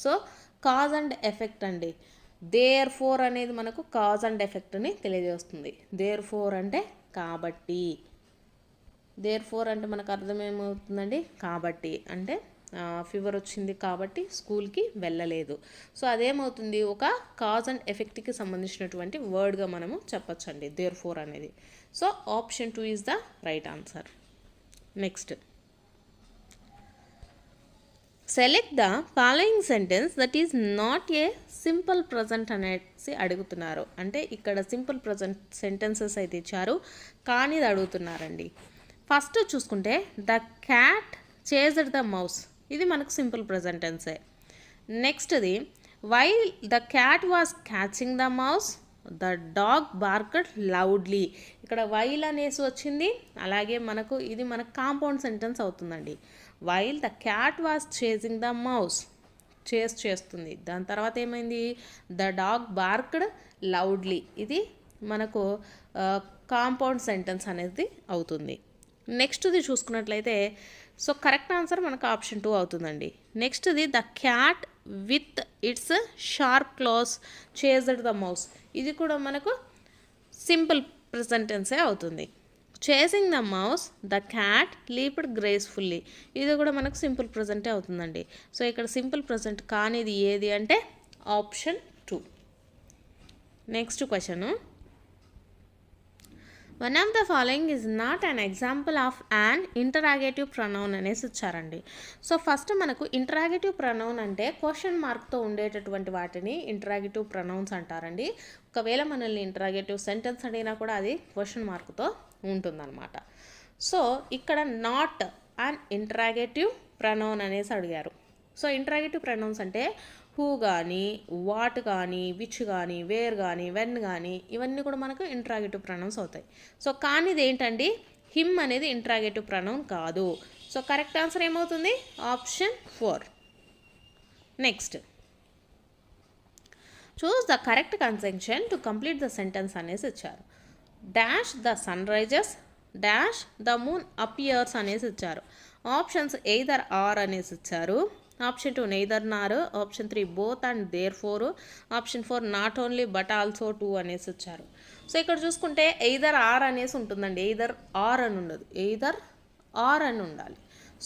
సో కాజ్ అండ్ ఎఫెక్ట్ అండి. దేర్ ఫోర్ అనేది మనకు కాజ్ అండ్ ఎఫెక్ట్ని తెలియజేస్తుంది. దేర్ ఫోర్ అంటే కాబట్టి, దేర్ ఫోర్ అంటే మనకు అర్థం ఏమవుతుందండి, కాబట్టి అంటే ఫీవర్ వచ్చింది కాబట్టి స్కూల్కి వెళ్ళలేదు. సో అదేమవుతుంది, ఒక కాజ్ అండ్ ఎఫెక్ట్కి సంబంధించినటువంటి వర్డ్గా మనము చెప్పచ్చండి దేర్ ఫోర్ అనేది. So option 2 is the right answer. Next, select the following sentence that is not A simple present అనేసి అడుగుతున్నారు. అంటే ఇక్కడ సింపుల్ ప్రజెంట్ సెంటెన్సెస్ అయితే ఇచ్చారు కానీ ఇది అడుగుతున్నారండి. ఫస్ట్ చూసుకుంటే the cat chased the mouse, ఇది మనకు సింపుల్ ప్రజెంట్ టెన్సే. నెక్స్ట్ది while the cat was catching the mouse the dog barked loudly, ఇక్కడ వైల్ అనేసి వచ్చింది. అలాగే మనకు ఇది మనకు కాంపౌండ్ సెంటెన్స్ అవుతుందండి. While the cat was chasing the mouse, చేస్తుంది. దాని తర్వాత ఏమైంది, ద డాగ్ బార్క్డ్ లౌడ్లీ, ఇది మనకు కాంపౌండ్ సెంటెన్స్ అనేది అవుతుంది. నెక్స్ట్ది చూసుకున్నట్లయితే సో కరెక్ట్ ఆన్సర్ మనకు ఆప్షన్ 2 అవుతుందండి. నెక్స్ట్ది the cat with its sharp claws chased the mouse, ఇది కూడా మనకు సింపుల్ ప్రెజెంట్ టెన్సే అవుతుంది. Chasing the mouse the cat leaped gracefully, ఇది కూడా మనకు సింపుల్ ప్రెజెంటే అవుతుందండి. సో ఇక్కడ సింపుల్ ప్రెజెంట్ కానిది ఏది అంటే option 2. Next question, one of the following is not an example of an interrogative pronoun అనేసి ఇచ్చారండి. సో ఫస్ట్ మనకు ఇంటరాగేటివ్ ప్రొనౌన్ అంటే క్వశ్చన్ మార్క్తో ఉండేటటువంటి వాటిని ఇంటరాగేటివ్ ప్రొనౌన్స్ అంటారండి. ఒకవేళ మనల్ని ఇంటరాగేటివ్ సెంటెన్స్ అడిగినా కూడా అది క్వశ్చన్ మార్క్తో ఉంటుందన్నమాట. సో ఇక్కడ నాట్ అన్ ఇంటరాగేటివ్ ప్రొనౌన్ అనేసి అడిగారు. సో ఇంటరాగేటివ్ ప్రొనౌన్స్ అంటే హూ కానీ, వాట్ కానీ, విచ్ కానీ, వేర్ కానీ, వెన్ కానీ, ఇవన్నీ కూడా మనకు ఇంటరాగేటివ్ ప్రొనౌన్స్ అవుతాయి. సో కానీ ఇది ఏంటండి, హిమ్ అనేది ఇంటరాగేటివ్ ప్రొనౌన్ కాదు. సో కరెక్ట్ ఆన్సర్ ఏమవుతుంది, option 4. Next, choose the correct conjunction to complete the sentence అనేసి ఇచ్చారు. Dash the sun rises, dash the moon appears అనేసి ఇచ్చారు. ఆప్షన్స్ ఎయిదర్ ఆర్ అనేసి ఇచ్చారు. Option 2 neither nor, option 3 both and therefore, option 4 not only but also 2 అనేసి వచ్చారు. So ఇక్కడ చూసుకుంటే ఎయిదర్ ఆర్ అనేసి ఉంటుందండి, ఎయిదర్ ఆర్ అని ఉండదు, ఎయిదర్ ఆర్ అని ఉండాలి.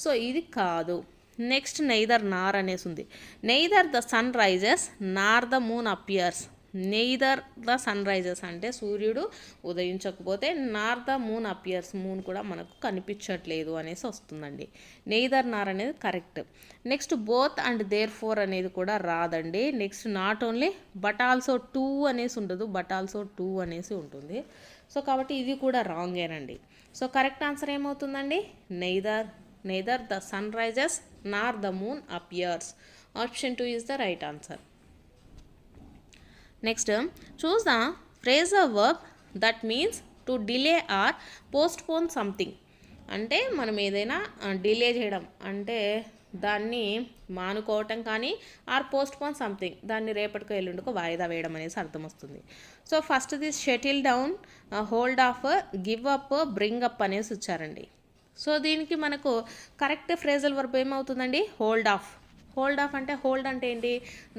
సో ఇది కాదు. నెక్స్ట్ నెయిదర్ నార్ అనేసి ఉంది. Neither the sun rises nor the moon appears, neither the sun rises అంటే సూర్యుడు ఉదయించకపోతే, నార్ ద మూన్ అపియర్స్, మూన్ కూడా మనకు కనిపించట్లేదు అనేసి వస్తుందండి. నెయిదర్ నార్ అనేది correct. Next both and therefore అనేది కూడా రాదండి. Next not only but also 2 అనేసి ఉండదు, బట్ ఆల్సో 2 అనేసి ఉంటుంది. సో కాబట్టి ఇది కూడా రాంగేనండి. సో కరెక్ట్ ఆన్సర్ ఏమవుతుందండి, neither the sun rises nor the moon appears. Option 2 is the right answer. Next, choose the phrasal verb that means to delay or postpone something. అంటే మనం ఏదైనా డిలే చేయడం అంటే దాన్ని మానుకోవటం కానీ, ఆర్ పోస్ట్పోన్ సంథింగ్ దాన్ని రేపటికో ఎల్లుండికో వాయిదా వేయడం అనేసి అర్థం వస్తుంది. సో ఫస్ట్ది shuttle down, hold of, give up, bring up అనేసి వచ్చారండి. సో దీనికి మనకు కరెక్ట్ ఫ్రేజల్ వర్బ్ ఏమవుతుందండి, హోల్డ్ ఆఫ్. హోల్డ్ ఆఫ్ అంటే హోల్డ్ అంటే ఏంటి,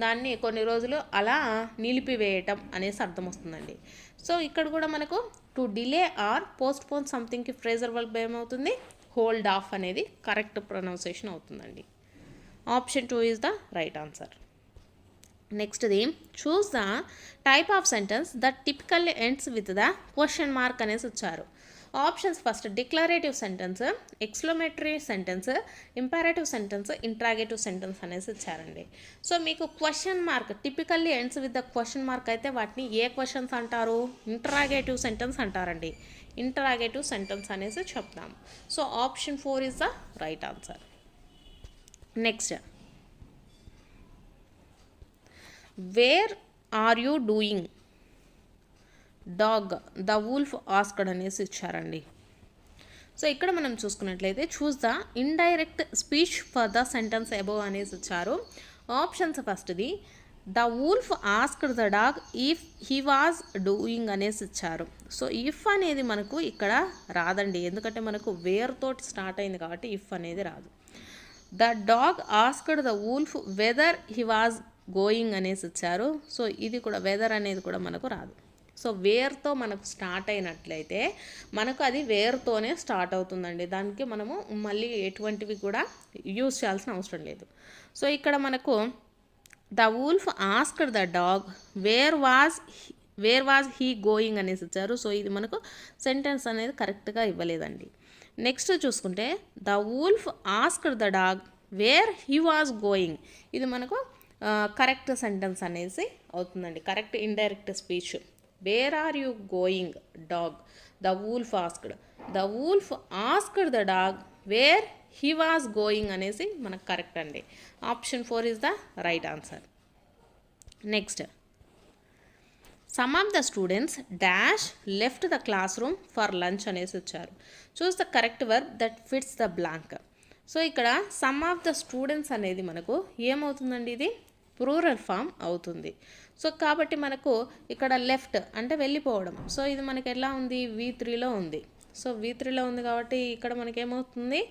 దాన్ని కొన్ని రోజులు అలా నిలిపివేయటం అనేసి అర్థం వస్తుందండి. సో ఇక్కడ కూడా మనకు టు డిలే ఆర్ పోస్ట్పోన్ సంథింగ్కి ఫ్రేజల్ వర్బ్ ఏమవుతుంది, హోల్డ్ ఆఫ్ అనేది కరెక్ట్ ప్రొనౌన్సియేషన్ అవుతుందండి. Option 2 is the right answer. నెక్స్ట్ది, choose the type of sentence that typically ends with the question mark అనేసి వచ్చారు. Options first declarative sentence, exclamatory sentence, imperative sentence, interrogative sentence అనేసి ఇచ్చారండి. So మీకు question mark typically ends with the question mark అయితే వాటిని ఏ questions అంటారు? Interrogative sentence అంటారండి. ఇంట్రాగేటివ్ సెంటెన్స్ అనేసి చెప్తాము. So option 4 is the right answer. Next, where are you doing dog the wolf asked అనేసి ఇచ్చారండి. సో ఇక్కడ మనం చూసుకున్నట్లయితే choose the indirect speech for the sentence above అనేసి ఇచ్చారు. ఆప్షన్స్ ఫస్ట్ది the wolf asked the dog if he was doing అనేసి ఇచ్చారు. సో ఇఫ్ అనేది మనకు ఇక్కడ రాదండి, ఎందుకంటే మనకు వేర్ తోటి స్టార్ట్ అయింది కాబట్టి ఇఫ్ అనేది రాదు. The dog asked the wolf whether he was going అనేసి ఇచ్చారు. సో ఇది కూడా వెదర్ అనేది కూడా మనకు రాదు. సో వేర్తో మనకు స్టార్ట్ అయినట్లయితే మనకు అది వేర్తోనే స్టార్ట్ అవుతుందండి. దానికి మనము మళ్ళీ ఎటువంటివి కూడా యూజ్ చేయాల్సిన అవసరం లేదు. సో ఇక్కడ మనకు the wolf asked the dog where was he going అనేసి ఇచ్చారు. సో ఇది మనకు సెంటెన్స్ అనేది కరెక్ట్గా ఇవ్వలేదండి. నెక్స్ట్ చూసుకుంటే the wolf asked the dog where he was going, ఇది మనకు కరెక్ట్ సెంటెన్స్ అనేసి అవుతుందండి. Correct indirect speech. Where are you going dog the wolf asked, the wolf asked the dog where he was going అనేసి మనకు correct అండి. Option 4 is the right answer. Next, some of the students dash left the classroom for lunch అనేసి వచ్చారు. Choose the correct verb that fits the blank. So ఇక్కడ some of the students అనేది మనకు ఏమవుతుందండి, ఇది plural form అవుతుంది. So కాబట్టి మనకు ఇక్కడ లెఫ్ట్ అంటే వెళ్ళిపోవడం. సో ఇది మనకి ఎలా ఉంది, V3లో ఉంది. సో V3లో ఉంది కాబట్టి ఇక్కడ మనకేమవుతుంది,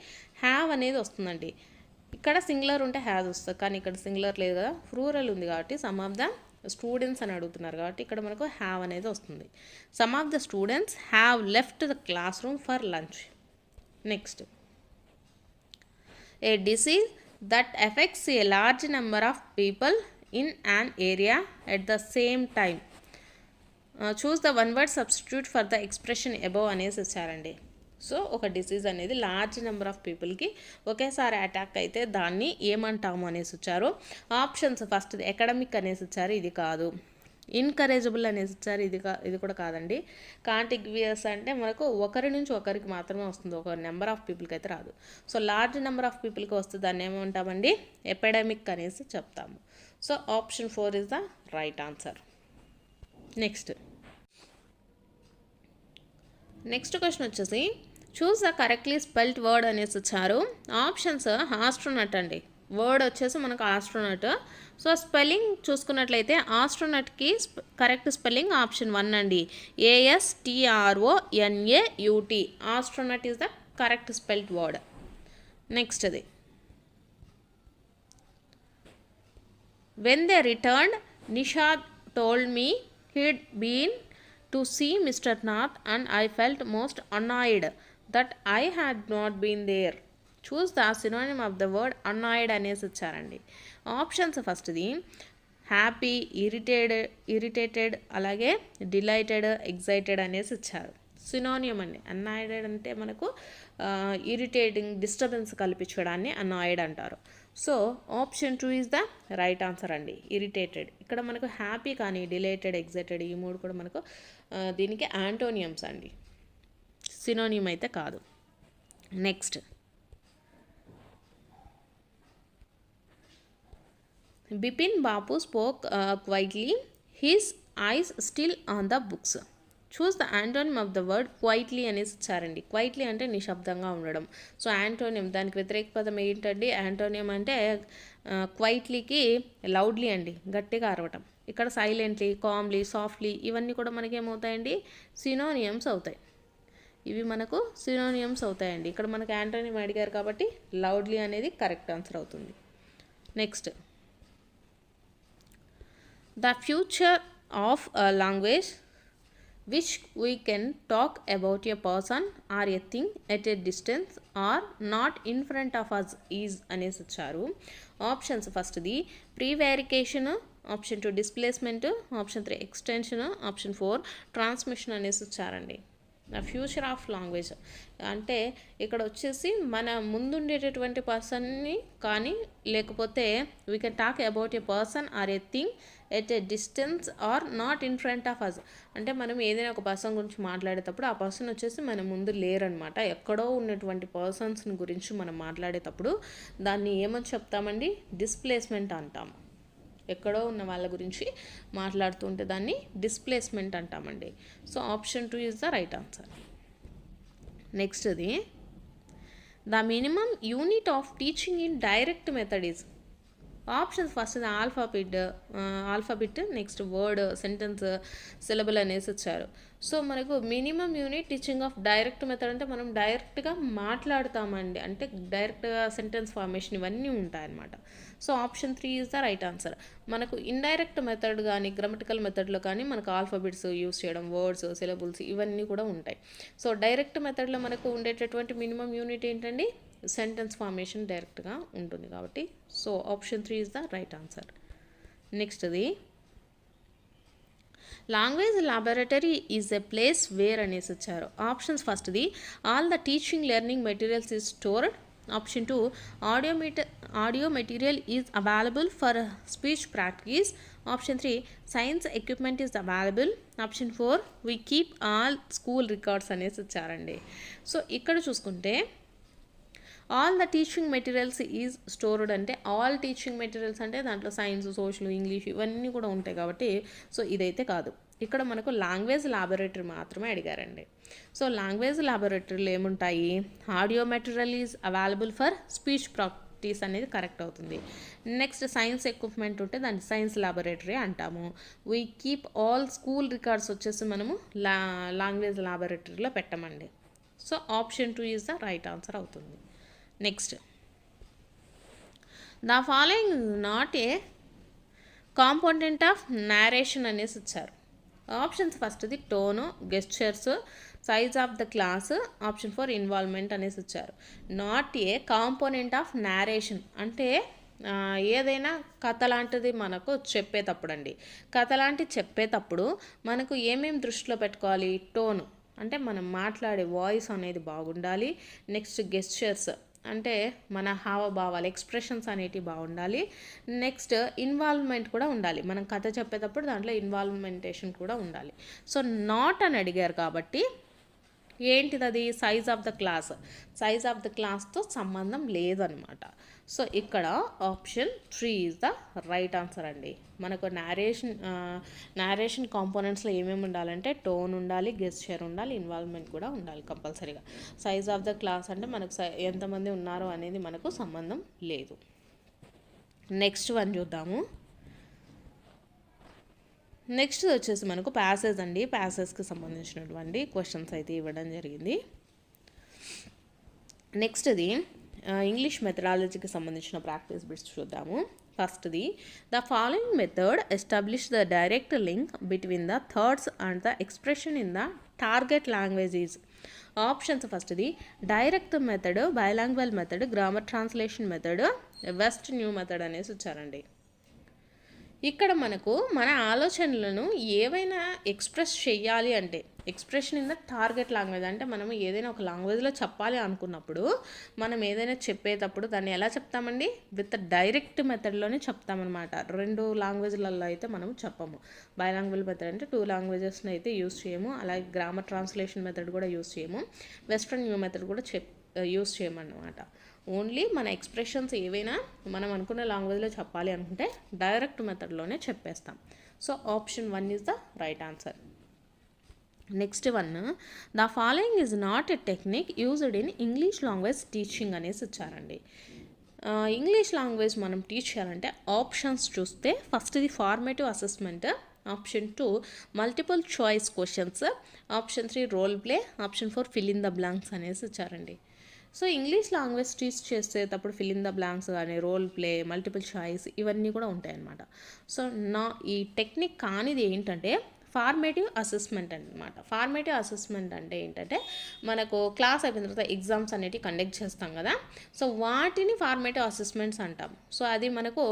హ్యావ్ అనేది వస్తుందండి. ఇక్కడ సింగులర్ ఉంటే హ్యావ్ వస్తుంది, కానీ ఇక్కడ సింగులర్ లేదు కదా, ప్లూరల్ ఉంది కాబట్టి సమ్ ఆఫ్ ద స్టూడెంట్స్ అని అడుగుతున్నారు కాబట్టి ఇక్కడ మనకు హ్యావ్ అనేది వస్తుంది. Some of the students have left the classroom for lunch. Next, A disease that affects a large number of people in an area at the same time. Choose the one word substitute for the expression above అనేసి ఇచ్చారండి. So ఒక disease అనేది large number of పీపుల్కి ఒకేసారి attack అయితే దాన్ని ఏమంటాము అనేసి ఇచ్చారు. ఆప్షన్స్ ఫస్ట్ ఎకడమిక్ అనేసి ఇచ్చారు, ఇది కాదు. ఇన్కరేజబుల్ అనేసి ఇచ్చారు, ఇది కూడా కాదండి. కాంటిగ్వియస్ అంటే మనకు ఒకరి నుంచి ఒకరికి మాత్రమే వస్తుంది, ఒక నెంబర్ ఆఫ్ పీపుల్కి అయితే రాదు. సో లార్జ్ నెంబర్ ఆఫ్ పీపుల్కి వస్తే దాన్ని ఏమంటామండి, ఎపిడమిక్ అనేసి చెప్తాము. So option 4 is the right answer. Next question వచ్చేసి choose the correctly spelled word అనేసి ఇచ్చారు. ఆప్షన్స్ ఆస్ట్రోనట్ అండి, వర్డ్ వచ్చేసి మనకు ఆస్ట్రోనట్. సో స్పెల్లింగ్ చూసుకున్నట్లయితే ఆస్ట్రోనట్కి కరెక్ట్ స్పెల్లింగ్ ఆప్షన్ 1 అండి, ASTRONAUT. Astronaut is the correct spelled word. Next అది when they returned Nishad told me he'd been to see mister Nath and I felt most annoyed that I had not been there. Choose the synonym of the word annoyed అనేసి ఇచ్చారండి. Options ఫస్ట్ది happy, irritated, అలాగే delighted, excited అనేసి ఇచ్చారు. Synonym అండి. Annoyed అంటే మనకు irritating, disturbance కల్పించడాన్ని అనాయిడ్ అంటారు. So option 2 is the right answer అండి, ఇరిటేటెడ్. ఇక్కడ మనకు హ్యాపీ కానీ డిలైటెడ్, ఎగ్జైటెడ్ ఈ మూడు కూడా మనకు దీనికి యాంటోనియమ్స్ అండి, సినోనియం అయితే కాదు. Next, Bipin Babu spoke quietly, his eyes still on the books. Choose the antonym of the word quietly అనేసి ఇచ్చారండి. క్వైట్లీ అంటే నిశ్శబ్దంగా ఉండడం. సో యాంటోనియం దానికి వ్యతిరేక పదం ఏంటండి, యాంటోనియం అంటే క్వైట్లీకి లౌడ్లీ అండి, గట్టిగా అరవటం. ఇక్కడ సైలెంట్లీ, కామ్లీ, సాఫ్ట్లీ ఇవన్నీ కూడా మనకి ఏమవుతాయండి, సినోనియమ్స్ అవుతాయి. ఇవి మనకు సినోనియమ్స్ అవుతాయండి. ఇక్కడ మనకు యాంటోనియం అడిగారు కాబట్టి లౌడ్లీ అనేది కరెక్ట్ ఆన్సర్ అవుతుంది. Next, the future of language which we can talk about a person or a thing at a distance or not in front of us is అనేసి ఇచ్చారు. ఆప్షన్స్ ఫస్ట్ది ప్రీవారికేషన్, option 2 displacement, option 3 extension, option 4 transmission అనేసి ఇచ్చారండి. Future of language అంటే ఇక్కడ వచ్చేసి మన ముందుండేటటువంటి పర్సన్ని కానీ లేకపోతే we can talk about a person or a thing at a distance or not in front of us. అంటే మనం ఏదైనా ఒక పర్సన్ గురించి మాట్లాడేటప్పుడు ఆ పర్సన్ వచ్చేసి మన ముందు లేరనమాట. ఎక్కడో ఉన్నటువంటి పర్సన్స్ గురించి మనం మాట్లాడేటప్పుడు దాన్ని ఏమని చెప్తామండి, డిస్ప్లేస్మెంట్ అంటాము. ఎక్కడో ఉన్న వాళ్ళ గురించి మాట్లాడుతుంటే దాన్ని డిస్ప్లేస్మెంట్ అంటామండి. So option 2 is the right answer. నెక్స్ట్ది, the minimum unit of teaching in direct method is. Options first alphabet next word, sentence, syllable అనేసి ఇచ్చారు. సో మనకు minimum unit teaching of direct method అంటే మనం డైరెక్ట్గా మాట్లాడతామండి, అంటే డైరెక్ట్గా సెంటెన్స్ ఫార్మేషన్ ఇవన్నీ ఉంటాయన్నమాట. So option 3 is the right answer. మనకు ఇండైరెక్ట్ మెథడ్ కానీ గ్రామటికల్ మెథడ్లో కానీ మనకు ఆల్ఫాబెట్స్ యూస్ చేయడం, వర్డ్స్, సిలబుల్స్ ఇవన్నీ కూడా ఉంటాయి. సో డైరెక్ట్ మెథడ్లో మనకు ఉండేటటువంటి మినిమం యూనిట్ ఏంటండి, సెంటెన్స్ ఫార్మేషన్ డైరెక్ట్గా ఉంటుంది కాబట్టి. So option 3 is the right answer. నెక్స్ట్ది, language laboratory is a place where అనేసి ఇచ్చారు. ఆప్షన్స్ ఫస్ట్ది, all the teaching learning materials is stored. Option 2, audio material is available for speech practice. Option 3, science equipment is available. Option 4, we keep all school records అనేసి ఇచ్చారండి. So ఇక్కడ చూసుకుంటే all the teaching materials is stored అంటే all teaching materials అంటే దాంట్లో science, social, English ఇవన్నీ కూడా ఉంటాయి కాబట్టి సో ఇదైతే కాదు. ఇక్కడ మనకు లాంగ్వేజ్ ల్యాబొరేటరీ మాత్రమే అడిగారండి. సో లాంగ్వేజ్ ల్యాబొరేటరీలో ఏముంటాయి, audio material is available for speech practice అనేది కరెక్ట్ అవుతుంది. నెక్స్ట్ సైన్స్ ఎక్విప్మెంట్ ఉంటే దాన్ని సైన్స్ ల్యాబొరేటరీ అంటాము. We keep all school records వచ్చేసి మనము లాంగ్వేజ్ ల్యాబొరేటరీలో పెట్టమండి. So option 2 is the right answer అవుతుంది. Next, the following not a component of narration అనేసి ఇచ్చారు. ఆప్షన్స్ ఫస్ట్ది tone, gestures, size of the class. Option 4 involvement అనేసి ఇచ్చారు. Not a component of narration అంటే ఏదైనా కథ లాంటిది మనకు చెప్పేటప్పుడు అండి, కథ లాంటిది చెప్పేటప్పుడు మనకు ఏమేమి దృష్టిలో పెట్టుకోవాలి, టోను అంటే మనం మాట్లాడే వాయిస్ అనేది బాగుండాలి. నెక్స్ట్ గెస్చర్స్ అంటే మన హావభావాలు, ఎక్స్ప్రెషన్స్ అనేటివి బాగుండాలి. నెక్స్ట్ ఇన్వాల్వ్మెంట్ కూడా ఉండాలి, మనం కథ చెప్పేటప్పుడు దాంట్లో ఇన్వాల్వ్మెంటేషన్ కూడా ఉండాలి. సో నాట్ అని అడిగారు కాబట్టి ఏంటిది అది, size of the class, size of the క్లాస్తో సంబంధం లేదనమాట. సో ఇక్కడ option 3 is the right answer అండి. మనకు నారేషన్ కాంపోనెంట్స్లో ఏమేమి ఉండాలంటే టోన్ ఉండాలి, గెస్చర్ ఉండాలి, ఇన్వాల్వ్మెంట్ కూడా ఉండాలి కంపల్సరీగా. సైజ్ ఆఫ్ ద క్లాస్ అంటే మనకు ఎంతమంది ఉన్నారో అనేది మనకు సంబంధం లేదు. నెక్స్ట్ వన్ చూద్దాము. నెక్స్ట్ వచ్చేసి మనకు ప్యాసేజ్ అండి. ప్యాసేజ్కి సంబంధించినటువంటి క్వశ్చన్స్ అయితే ఇవ్వడం జరిగింది. నెక్స్ట్ది ఇంగ్లీష్ మెథడాలజీకి సంబంధించిన ప్రాక్టీస్ బిట్స్ చూద్దాము. ఫస్ట్ది, the following method establish the direct link between the thoughts and the expression in the target language is. Options ఫస్ట్ది direct method, bilingual method, grammar translation method, west new method అనేసి వచ్చారండి. ఇక్కడ మనకు మన ఆలోచనలను ఏవైనా ఎక్స్ప్రెస్ చేయాలి అంటే expression in the target language అంటే మనం ఏదైనా ఒక లాంగ్వేజ్లో చెప్పాలి అనుకున్నప్పుడు మనం ఏదైనా చెప్పేటప్పుడు దాన్ని ఎలా చెప్తామండి, విత్ డైరెక్ట్ మెథడ్లోనే చెప్తామన్నమాట. 2 లాంగ్వేజ్లలో అయితే మనం చెప్పము. బైలాంగ్వల్ మెథడ్ అంటే 2 లాంగ్వేజెస్ని అయితే యూస్ చేయము. అలాగే గ్రామర్ ట్రాన్స్లేషన్ మెథడ్ కూడా యూస్ చేయము. వెస్ట్రన్ న్యూ మెథడ్ కూడా యూస్ చేయమన్నమాట. ఓన్లీ మన ఎక్స్ప్రెషన్స్ ఏవైనా మనం అనుకున్న లాంగ్వేజ్లో చెప్పాలి అనుకుంటే డైరెక్ట్ మెథడ్లోనే చెప్పేస్తాం. So option 1 is the right answer. Next one, the following is not a technique used in English language teaching అనేసి ఇచ్చారండి. ఇంగ్లీష్ లాంగ్వేజ్ మనం టీచ్ చేయాలంటే ఆప్షన్స్ చూస్తే ఫస్ట్ది formative assessment, option 2 multiple choice questions, option 3 role play, option 4 fill in the blanks అనేసి ఇచ్చారండి. So English language teach చేసేటప్పుడు fill in the blanks కానీ రోల్ ప్లే, మల్టిపుల్ చాయిస్ ఇవన్నీ కూడా ఉంటాయన్నమాట. సో ఈ టెక్నిక్ కానిది ఏంటంటే ఫార్మేటివ్ అసెస్మెంట్ అనమాట. ఫార్మేటివ్ అసెస్మెంట్ అంటే ఏంటంటే మనకు క్లాస్ అయిపోయిన తర్వాత ఎగ్జామ్స్ అనేటివి కండక్ట్ చేస్తాం కదా, సో వాటిని ఫార్మేటివ్ అసెస్మెంట్స్ అంటాం. సో అది మనకు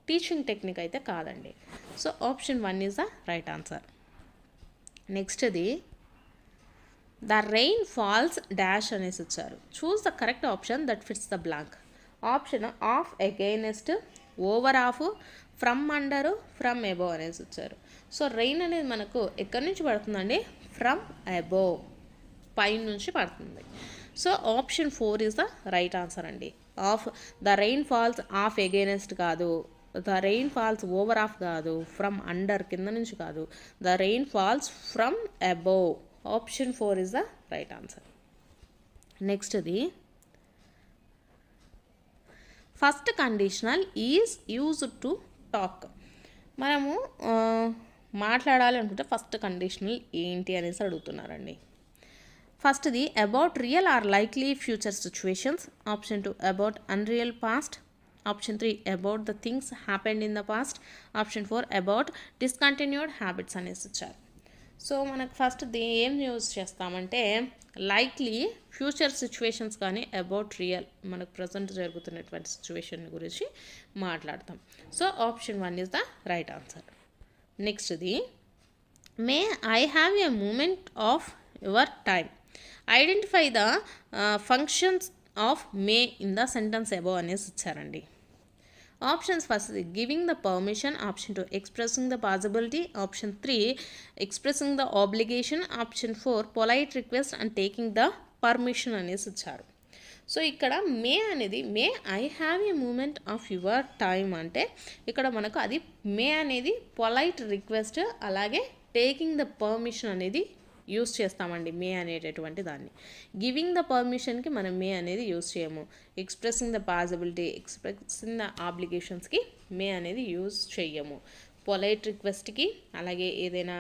టీచింగ్ టెక్నిక్ అయితే కాదండి. So option 1 is the right answer. నెక్స్ట్ది, ద రెయిన్ ఫాల్స్ డాష్ అనేసి ఇచ్చారు. Choose the correct option that fits the blank. Option of, against, over of, from under, from above అనేసి ఇచ్చారు. సో రెయిన్ అనేది మనకు ఎక్కడి నుంచి పడుతుందండి? ఫ్రమ్ అబోవ్, పైన నుంచి పడుతుంది. So option 4 is the right answer అండి. Of the rain falls of against కాదు, the rain falls over of కాదు, ఫ్రమ్ అండర్ కింద నుంచి కాదు, the rain falls from above. Option 4 is the right answer. నెక్స్ట్ది first conditional is used to talk. మనము మాట్లాడాలి అనుకుంటే ఫస్ట్ కండిషనల్ ఏంటి అనేసి అడుగుతున్నారండి. ఫస్ట్ది about real or likely future situations. Option 2 about unreal past. Option 3 about the things happened in the past. Option 4 about discontinued habits అనేసి ఇచ్చారు. సో మనకు ఫస్ట్ ఏం యూజ్ చేస్తామంటే లైక్లీ ఫ్యూచర్ సిచ్యువేషన్స్ కానీ అబౌట్ రియల్ మనకు ప్రజెంట్ జరుగుతున్నటువంటి situation గురించి మాట్లాడతాం. So option 1 is the right answer. నెక్స్ట్ది may I have a moment of your time. Identify the functions of may in the sentence above అనేసి ఇచ్చారండి. Options first giving the permission. Option 2 expressing the possibility. Option 3 expressing the obligation. Option 4 polite request and taking the permission అనేసి ఇచ్చారు. So ఇక్కడ may అనేది may I have a moment of your time అంటే ఇక్కడ మనకు అది మే అనేది polite request, అలాగే టేకింగ్ ద పర్మిషన్ అనేది యూస్ చేస్తామండి మే అనేటటువంటి దాన్ని. గివింగ్ ద పర్మిషన్కి మనం మే అనేది యూస్ చేయము. Expressing the possibility, expressing the ఆబ్లిగేషన్స్కి మే అనేది యూస్ చేయము. పొలైట్ రిక్వెస్ట్కి అలాగే ఏదైనా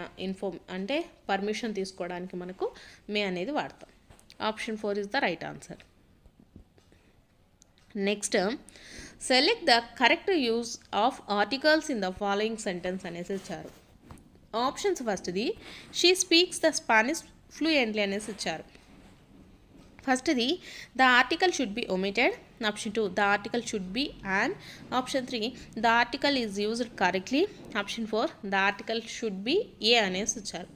అంటే పర్మిషన్ తీసుకోవడానికి మనకు మే అనేది వాడతాం. Option 4 is the right answer. Next select the correct use of articles in the following sentence అనేసి ఇచ్చారు. ఆప్షన్స్ ఫస్ట్ది she speaks the Spanish fluently అనేసి ఇచ్చారు. ఫస్ట్ది the article should be omitted. Option 2 the article should be an. Option 3 the article is used correctly. Option 4 the article should be a అనేసి ఇచ్చారు.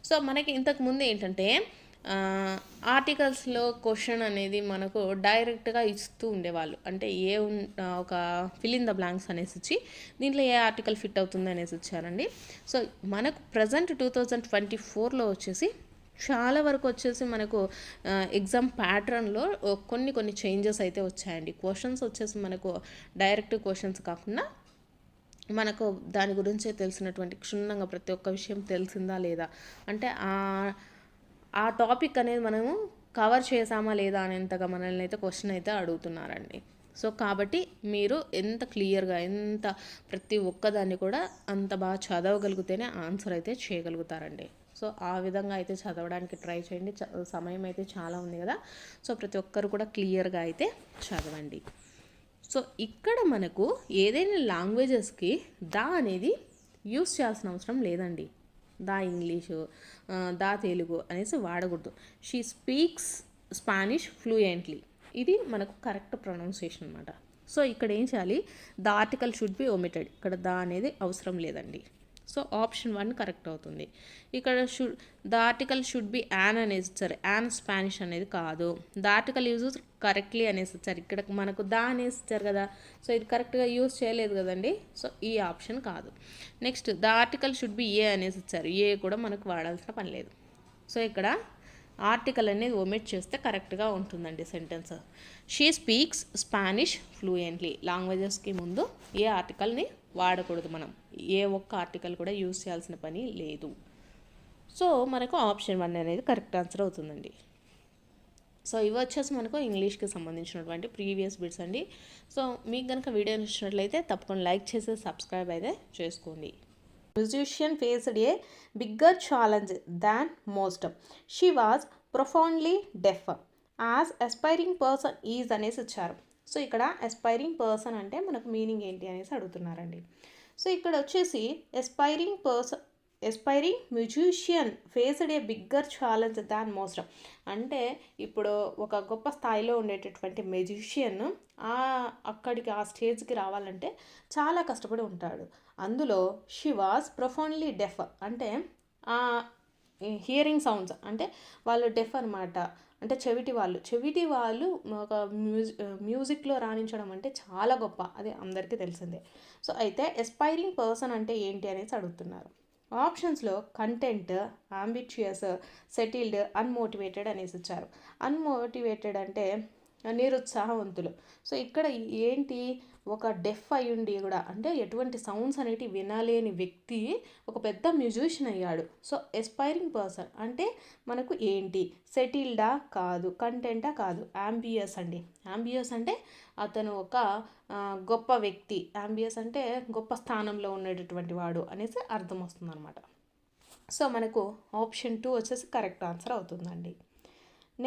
So మనకి ఇంతకుముందు ఏంటంటే ఆర్టికల్స్లో క్వశ్చన్ అనేది మనకు డైరెక్ట్గా ఇస్తూ ఉండేవాళ్ళు. అంటే ఒక ఫిల్ ఇన్ ద బ్లాంక్స్ అనేసి ఇచ్చి దీంట్లో ఏ ఆర్టికల్ ఫిట్ అవుతుంది అనేసి ఇచ్చారండి. సో మనకు ప్రజెంట్ 2024లో వచ్చేసి చాలా వరకు వచ్చేసి మనకు ఎగ్జామ్ ప్యాటర్న్లో కొన్ని చేంజెస్ అయితే వచ్చాయండి. క్వశ్చన్స్ వచ్చేసి మనకు డైరెక్ట్ క్వశ్చన్స్ కాకుండా మనకు దాని గురించే తెలిసినటువంటి క్షుణ్ణంగా ప్రతి ఒక్క విషయం తెలిసిందా లేదా, అంటే ఆ టాపిక్ అనేది మనము కవర్ చేసామా లేదా అనేంతగా మనల్ని అయితే క్వశ్చన్ అయితే అడుగుతున్నారండి. సో కాబట్టి మీరు ఎంత క్లియర్గా ఎంత ప్రతి ఒక్కదాన్ని కూడా అంత బాగా చదవగలిగితేనే ఆన్సర్ అయితే చేయగలుగుతారండి. సో ఆ విధంగా అయితే చదవడానికి ట్రై చేయండి. సమయం అయితే చాలా ఉంది కదా, సో ప్రతి ఒక్కరు కూడా క్లియర్గా అయితే చదవండి. సో ఇక్కడ మనకు ఏదైనా లాంగ్వేజెస్కి దా అనేది యూస్ చేయాల్సిన అవసరం లేదండి. దా ఇంగ్లీషు, దా తెలుగు అనేసి వాడకూడదు. షీ స్పీక్స్ స్పానిష్ ఫ్లూయెంట్లీ, ఇది మనకు కరెక్ట్ ప్రొనౌన్సియేషన్ అనమాట. సో ఇక్కడ ఏం చేయాలి, the article should be omitted, ఇక్కడ దా అనేది అవసరం లేదండి. సో ఆప్షన్ 1 కరెక్ట్ అవుతుంది. ఇక్కడ the article should be an అనేసి ఇచ్చారు. యాన్ స్పానిష్ అనేది కాదు. ద ఆర్టికల్ యూజ్ కరెక్ట్లీ అనేసి ఇచ్చారు. ఇక్కడ మనకు దా అనేసి ఇచ్చారు కదా, సో ఇది కరెక్ట్గా యూజ్ చేయలేదు కదండి. సో ఈ ఆప్షన్ కాదు. Next the article should be a అనేసి ఇచ్చారు. ఏ కూడా మనకు వాడాల్సిన పని లేదు. సో ఇక్కడ ఆర్టికల్ అనేది ఒమిట్ చేస్తే కరెక్ట్గా ఉంటుందండి sentence. She speaks Spanish fluently, లాంగ్వేజెస్కి ముందు ఏ ఆర్టికల్ని వాడకూడదు. మనం ఏ ఒక్క ఆర్టికల్ కూడా యూజ్ చేయాల్సిన పని లేదు. సో మనకు ఆప్షన్ 1 అనేది కరెక్ట్ ఆన్సర్ అవుతుందండి. సో ఇవి వచ్చేసి మనకు ఇంగ్లీష్కి సంబంధించినటువంటి ప్రీవియస్ బిట్స్ అండి. సో మీకు కనుక వీడియో నచ్చినట్లయితే తప్పకుండా లైక్ చేసి సబ్స్క్రైబ్ అయితే చేసుకోండి. Musician faced a bigger challenge than most. She was profoundly deaf as aspiring person is అనేసి ఇచ్చారు. సో ఇక్కడ ఎస్పైరింగ్ పర్సన్ అంటే మనకు మీనింగ్ ఏంటి అనేసి అడుగుతున్నారండి. సో ఇక్కడ వచ్చేసి aspiring musician faced a bigger challenge than most అంటే ఇప్పుడు ఒక గొప్ప స్థాయిలో ఉండేటటువంటి మ్యూజిషియన్ అక్కడికి ఆ స్టేజ్కి రావాలంటే చాలా కష్టపడి ఉంటాడు. అందులో షీ వాజ్ ప్రొఫౌండ్లీ డెఫ్ అంటే హియరింగ్ సౌండ్స్ అంటే వాళ్ళు డెఫ్ అనమాట, అంటే చెవిటి వాళ్ళు ఒక మ్యూజిక్లో రాణించడం అంటే చాలా గొప్ప, అది అందరికీ తెలిసిందే. సో అయితే ఎస్పైరింగ్ పర్సన్ అంటే ఏంటి అనేసి అడుగుతున్నారు. ఆప్షన్స్లో కంటెంట్, అంబిషియస్, సెటిల్డ్, అన్మోటివేటెడ్ అనేసి ఇచ్చారు. అన్మోటివేటెడ్ అంటే నిరుత్సాహవంతులు. సో ఇక్కడ ఏంటి, ఒక డెఫ్ అయ్యుండి కూడా అంటే ఎటువంటి సౌండ్స్ అనేవి వినలేని వ్యక్తి ఒక పెద్ద మ్యూజిషియన్ అయ్యాడు. సో ఎస్పైరింగ్ పర్సన్ అంటే మనకు ఏంటి, సెటిల్డా కాదు, కంటెంటా కాదు, అంబియస్ అండి. అంబియస్ అంటే అతను ఒక గొప్ప వ్యక్తి, అంబియస్ అంటే గొప్ప స్థానంలో ఉండేటటువంటి వాడు అనేసి అర్థం వస్తుంది అనమాట. సో మనకు ఆప్షన్ 2 వచ్చేసి కరెక్ట్ ఆన్సర్ అవుతుందండి.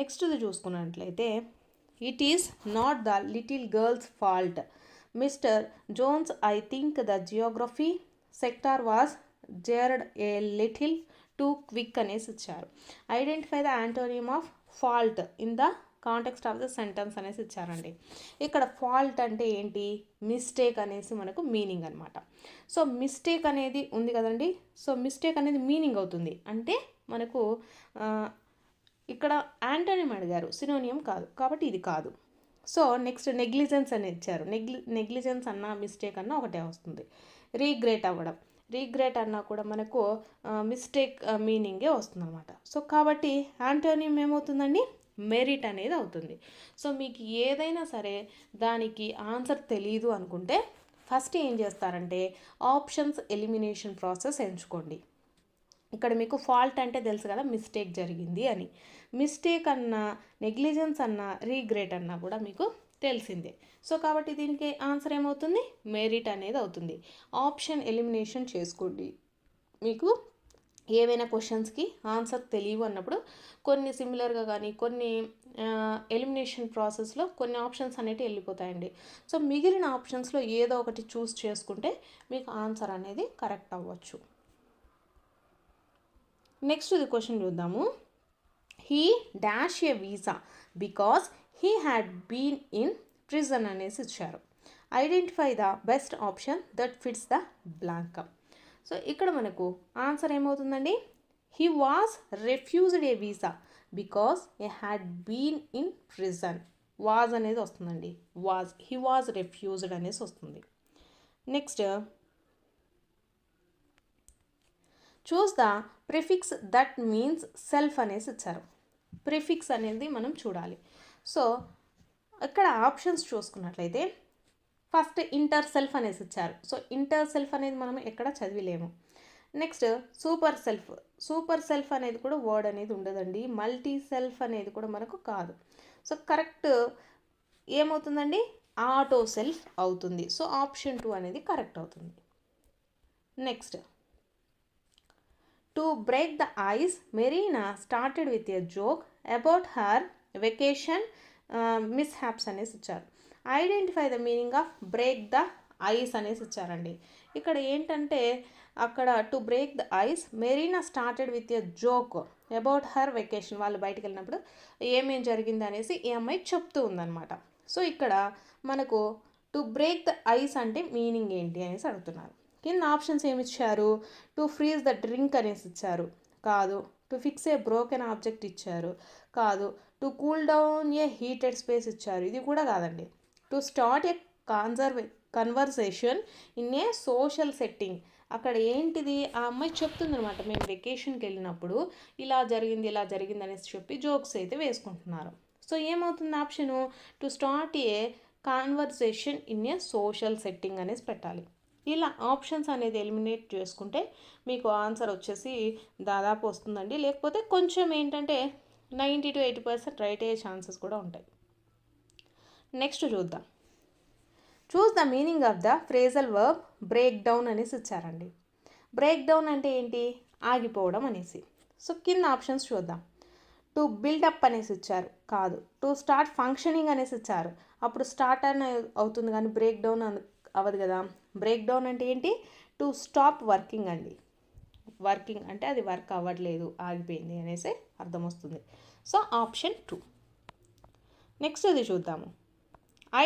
నెక్స్ట్ది చూసుకున్నట్లయితే, it is not the little girl's fault mister Jones, I think the geography sector was jeered a little too quick అనేసి ఇచ్చారు. Identify the antonym of fault in the context of the sentence అనేసి ఇచ్చారండి. ఇక్కడ fault అంటే ఏంటి, mistake అనేసి మనకు meaning అనమాట. సో మిస్టేక్ అనేది ఉంది కదండి, సో మిస్టేక్ అనేది మీనింగ్ అవుతుంది. అంటే మనకు ఇక్కడ యాంటోనిమ్ అడిగారు, సినోనియం కాదు, కాబట్టి ఇది కాదు. సో నెక్స్ట్ నెగ్లిజెన్స్ అని ఇచ్చారు. నెగ్లిజెన్స్ అన్న మిస్టేక్ అన్న ఒకటే వస్తుంది. రీగ్రెట్ అవ్వడం, రీగ్రెట్ అన్నా కూడా మనకు మిస్టేక్ మీనింగే వస్తుంది అనమాట. సో కాబట్టి యాంటోనిమ్ ఏమవుతుందండి, మెరిట్ అనేది అవుతుంది. సో మీకు ఏదైనా సరే దానికి ఆన్సర్ తెలీదు అనుకుంటే ఫస్ట్ ఏం చేస్తారంటే ఆప్షన్స్ ఎలిమినేషన్ ప్రాసెస్ ఎంచుకోండి. ఇక్కడ మీకు ఫాల్ట్ అంటే తెలుసు కదా, మిస్టేక్ జరిగింది అని. మిస్టేక్ అన్నా, నెగ్లిజెన్స్ అన్నా, రీగ్రెట్ అన్నా కూడా మీకు తెలిసిందే. సో కాబట్టి దీనికి ఆన్సర్ ఏమవుతుంది, మెరిట్ అనేది అవుతుంది. ఆప్షన్ ఎలిమినేషన్ చేసుకోండి. మీకు ఏవైనా క్వశ్చన్స్కి ఆన్సర్ తెలియవు అన్నప్పుడు కొన్ని సిమిలర్గా కానీ కొన్ని ఎలిమినేషన్ ప్రాసెస్లో కొన్ని ఆప్షన్స్ అనేవి వెళ్ళిపోతాయండి. సో మిగిలిన ఆప్షన్స్లో ఏదో ఒకటి చూస్ చేసుకుంటే మీకు ఆన్సర్ అనేది కరెక్ట్ అవ్వచ్చు. నెక్స్ట్ ఇది క్వశ్చన్ చూద్దాము. He dash a visa because he had been in prison అనేసి ఇచ్చారు. Identify the best option that fits the blank. So ఇక్కడ మనకు ఆన్సర్ ఏమవుతుందండి, he was refused a visa because a had been in prison. Was అనేది వస్తుందండి, was, he was refused అనేసి వస్తుంది. Next choose the prefix that means self అనేసి ఇచ్చారు. Prefix అనేది మనం చూడాలి. సో ఇక్కడ ఆప్షన్స్ చూసుకున్నట్లయితే ఫస్ట్ ఇంటర్ సెల్ఫ్ అనేసి ఇచ్చారు. సో ఇంటర్ సెల్ఫ్ అనేది మనం ఎక్కడ చదివిలేము. నెక్స్ట్ సూపర్ సెల్ఫ్ అనేది కూడా వర్డ్ అనేది ఉండదండి. మల్టీ సెల్ఫ్ అనేది కూడా మనకు కాదు. సో కరెక్ట్ ఏమవుతుందండి, ఆటో సెల్ఫ్ అవుతుంది. సో ఆప్షన్ 2 అనేది కరెక్ట్ అవుతుంది. Next to break the ice Marina started with a joke about her vacation mishaps అనేసి ఇచ్చారు. Identify the meaning of break the ice అనేసి ఇచ్చారండి. ఇక్కడ ఏంటంటే అక్కడ to break the ice Marina started with a joke about her vacation, వాళ్ళు బయటకు వెళ్ళినప్పుడు ఏమేం జరిగింది అనేసి ఈ అమ్మాయి చెప్తూ ఉందన్నమాట. సో ఇక్కడ మనకు టు బ్రేక్ ద ఐస్ అంటే మీనింగ్ ఏంటి అనేసి అడుగుతున్నారు. కింద ఆప్షన్స్ ఏమి ఇచ్చారు, టు ఫ్రీజ్ ద డ్రింక్ అనేసి ఇచ్చారు, కాదు. To fix A broken object ఇచ్చారు, కాదు. To cool down A heated space ఇచ్చారు, ఇది కూడా కాదండి. To start A conversation in a social setting, అక్కడ ఏంటిది, ఆ అమ్మాయి చెప్తుందనమాట, మేము వెకేషన్కి వెళ్ళినప్పుడు ఇలా జరిగింది అనేసి చెప్పి జోక్స్ అయితే వేసుకుంటున్నారు. సో ఏమవుతుంది option, to start A conversation in a social setting అనేసి పెట్టాలి. ఇలా ఆప్షన్స్ అనేది ఎలిమినేట్ చేసుకుంటే మీకు ఆన్సర్ వచ్చేసి దాదాపు వస్తుందండి. లేకపోతే కొంచెం ఏంటంటే 90 to 80% రైట్ అయ్యే ఛాన్సెస్ కూడా ఉంటాయి. నెక్స్ట్ చూద్దాం. చూస్ the meaning of the phrasal verb break down అనేసి ఇచ్చారండి. బ్రేక్ డౌన్ అంటే ఏంటి, ఆగిపోవడం అనేసి. సో కింద ఆప్షన్స్ చూద్దాం. టు బిల్డప్ అనేసి ఇచ్చారు, కాదు. టు స్టార్ట్ ఫంక్షనింగ్ అనేసి ఇచ్చారు, అప్పుడు స్టార్ట్ అని అవుతుంది కానీ బ్రేక్ డౌన్ అవ్వదు కదా. బ్రేక్ డౌన్ అంటే ఏంటి, టు స్టాప్ వర్కింగ్ అండి. వర్కింగ్ అంటే అది వర్క్ అవ్వట్లేదు, ఆగిపోయింది అనేసి అర్థం వస్తుంది. So option 2. నెక్స్ట్ ఇది చూద్దాము.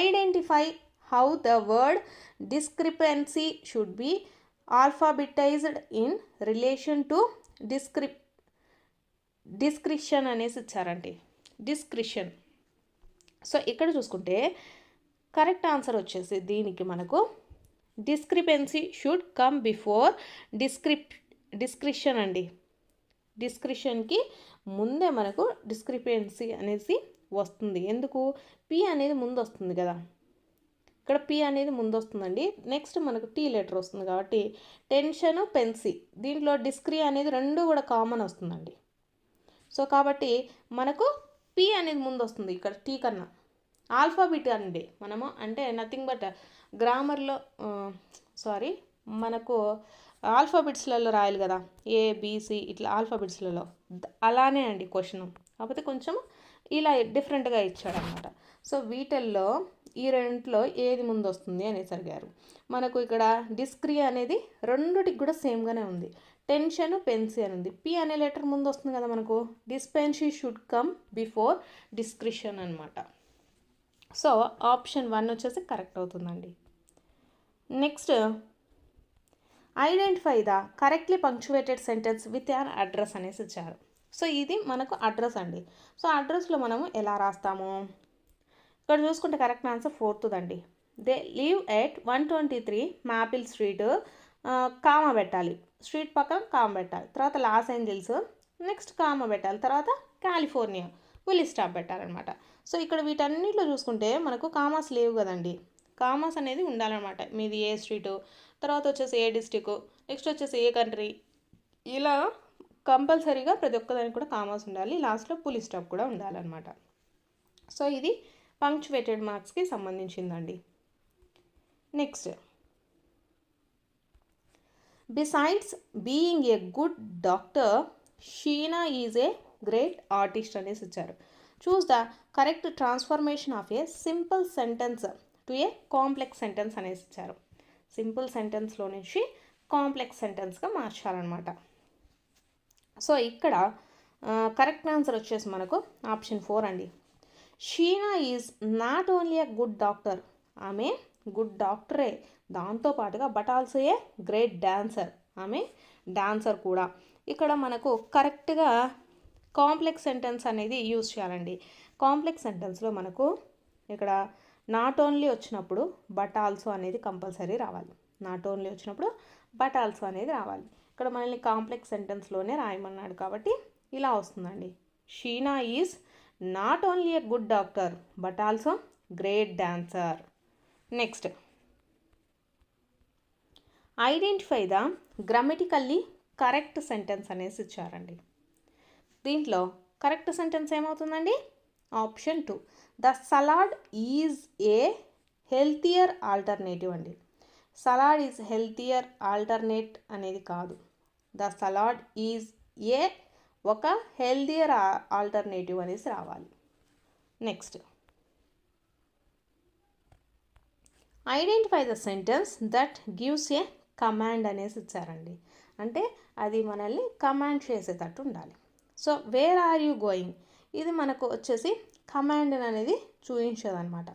Identify how the word discrepancy should be alphabetized in relation to discretion అనేసి ఇచ్చారండి. డిస్క్రిషన్. సో ఇక్కడ చూసుకుంటే కరెక్ట్ ఆన్సర్ వచ్చేసి దీనికి మనకు discrepancy should come before discretion అండి. డిస్క్రిషన్కి ముందే మనకు డిస్క్రిపెన్సీ అనేసి వస్తుంది. ఎందుకు? పి అనేది ముందు వస్తుంది కదా, ఇక్కడ పి అనేది ముందు వస్తుందండి. నెక్స్ట్ మనకు టీ లెటర్ వస్తుంది కాబట్టి టెన్షన్ పెన్సీ, దీంట్లో డిస్క్రీ అనేది రెండు కూడా కామన్ వస్తుందండి. సో కాబట్టి మనకు పి అనేది ముందు వస్తుంది ఇక్కడ టీ కన్నా. ఆల్ఫాబెట్ అండి మనము, అంటే నథింగ్ బట్ గ్రామర్లో మనకు ఆల్ఫాబెట్స్లలో రాయాలి కదా, ఏబిసి ఇట్లా ఆల్ఫాబెట్స్లలో, అలానే అండి క్వశ్చన్, కాకపోతే కొంచెం ఇలా డిఫరెంట్గా ఇచ్చాడనమాట. సో వీటిల్లో ఈ రెండింటిలో ఏది ముందు వస్తుంది అనేసి అడిగారు. మనకు ఇక్కడ డిస్క్రీ అనేది రెండుటికి కూడా సేమ్గానే ఉంది. టెన్షన్ పెన్సీ అని ఉంది. పి అనే లెటర్ ముందు వస్తుంది కదా మనకు, discrepancy should come before discretion అనమాట. సో ఆప్షన్ 1 వచ్చేసి కరెక్ట్ అవుతుందండి. Next, identify the correctly punctuated sentence with an address అనేసి ఇచ్చారు. సో ఇది మనకు అడ్రస్ అండి. సో అడ్రస్లో మనము ఎలా రాస్తాము? ఇక్కడ చూసుకుంటే కరెక్ట్ ఆన్సర్ 4th అండి. They live at 123 maple street, comma పెట్టాలి, స్ట్రీట్ పక్కన కామా పెట్టాలి, తర్వాత లాస్ ఏంజల్స్, నెక్స్ట్ కామా పెట్టాలి, తర్వాత కాలిఫోర్నియా, ఫుల్ స్టాప్ పెట్టాలన్నమాట. సో ఇక్కడ వీటన్నిటిలో చూసుకుంటే మనకు కామాస్ లేవు కదండి. కామాస్ అనేది ఉండాలన్నమాట. మీది ఏ స్ట్రీటు, తర్వాత వచ్చేసి ఏ డిస్టిక్, నెక్స్ట్ వచ్చేసి ఏ కంట్రీ, ఇలా కంపల్సరీగా ప్రతి ఒక్కదానికి కూడా కామాస్ ఉండాలి. లాస్ట్లో ఫుల్ స్టాప్ కూడా ఉండాలన్నమాట. సో ఇది పంక్చువేటెడ్ మార్క్స్కి సంబంధించిందండి. Next, besides being a good doctor, Sheena is a great artist అనేసి ఇచ్చారు. Choose the correct transformation of a simple sentence to a complex sentence అనేసి ఇచ్చారు. సింపుల్ సెంటెన్స్లో నుంచి కాంప్లెక్స్ సెంటెన్స్గా మార్చాలన్నమాట. సో ఇక్కడ కరెక్ట్ ఆన్సర్ వచ్చేసి మనకు ఆప్షన్ 4 అండి. Sheena is not only a good doctor, ఆమె గుడ్ డాక్టరే, దాంతోపాటుగా but also a great dancer, ఆమె డాన్సర్ కూడా. ఇక్కడ మనకు కరెక్ట్గా కాంప్లెక్స్ సెంటెన్స్ అనేది యూజ్ చేయాలండి. కాంప్లెక్స్ సెంటెన్స్లో మనకు ఇక్కడ నాట్ ఓన్లీ వచ్చినప్పుడు బట్ ఆల్సో అనేది కంపల్సరీ రావాలి. నాట్ ఓన్లీ వచ్చినప్పుడు బట్ ఆల్సో అనేది రావాలి. ఇక్కడ మనల్ని కాంప్లెక్స్ సెంటెన్స్లోనే రాయమన్నాడు కాబట్టి ఇలా వస్తుందండి. Sheena is not only a good doctor but also great dancer. Next, identify the grammatically correct sentence అనేసి ఇచ్చారండి. దీంట్లో కరెక్ట్ సెంటెన్స్ ఏమవుతుందండి? Option 2, the salad is a healthier alternative అండి. సలాడ్ ఈజ్ హెల్తియర్ ఆల్టర్నేట్ అనేది కాదు, ద సలాడ్ ఈజ్ ఏ ఒక healthier alternative అనేసి రావాలి. Next, identify the sentence that gives a command అనేసి ఇచ్చారండి. అంటే అది మనల్ని కమాండ్ చేసేటట్టు ఉండాలి. So where are you going, ఇది మనకు వచ్చేసి కమాండ్ అనేది చూపించదనమాట.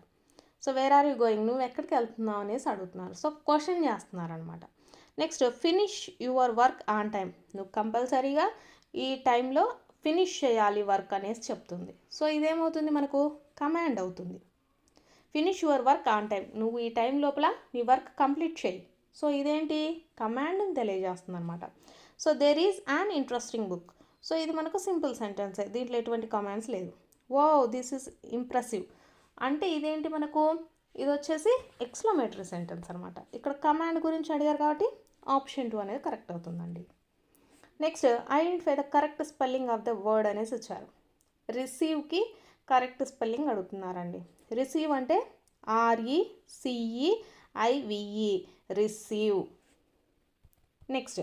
So where are you going, నువ్వు ఎక్కడికి వెళ్తున్నావు అనేసి అడుగుతున్నారు. సో క్వశ్చన్ చేస్తున్నారు అనమాట. Next, finish your work on time, నువ్వు కంపల్సరీగా ఈ టైంలో ఫినిష్ చేయాలి వర్క్ అనేసి చెప్తుంది. సో ఇదేమవుతుంది మనకు కమాండ్ అవుతుంది. Finish your work on time, నువ్వు ఈ టైం లోపల నీ వర్క్ కంప్లీట్ చేయి. సో ఇదేంటి కమాండ్ని తెలియజేస్తుంది అనమాట. So there is an interesting book, so ఇది మనకు సింపుల్ సెంటెన్సే, దీంట్లో ఎటువంటి కమాండ్స్ లేదు. వావ్ దిస్ ఈజ్ ఇంప్రెసివ్ అంటే ఇదేంటి మనకు, ఇది వచ్చేసి ఎక్స్క్లమేటరీ సెంటెన్స్ అనమాట. ఇక్కడ కమాండ్ గురించి అడిగారు కాబట్టి ఆప్షన్ 2 అనేది కరెక్ట్ అవుతుందండి. Next, identify the correct spelling of the word అనేసి ఇచ్చారు. రిసీవ్కి కరెక్ట్ స్పెల్లింగ్ అడుగుతున్నారండి. రిసీవ్ అంటే RECEIVE, receive. Next,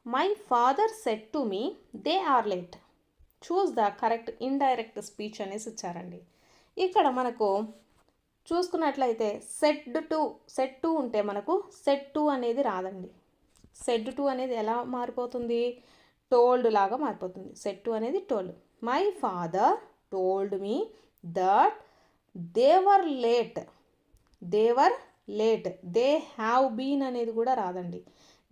my father said to me they are late, choose the correct indirect speech అనేసి ఇచ్చారండి. ఇక్కడ మనకు చూసుకున్నట్లయితే సెడ్ టు ఉంటే మనకు సెడ్ టు అనేది రాదండి. సెడ్ టు అనేది ఎలా మారిపోతుంది, టోల్డ్ లాగా మారిపోతుంది. సెడ్ టు అనేది told. My father told me that they were late, they have been అనేది కూడా రాదండి.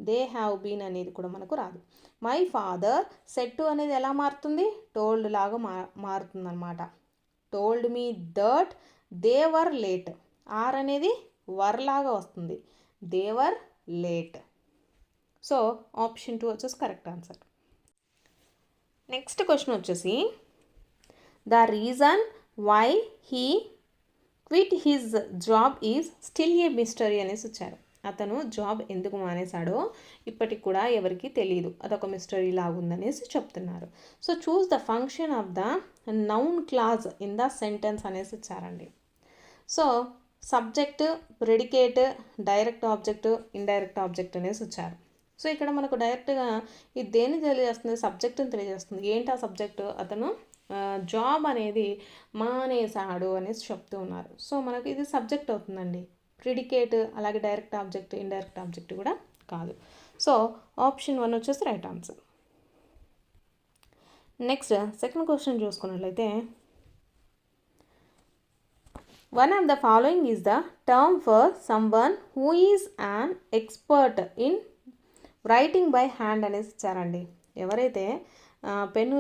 దే హ్యావ్ బీన్ అనేది కూడా మనకు రాదు. మై ఫాదర్ సెడ్ టు అనేది ఎలా మారుతుంది, టోల్డ్ లాగా మారుతుంది అనమాట. Told me that they were late, or అనేది వర్ లాగా వస్తుంది, they were late. So option 2 వచ్చేసి కరెక్ట్ ఆన్సర్. నెక్స్ట్ క్వశ్చన్ వచ్చేసి the reason why he quit his job is still a mystery అనేసి ఇచ్చారు. అతను జాబ్ ఎందుకు మానేశాడో ఇప్పటికి కూడా ఎవరికి తెలియదు, అదొక మిస్టరీ లాగుందనేసి చెప్తున్నారు. So choose the function of the noun clause in the sentence అనేసి ఇచ్చారండి. So subject, predicate, direct object, indirect object అనేసి ఇచ్చారు. సో ఇక్కడ మనకు డైరెక్ట్గా ఇది దేన్ని తెలియజేస్తుంది, సబ్జెక్ట్ని తెలియజేస్తుంది. ఏంటి ఆ సబ్జెక్టు, అతను జాబ్ అనేది మానేశాడు అనేసి చెప్తూ ఉన్నారు. సో మనకు ఇది సబ్జెక్ట్ అవుతుందండి. ప్రిడికేట్ అలాగే డైరెక్ట్ ఆబ్జెక్ట్, ఇండైరెక్ట్ ఆబ్జెక్ట్ కూడా కాదు. సో ఆప్షన్ 1 వచ్చేసి right answer. Next second question చూసుకున్నట్లయితే one of the following is the term for someone who is an expert in writing by hand అనేసి ఇచ్చారండి. ఎవరైతే పెన్ను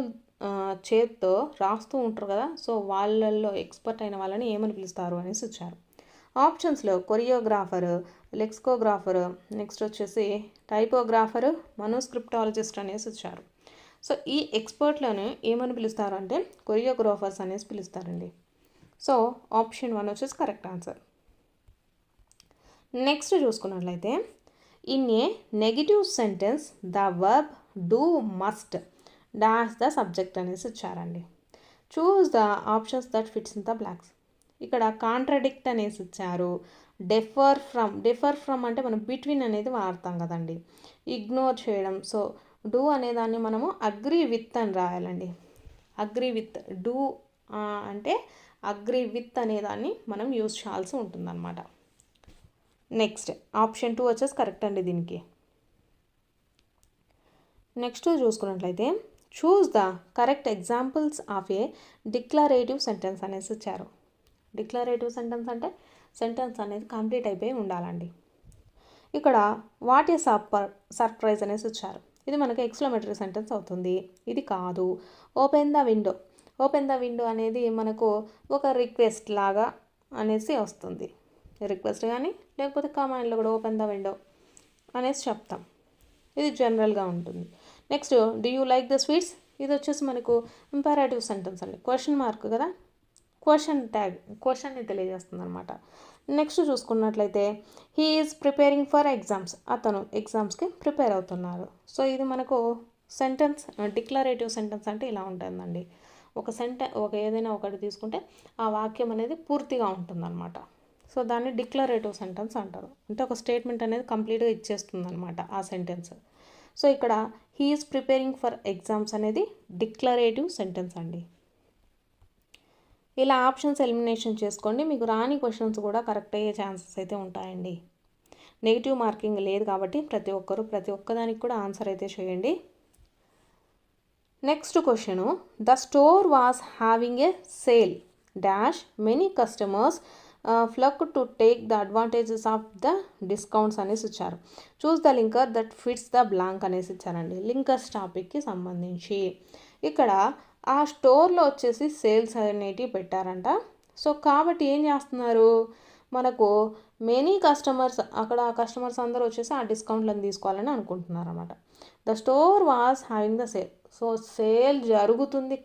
చేత్తో రాస్తూ ఉంటారు కదా, సో వాళ్ళల్లో ఎక్స్పర్ట్ అయిన వాళ్ళని ఏమని పిలుస్తారు అనేసి ఇచ్చారు. ఆప్షన్స్లో కొరియోగ్రాఫర్, లెక్సికోగ్రాఫర్, నెక్స్ట్ వచ్చేసి టైపోగ్రాఫర్, మనోస్క్రిప్టాలజిస్ట్ అనేసి ఇచ్చారు. సో ఈ ఎక్స్పర్ట్లను ఏమని పిలుస్తారు అంటే కొరియోగ్రాఫర్స్ అనేసి పిలుస్తారండి. సో ఆప్షన్ 1 వచ్చేసి కరెక్ట్ ఆన్సర్. నెక్స్ట్ చూసుకున్నట్లయితే in a negative sentence the verb do must dash the subject అనేసి ఇచ్చారండి. Choose the options that fits in the blocks. ఇక్కడ కాంట్రడిక్ట్ అనేసి ఇచ్చారు, డిఫర్ ఫ్రమ్ అంటే మనం బిట్వీన్ అనేది వాడతాం కదండి, ఇగ్నోర్ చేయడం. సో డూ అనేదాన్ని మనము అగ్రీ విత్ అని రాయాలండి. అగ్రీ విత్, డూ అంటే అగ్రీ విత్ అనేదాన్ని మనం యూజ్ చేయాల్సి ఉంటుందన్నమాట. నెక్స్ట్ ఆప్షన్ 2 వచ్చేసి కరెక్ట్ అండి దీనికి. నెక్స్ట్ చూసుకున్నట్లయితే choose the correct examples of A declarative sentence అనేసి ఇచ్చారు. డిక్లరేటివ్ సెంటెన్స్ అంటే సెంటెన్స్ అనేది కంప్లీట్ అయిపోయి ఉండాలండి. ఇక్కడ వాట్ ఏ సర్ప్రైజ్ అనేసి ఇచ్చారు. ఇది మనకి ఎక్స్క్లమేటరీ సెంటెన్స్ అవుతుంది. ఇది కాదు. Open the window, open the window అనేది మనకు ఒక రిక్వెస్ట్ లాగా అనేసి వస్తుంది. రిక్వెస్ట్ కానీ లేకపోతే కమాండ్లో కూడా ఓపెన్ ద విండో అనేసి చెప్తాం. ఇది జనరల్గా ఉంటుంది. Next do you like the sweets, ఇది వచ్చేసి మనకు ఇంపారేటివ్ సెంటెన్స్ అండి. క్వశ్చన్ మార్క్ కదా, క్వశ్చన్ ట్యాగ్, క్వశ్చన్ని తెలియజేస్తుంది అనమాట. నెక్స్ట్ చూసుకున్నట్లయితే he is preparing for exams, అతను ఎగ్జామ్స్కి ప్రిపేర్ అవుతున్నారు. సో ఇది మనకు సెంటెన్స్. డిక్లరేటివ్ సెంటెన్స్ అంటే ఇలా ఉంటుందండి. ఒక ఏదైనా ఒకటి తీసుకుంటే ఆ వాక్యం అనేది పూర్తిగా ఉంటుందన్నమాట. సో దాన్ని డిక్లరేటివ్ సెంటెన్స్ అంటారు. అంటే ఒక స్టేట్మెంట్ అనేది కంప్లీట్గా ఇచ్చేస్తుంది అనమాట ఆ సెంటెన్స్. సో ఇక్కడ he is preparing for exams అనేది డిక్లరేటివ్ సెంటెన్స్ అండి. ఇలా ఆప్షన్స్ ఎలిమినేషన్ చేసుకోండి. మీకు రాని క్వశ్చన్స్ కూడా కరెక్ట్ అయ్యే ఛాన్సెస్ అయితే ఉంటాయండి. నెగిటివ్ మార్కింగ్ లేదు కాబట్టి ప్రతి ఒక్కదానికి కూడా ఆన్సర్ అయితే చేయండి. Next question the store was having a sale dash many customers flock to take the advantages of the discounts అనేసి ఇచ్చారు. Choose the linker that fits the blank అనేసి ఇచ్చారండి. లింకర్స్ టాపిక్కి సంబంధించి ఇక్కడ ఆ స్టోర్లో వచ్చేసి సేల్స్ అనేటివి పెట్టారంట. సో కాబట్టి ఏం చేస్తున్నారు, మనకు మెనీ కస్టమర్స్, అక్కడ కస్టమర్స్ అందరూ వచ్చేసి ఆ డిస్కౌంట్లను తీసుకోవాలని అనుకుంటున్నారు అనమాట. The store was having the sale. So sale జరుగుతుంది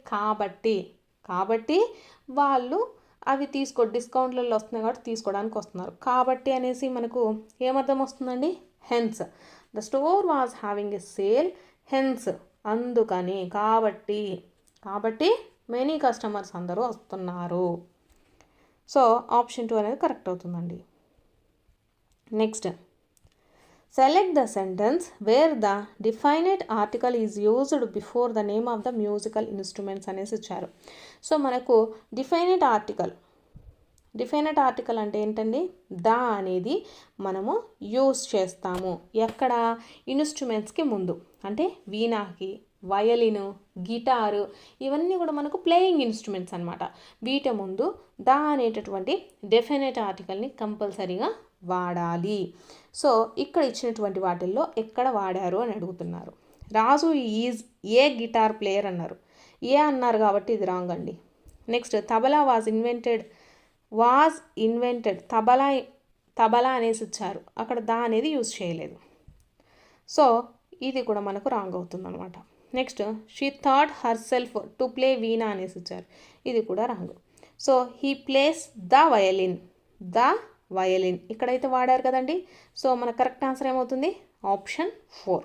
కాబట్టి వాళ్ళు అవి డిస్కౌంట్లలో వస్తున్నాయి కాబట్టి తీసుకోవడానికి వస్తున్నారు. కాబట్టి అనేసి మనకు ఏమర్థం వస్తుందండి, hence the store was having a sale, hence అందుకని, కాబట్టి మెనీ కస్టమర్స్ అందరూ వస్తున్నారు. సో ఆప్షన్ 2 అనేది కరెక్ట్ అవుతుందండి. Next select the sentence where the definite article is used before the name of the musical instruments అనేసి ఇచ్చారు. సో మనకు డిఫైనెట్ article అంటే ఏంటండి, ద అనేది మనము యూజ్ చేస్తాము ఎక్కడ, ఇన్స్ట్రుమెంట్స్కి ముందు. అంటే వీణాకి, వయలిను, గిటారు ఇవన్నీ కూడా మనకు ప్లేయింగ్ ఇన్స్ట్రుమెంట్స్ అనమాట. వీటి ముందు ద అనేటటువంటి డెఫినెట్ ఆర్టికల్ని కంపల్సరీగా వాడాలి. సో ఇక్కడ ఇచ్చినటువంటి వాటిల్లో ఎక్కడ వాడారు అని అడుగుతున్నారు. రాజు ఈజ్ ఏ గిటార్ ప్లేయర్ అన్నారు. ఏ అన్నారు కాబట్టి ఇది రాంగ్ అండి. Next tabla was invented tabla అనేసి ఇచ్చారు. అక్కడ దా అనేది యూజ్ చేయలేదు. సో ఇది కూడా మనకు రాంగ్ అవుతుంది అనమాట. Next she thought herself to play veena అనేసి ఇచ్చారు. ఇది కూడా wrong. So he plays the violin ఇక్కడైతే వాడారు కదండి. సో మన కరెక్ట్ ఆన్సర్ ఏమవుతుంది? ఆప్షన్ 4.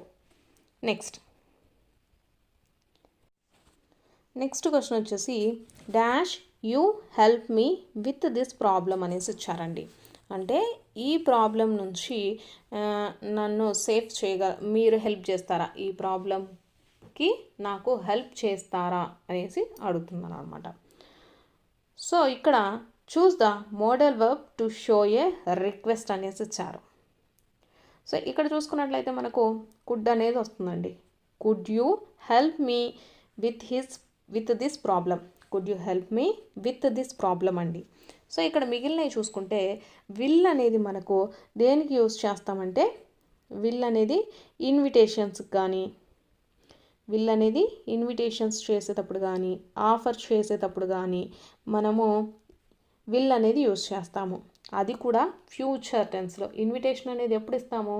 నెక్స్ట్ క్వశ్చన్ వచ్చేసి dash you help me with this problem అనేసి ఇచ్చారండి. అంటే ఈ ప్రాబ్లం నుంచి నన్ను మీరు హెల్ప్ చేస్తారా, ఈ ప్రాబ్లంకి నాకు హెల్ప్ చేస్తారా అనేసి అడుగుతున్నాను అనమాట. సో ఇక్కడ choose the model verb to show A request అనేసి ఇచ్చారు. సో ఇక్కడ చూసుకున్నట్లయితే మనకు కుడ్ అనేది వస్తుందండి. Could you help me with this problem. Could you help me with this problem అండి. సో ఇక్కడ మిగిలినవి చూసుకుంటే విల్ అనేది మనకు దేనికి యూజ్ చేస్తామంటే విల్ అనేది ఇన్విటేషన్స్ చేసేటప్పుడు కానీ ఆఫర్ చేసేటప్పుడు కానీ మనము విల్ అనేది యూజ్ చేస్తాము. అది కూడా ఫ్యూచర్ టెన్స్లో. ఇన్విటేషన్ అనేది ఎప్పుడు ఇస్తాము?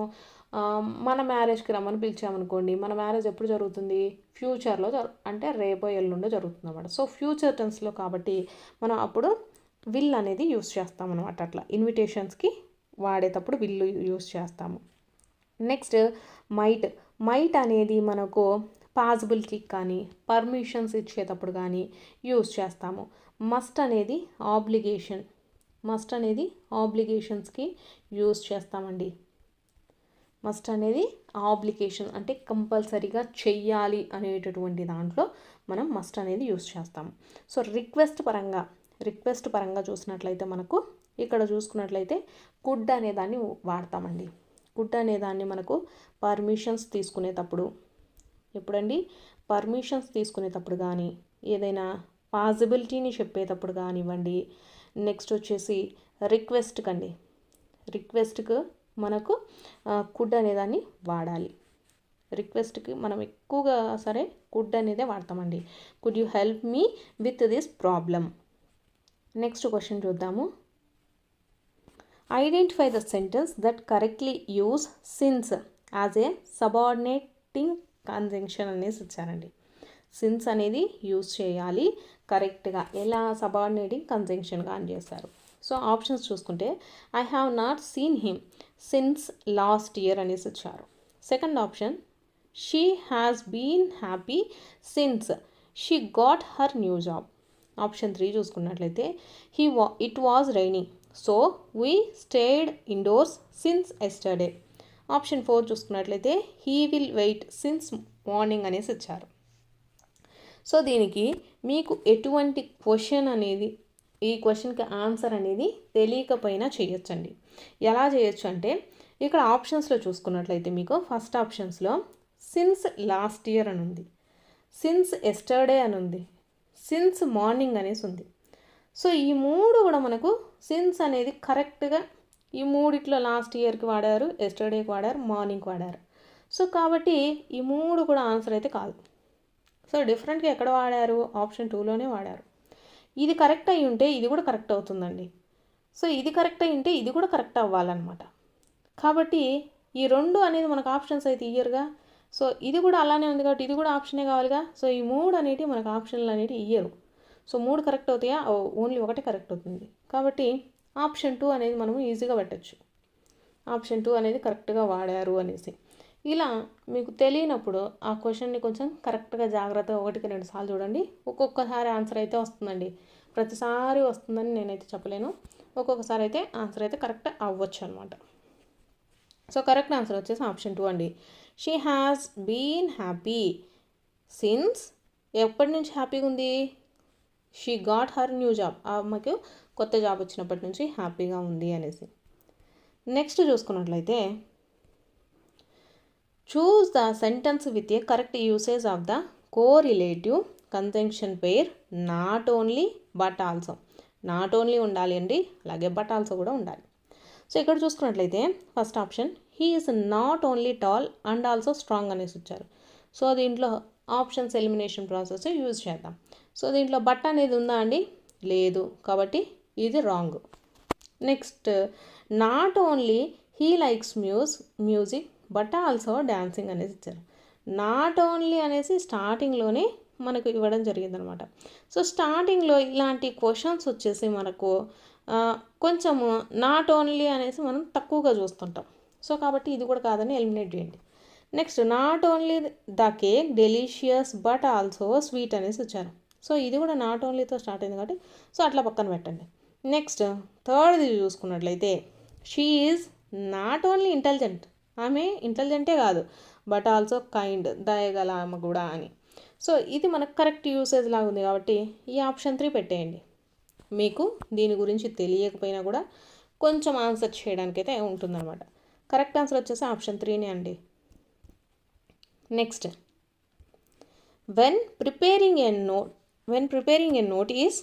మన మ్యారేజ్కి రమ్మని పిలిచామనుకోండి, మన మ్యారేజ్ ఎప్పుడు జరుగుతుంది? ఫ్యూచర్లో అంటే రేపో ఎల్లుండో జరుగుతుంది అన్నమాట. సో ఫ్యూచర్ టెన్స్లో కాబట్టి మనం అప్పుడు విల్ అనేది యూజ్ చేస్తామన్నమాట. అట్లా ఇన్విటేషన్స్కి వాడేటప్పుడు విల్ యూజ్ చేస్తాము. నెక్స్ట్ మైట్ అనేది మనకు పాసిబిలిటీకి కానీ పర్మిషన్స్ ఇచ్చేటప్పుడు కానీ యూజ్ చేస్తాము. మస్ట్ అనేది ఆబ్లిగేషన్స్కి యూజ్ చేస్తామండి. మస్ట్ అనేది ఆబ్లిగేషన్ అంటే కంపల్సరీగా చెయ్యాలి అనేటటువంటి దాంట్లో మనం మస్ట్ అనేది యూజ్ చేస్తాము. సో రిక్వెస్ట్ పరంగా చూసినట్లయితే మనకు ఇక్కడ చూసుకున్నట్లయితే కుడ్ అనే దాన్ని వాడతామండి. కుడ్ అనే దాన్ని మనకు పర్మిషన్స్ తీసుకునేటప్పుడు, ఎప్పుడండి? పర్మిషన్స్ తీసుకునేటప్పుడు కానీ ఏదైనా పాసిబిలిటీని చెప్పేటప్పుడు కానివ్వండి. నెక్స్ట్ వచ్చేసి రిక్వెస్ట్కు మనకు కుడ్ అనేదాన్ని వాడాలి. రిక్వెస్ట్కి మనం ఎక్కువగా సరే కుడ్ అనేదే వాడతామండి. Could you help me with this problem. Next question చూద్దాము. Identify the sentence that correctly use since as a subordinating conjunction అనేసి ఇచ్చారండి. సిన్స్ అనేది యూజ్ చేయాలి కరెక్ట్గా. ఎలా? సబార్డినేటింగ్ కంజంక్షన్గా అని చేస్తారు. సో ఆప్షన్స్ చూసుకుంటే I have not seen him since last year అనేసి ఇచ్చారు. Second option she has been happy since she got her new job. Option 3 చూసుకున్నట్లయితే it was raining so we stayed indoors since yesterday. Option 4 చూసుకున్నట్లయితే he will wait since morning అనేసి ఇచ్చారు. So దీనికి మీకు ఎటువంటి question అనేది, ఈ క్వశ్చన్కి ఆన్సర్ అనేది తెలియకపోయినా చేయొచ్చండి. ఎలా చేయొచ్చు అంటే ఇక్కడ ఆప్షన్స్లో చూసుకున్నట్లయితే మీకు ఫస్ట్ ఆప్షన్స్లో సిన్స్ లాస్ట్ ఇయర్ అని ఉంది, సిన్స్ ఎస్టర్డే అని ఉంది, సిన్స్ మార్నింగ్ అనేసి ఉంది. సో ఈ 3 కూడా మనకు సిన్స్ అనేది కరెక్ట్గా ఈ 3 లాస్ట్ ఇయర్కి వాడారు, ఎస్టర్డేకి వాడారు, మార్నింగ్కి వాడారు. సో కాబట్టి ఈ 3 కూడా ఆన్సర్ అయితే కాదు. సో డిఫరెంట్గా ఎక్కడ వాడారు? ఆప్షన్ 2లోనే వాడారు. ఇది కరెక్ట్ అయి ఉంటే ఇది కూడా కరెక్ట్ అవుతుందండి. సో ఇది కరెక్ట్ అయి ఉంటే ఇది కూడా కరెక్ట్ అవ్వాలన్నమాట. కాబట్టి ఈ 2 అనేది మనకు ఆప్షన్స్ అయితే ఇయ్యరుగా. సో ఇది కూడా అలానే ఉంది కాబట్టి ఇది కూడా ఆప్షనే కావాలిగా. సో ఈ 3 అనేటివి మనకు ఆప్షన్లు అనేటివి ఇయ్యరు. సో 3 కరెక్ట్ అవుతాయా? ఓన్లీ 1 కరెక్ట్ అవుతుంది. కాబట్టి ఆప్షన్ 2 అనేది మనం ఈజీగా పెట్టచ్చు. ఆప్షన్ 2 అనేది కరెక్ట్గా వాడారు అనేసి. ఇలా మీకు తెలియనప్పుడు ఆ క్వశ్చన్ని కొంచెం కరెక్ట్గా జాగ్రత్తగా 1కి 2 సార్లు చూడండి. ఒక్కొక్కసారి ఆన్సర్ అయితే వస్తుందండి. ప్రతిసారి వస్తుందని నేనైతే చెప్పలేను. ఒక్కొక్కసారి అయితే ఆన్సర్ అయితే కరెక్ట్ అవ్వచ్చు అనమాట. సో కరెక్ట్ ఆన్సర్ వచ్చేసి ఆప్షన్ 2 అండి. She has been happy since ఎప్పటి నుంచి హ్యాపీగా ఉంది? She got her new job. ఆమెకు కొత్త జాబ్ వచ్చినప్పటి నుంచి హ్యాపీగా ఉంది అనేసి. నెక్స్ట్ చూసుకున్నట్లయితే choose the sentence with a correct usage of the correlative conjunction pair not only but also. Not only ఉండాలి అండి, అలాగే బట్ ఆల్సో కూడా ఉండాలి. సో ఇక్కడ చూసుకున్నట్లయితే first option he is not only tall and also strong అనేసి ఇచ్చారు. So దీంట్లో ఆప్షన్స్ ఎలిమినేషన్ ప్రాసెస్ యూజ్ చేద్దాం. సో దీంట్లో బట్ అనేది ఉందా అండి? లేదు, కాబట్టి ఇది wrong. Next not only he likes music but also dancing అనేసి ఇచ్చారు. నాట్ ఓన్లీ అనేసి స్టార్టింగ్లోనే మనకు ఇవ్వడం జరిగిందనమాట. సో స్టార్టింగ్లో ఇలాంటి క్వశ్చన్స్ వచ్చేసి మనకు కొంచెము నాట్ ఓన్లీ అనేసి మనం తక్కువగా చూస్తుంటాం. సో కాబట్టి ఇది కూడా కాదని ఎలిమినేట్ చేయండి. Next not only the cake delicious but also sweet అనేసి ఇచ్చారు. సో ఇది కూడా నాట్ ఓన్లీతో స్టార్ట్ అయింది కాబట్టి సో అట్లా పక్కన పెట్టండి. నెక్స్ట్ థర్డ్ది చూసుకున్నట్లయితే she is not only intelligent, ఆమె ఇంటెలిజెంటే కాదు బట్ ఆల్సో కైండ్, దయగల ఆమె కూడా అని. సో ఇది మనకు కరెక్ట్ యూసేజ్ లాగా ఉంది కాబట్టి ఈ ఆప్షన్ 3 పెట్టేయండి. మీకు దీని గురించి తెలియకపోయినా కూడా కొంచెం ఆన్సర్ చేయడానికైతే ఉంటుందన్నమాట. కరెక్ట్ ఆన్సర్ వచ్చేసి ఆప్షన్ 3నే అండి. Next when preparing a notice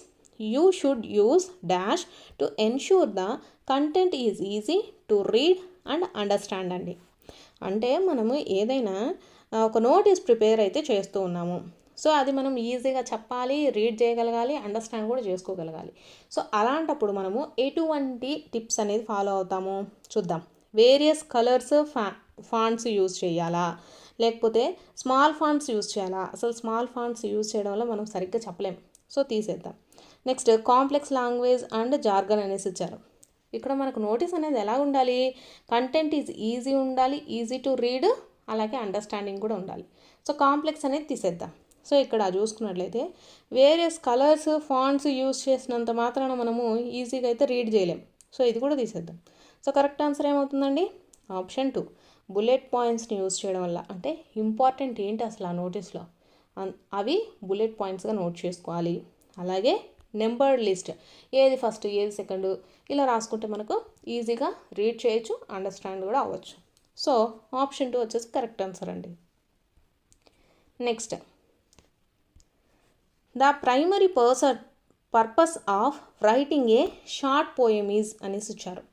you should use dash to ensure the content is easy to read and understand అండి. అంటే మనము ఏదైనా ఒక నోటీస్ ప్రిపేర్ అయితే చేస్తూ ఉన్నాము. సో అది మనం ఈజీగా చెప్పాలి, రీడ్ చేయగలగాలి, అండర్స్టాండ్ కూడా చేసుకోగలగాలి. సో అలాంటప్పుడు మనము ఎటువంటి టిప్స్ అనేది ఫాలో అవుతాము చూద్దాం. వేరియస్ కలర్స్ ఫాంట్స్ యూజ్ చేయాలా, లేకపోతే స్మాల్ ఫాంట్స్ యూజ్ చేయాలా? అసలు స్మాల్ ఫాంట్స్ యూజ్ చేయడం వల్ల మనం సరిగ్గా చెప్పలేం, సో తీసేద్దాం. Next complex language and jargon అనేసి ఇచ్చారు. ఇక్కడ మనకు నోటీస్ అనేది ఎలా ఉండాలి? కంటెంట్ ఈజీ ఉండాలి, ఈజీ టు రీడ్, అలాగే అండర్స్టాండింగ్ కూడా ఉండాలి. సో కాంప్లెక్స్ అనేది తీసేద్దాం. సో ఇక్కడ చూసుకున్నట్లయితే వేరియస్ కలర్స్ ఫాంట్స్ యూజ్ చేసినంత మాత్రాన మనము ఈజీగా అయితే రీడ్ చేయలేం. సో ఇది కూడా తీసేద్దాం. సో కరెక్ట్ ఆన్సర్ ఏమవుతుందండి? ఆప్షన్ 2 బుల్లెట్ పాయింట్స్ని యూజ్ చేయడం వల్ల. అంటే ఇంపార్టెంట్ ఏంటి అసలు ఆ నోటీస్లో అవి బుల్లెట్ పాయింట్స్గా నోట్ చేసుకోవాలి. అలాగే నెంబర్డ్ లిస్ట్, ఏది ఫస్ట్ ఏది సెకండ్ ఇలా రాసుకుంటే మనకు ఈజీగా రీడ్ చేయొచ్చు, అండర్స్టాండ్ కూడా అవ్వచ్చు. సో ఆప్షన్ 2 వచ్చేసి కరెక్ట్ ఆన్సర్ అండి. Next the primary purpose of writing A short poem is అనేసి ఇచ్చారు.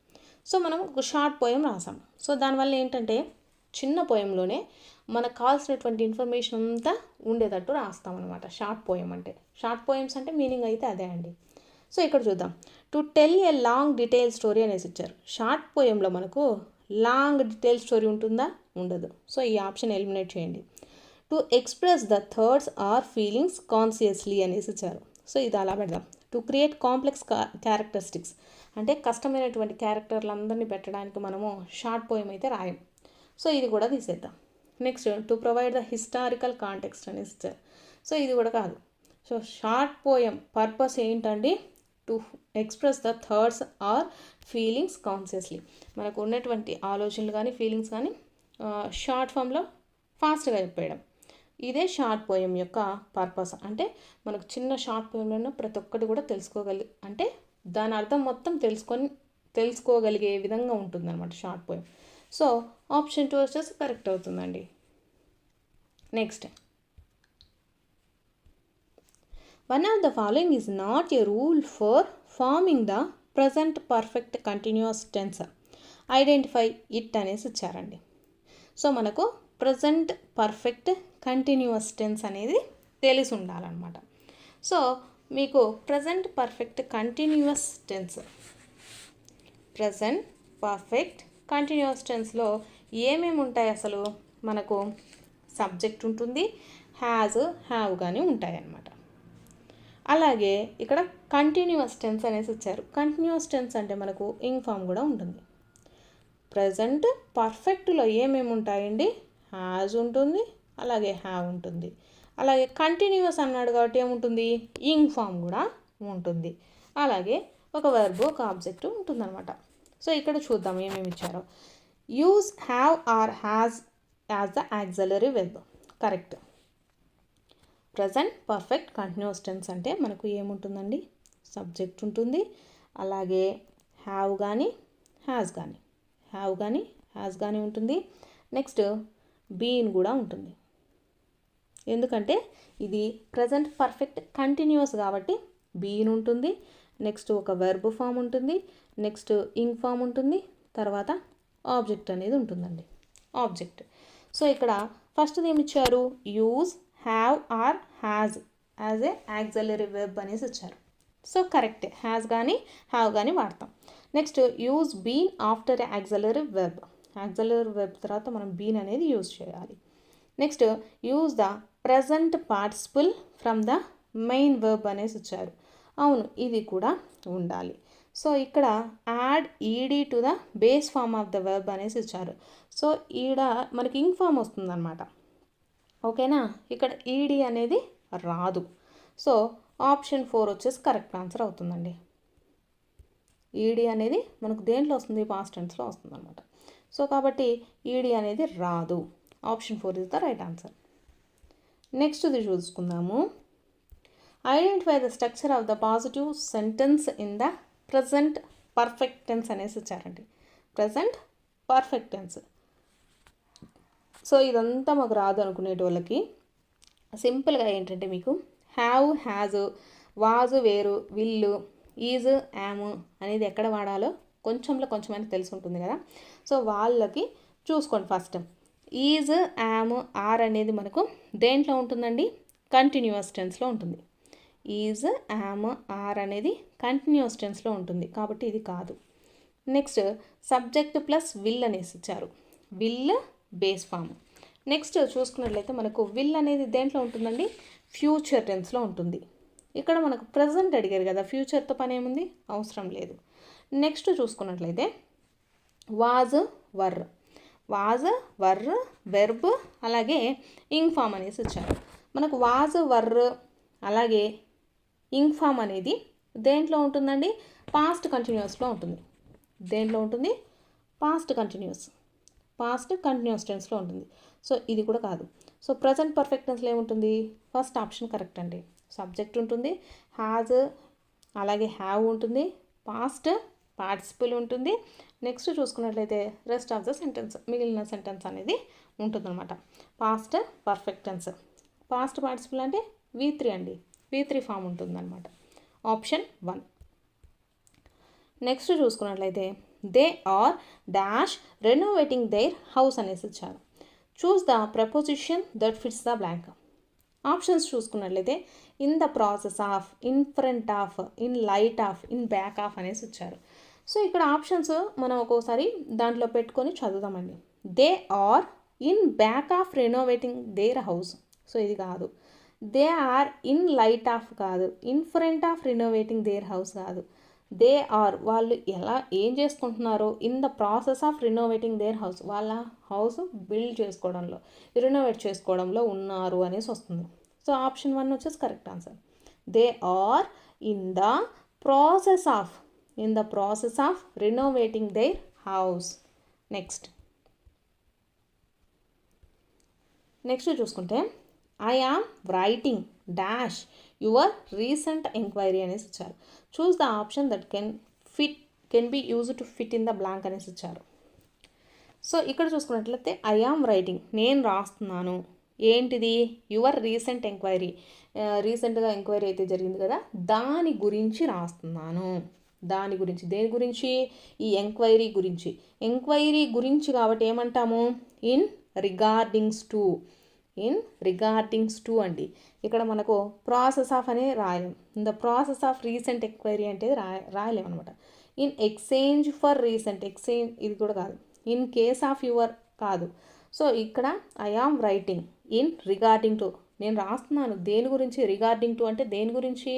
సో మనం ఒక షార్ట్ పోయం రాసాం. సో దానివల్ల ఏంటంటే చిన్న పోయంలోనే మనకు కావాల్సినటువంటి ఇన్ఫర్మేషన్ అంతా ఉండేటట్టు రాస్తామన్నమాట షార్ట్ పోయం అంటే. షార్ట్ పోయమ్స్ అంటే మీనింగ్ అయితే అదే అండి. సో ఇక్కడ చూద్దాం. To tell a long detail story అనేసి ఇచ్చారు. షార్ట్ పోయంలో మనకు లాంగ్ డీటెయిల్ స్టోరీ ఉంటుందా? ఉండదు. సో ఈ ఆప్షన్ ఎలిమినేట్ చేయండి. To express the thoughts or feelings consciously అనేసి ఇచ్చారు. సో ఇది అలా పెడదాం. టు క్రియేట్ కాంప్లెక్స్ క్యారెక్టరిస్టిక్స్ అంటే కష్టమైనటువంటి క్యారెక్టర్లందరినీ పెట్టడానికి మనము షార్ట్ పోయం అయితే రాయం. సో ఇది కూడా తీసేద్దాం. Next to provide the historical context అనేసి ఇచ్చారు. సో ఇది కూడా కాదు. సో షార్ట్ పోయం పర్పస్ ఏంటండి? To express the thoughts or feelings consciously. మనకు ఉన్నటువంటి ఆలోచనలు కానీ ఫీలింగ్స్ కానీ షార్ట్ ఫామ్లో ఫాస్ట్గా చెప్పేయడం. ఇదే షార్ట్ పోయం యొక్క పర్పస్. అంటే మనకు చిన్న షార్ట్ పోయంలో ప్రతి ఒక్కటి కూడా అంటే దాని అర్థం మొత్తం తెలుసుకోగలిగే విధంగా ఉంటుందన్నమాట షార్ట్ పోయం. సో ఆప్షన్ 2 వచ్చేసి కరెక్ట్ అవుతుందండి. Next one of the following is not a rule for forming the present perfect continuous tense, identify it అనేసి ఇచ్చారండి. సో మనకు ప్రజెంట్ పర్ఫెక్ట్ కంటిన్యూస్ టెన్స్ అనేది తెలిసి ఉండాలన్నమాట. సో మీకు present perfect continuous tense, present perfect continuous టెన్స్లో ఏమేమి ఉంటాయి? అసలు మనకు సబ్జెక్ట్ ఉంటుంది, హ్యాజ్ హ్యావ్ కానీ ఉంటాయి అన్నమాట. అలాగే ఇక్కడ కంటిన్యూస్ టెన్స్ అనేసి ఇచ్చారు. కంటిన్యూస్ టెన్స్ అంటే మనకు ఇంగ్ ఫామ్ కూడా ఉంటుంది. ప్రజెంట్ పర్ఫెక్ట్లో ఏమేమి ఉంటాయండి? హ్యాజ్ ఉంటుంది, అలాగే హ్యావ్ ఉంటుంది. అలాగే కంటిన్యూస్ అన్నాడు కాబట్టి ఏముంటుంది? ఇంగ్ ఫామ్ కూడా ఉంటుంది. అలాగే ఒక వర్బ్ ఒక ఆబ్జెక్ట్ ఉంటుందన్నమాట. సో ఇక్కడ చూద్దాం ఏమేమి ఇచ్చారో. Use have or has as the auxiliary verb. Correct. Present perfect continuous tense అంటే మనకు ఏముంటుందండి? సబ్జెక్ట్ ఉంటుంది, అలాగే హ్యావ్ కానీ హ్యాజ్ కానీ ఉంటుంది. నెక్స్ట్ బీన్ కూడా ఉంటుంది. ఎందుకంటే ఇది ప్రజెంట్ పర్ఫెక్ట్ కంటిన్యూస్ కాబట్టి బీన్ ఉంటుంది. నెక్స్ట్ ఒక వెర్బ్ ఫామ్ ఉంటుంది, నెక్స్ట్ ఇంగ్ ఫామ్ ఉంటుంది, తర్వాత ఆబ్జెక్ట్ అనేది ఉంటుందండి. ఆబ్జెక్ట్. సో ఇక్కడ ఫస్ట్ది ఏమి ఇచ్చారు, use have or has as a auxiliary verb అనేసి ఇచ్చారు. సో కరెక్టే, హ్యాజ్ కానీ హ్యావ్ కానీ వాడతాం. Next use been after auxiliary verb. Auxiliary verb తర్వాత మనం బీన్ అనేది యూజ్ చేయాలి. Next use the present participle from the main verb అనేసి ఇచ్చారు. అవును, ఇది కూడా ఉండాలి. సో ఇక్కడ add ED to the base form of the verb అనేసి ఇచ్చారు. సో ఈడ మనకి ఇంక్ ఫామ్ వస్తుందన్నమాట. ఓకేనా, ఇక్కడ ఈడీ అనేది రాదు. సో ఆప్షన్ 4 వచ్చేసి కరెక్ట్ ఆన్సర్ అవుతుందండి. ఈడీ అనేది మనకు దేంట్లో వస్తుంది, పాస్ట్ టెన్స్లో వస్తుంది అనమాట. సో కాబట్టి ఈడీ అనేది రాదు. Option 4 is the right answer. నెక్స్ట్ది చూసుకుందాము. Identify the structure of the positive sentence in the present perfect tense అనేసి ఇచ్చారండి. Present perfect tense. సో ఇదంతా మాకు రాదు అనుకునేటోళ్ళకి సింపుల్గా ఏంటంటే మీకు హ్యావ్, హ్యాజ్, వాజు వేరు, విల్లు, ఈజ్, యామ్ అనేది ఎక్కడ వాడాలో కొంచెంలో కొంచెమైనా తెలిసి ఉంటుంది కదా. సో వాళ్ళకి చూసుకోండి. ఫస్ట్ ఈజ్, యామ్, ఆర్ అనేది మనకు దేంట్లో ఉంటుందండి, కంటిన్యూస్ టెన్స్లో ఉంటుంది. ఈజ్, యామ్, ఆర్ అనేది కంటిన్యూస్ టెన్స్లో ఉంటుంది కాబట్టి ఇది కాదు. నెక్స్ట్ సబ్జెక్ట్ ప్లస్ విల్ అనేసి ఇచ్చారు. Will base form. నెక్స్ట్ చూసుకున్నట్లయితే మనకు విల్ అనేది దేంట్లో ఉంటుందండి, ఫ్యూచర్ టెన్స్లో ఉంటుంది. ఇక్కడ మనకు ప్రజెంట్ అడిగారు కదా, ఫ్యూచర్తో పని ఏముంది, అవసరం లేదు. నెక్స్ట్ చూసుకున్నట్లయితే was, were. Was, were, verb, అలాగే ఇంగ్ ఫామ్ అనేసి ఇచ్చారు. మనకు వాజ్, వర్, అలాగే ఇంగ్ ఫామ్ అనేది దేంట్లో ఉంటుందండి, పాస్ట్ కంటిన్యూస్లో ఉంటుంది. దేంట్లో ఉంటుంది, పాస్ట్ కంటిన్యూస్ టెన్స్లో ఉంటుంది. సో ఇది కూడా కాదు. సో ప్రజెంట్ పర్ఫెక్ట్ టెన్స్లో ఏముంటుంది, ఫస్ట్ ఆప్షన్ కరెక్ట్ అండి. సబ్జెక్ట్ ఉంటుంది, హ్యాజ్, అలాగే హ్యావ్ ఉంటుంది, పాస్ట్ పార్టిసిపుల్ ఉంటుంది. నెక్స్ట్ చూసుకున్నట్లయితే రెస్ట్ ఆఫ్ ద సెంటెన్స్, మిగిలిన సెంటెన్స్ అనేది ఉంటుందన్నమాట. Past perfect tense. Past participle అంటే V3 అండి, V3 ఫామ్ ఉంటుందన్నమాట. ఆప్షన్ 1. నెక్స్ట్ చూసుకున్నట్లయితే they are dash renovating their house అనేసి ఇచ్చారు. Choose the preposition that fits the blank. Options చూసుకున్నట్లయితే in the process of, in front of, in light of, in back of అనేసి ఇచ్చారు. So ఇక్కడ options మనం ఒక్కోసారి దాంట్లో పెట్టుకొని చదువుదామండి. They are in back of renovating their house. So ఇది కాదు. They are in light of కాదు, in front of renovating their house కాదు. దే ఆర్ వాళ్ళు ఏం చేసుకుంటున్నారో in the process of renovating their house, వాళ్ళ హౌస్ బిల్డ్ చేసుకోవడంలో, renovate చేసుకోవడంలో ఉన్నారు అనేసి వస్తుంది. సో ఆప్షన్ 1 వచ్చేసి correct answer. They are in the process of renovating their house. Next చూసుకుంటే I am writing dash your recent enquiry అనేసి ఇచ్చారు. Choose the option that can be use to fit in the blank అనేసి ఇచ్చారు. So ఇక్కడ చూసుకున్నట్లయితే I am writing, నేను రాస్తున్నాను. ఏంటిది, యువర్ రీసెంట్ ఎంక్వైరీ, రీసెంట్గా ఎంక్వైరీ అయితే జరిగింది కదా, దాని గురించి రాస్తున్నాను. దాని గురించి, దేని గురించి, ఈ ఎంక్వైరీ గురించి కాబట్టి ఏమంటాము, ఇన్ రిగార్డింగ్స్ టు అండి. ఇక్కడ మనకు ప్రాసెస్ ఆఫ్ అనే రాయలేం. The process of recent enquiry అంటే రాయలేం అనమాట. In exchange for recent, exchange ఇది కూడా కాదు. ఇన్ కేస్ ఆఫ్ యువర్ కాదు. సో ఇక్కడ I am writing in regarding to, నేను రాస్తున్నాను దేని గురించి, రిగార్డింగ్ టు అంటే దేని గురించి,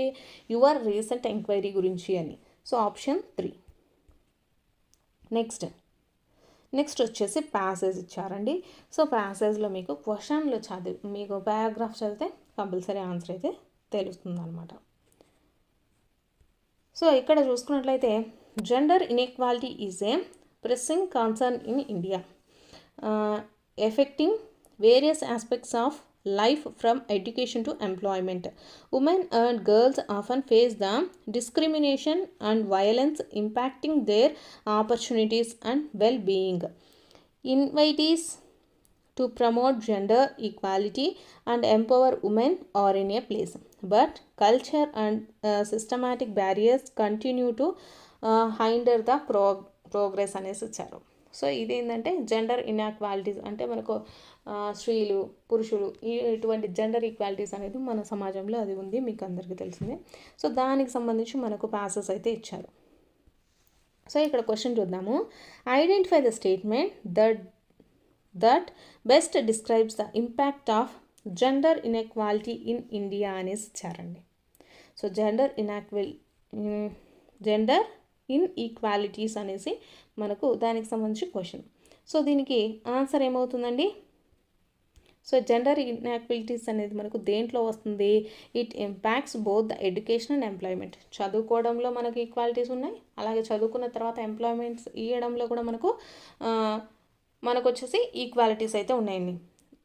యువర్ రీసెంట్ ఎంక్వైరీ గురించి అని. So option 3. నెక్స్ట్ వచ్చేసి ప్యాసేజ్ ఇచ్చారండి. సో ప్యాసేజ్లో మీకు క్వశ్చన్లు మీకు పారాగ్రాఫ్ చదివితే కంపల్సరీ ఆన్సర్ అయితే తెలుస్తుంది అనమాట. సో ఇక్కడ చూసుకున్నట్లయితే gender inequality is a pressing concern in India, effecting various aspects of life from education to employment. Women and girls often face the discrimination and violence impacting their opportunities and well-being. Initiatives to promote gender equality and empower women are in a place, but culture and systematic barriers continue to hinder the progress అనేసి ఇచ్చారు. So ఇదేంటంటే gender inequalities అంటే మనకు స్త్రీలు పురుషులు ఇటువంటి gender equalities అనేది మన సమాజంలో అది ఉంది, మీకు అందరికీ తెలిసిందే. సో దానికి సంబంధించి మనకు ప్యాసెస్ అయితే ఇచ్చారు. సో ఇక్కడ క్వశ్చన్ చూద్దాము. Identify the statement that best describes the impact of gender inequality in India అనేసి ఇచ్చారండి. సో జెండర్ ఇన్ఈక్వాలిటీస్ అనేసి మనకు దానికి సంబంధించి క్వశ్చన్. సో దీనికి ఆన్సర్ ఏమవుతుందండి? సో జెండర్ ఇన్ఈక్వాలిటీస్ అనేది మనకు దేంట్లో వస్తుంది? It impacts both the education and employment. చదువుకోవడంలో మనకు ఈక్వాలిటీస్ ఉన్నాయి, అలాగే చదువుకున్న తర్వాత ఎంప్లాయ్మెంట్స్ ఇవ్వడంలో కూడా మనకు వచ్చేసి ఈక్వాలిటీస్ అయితే ఉన్నాయండి.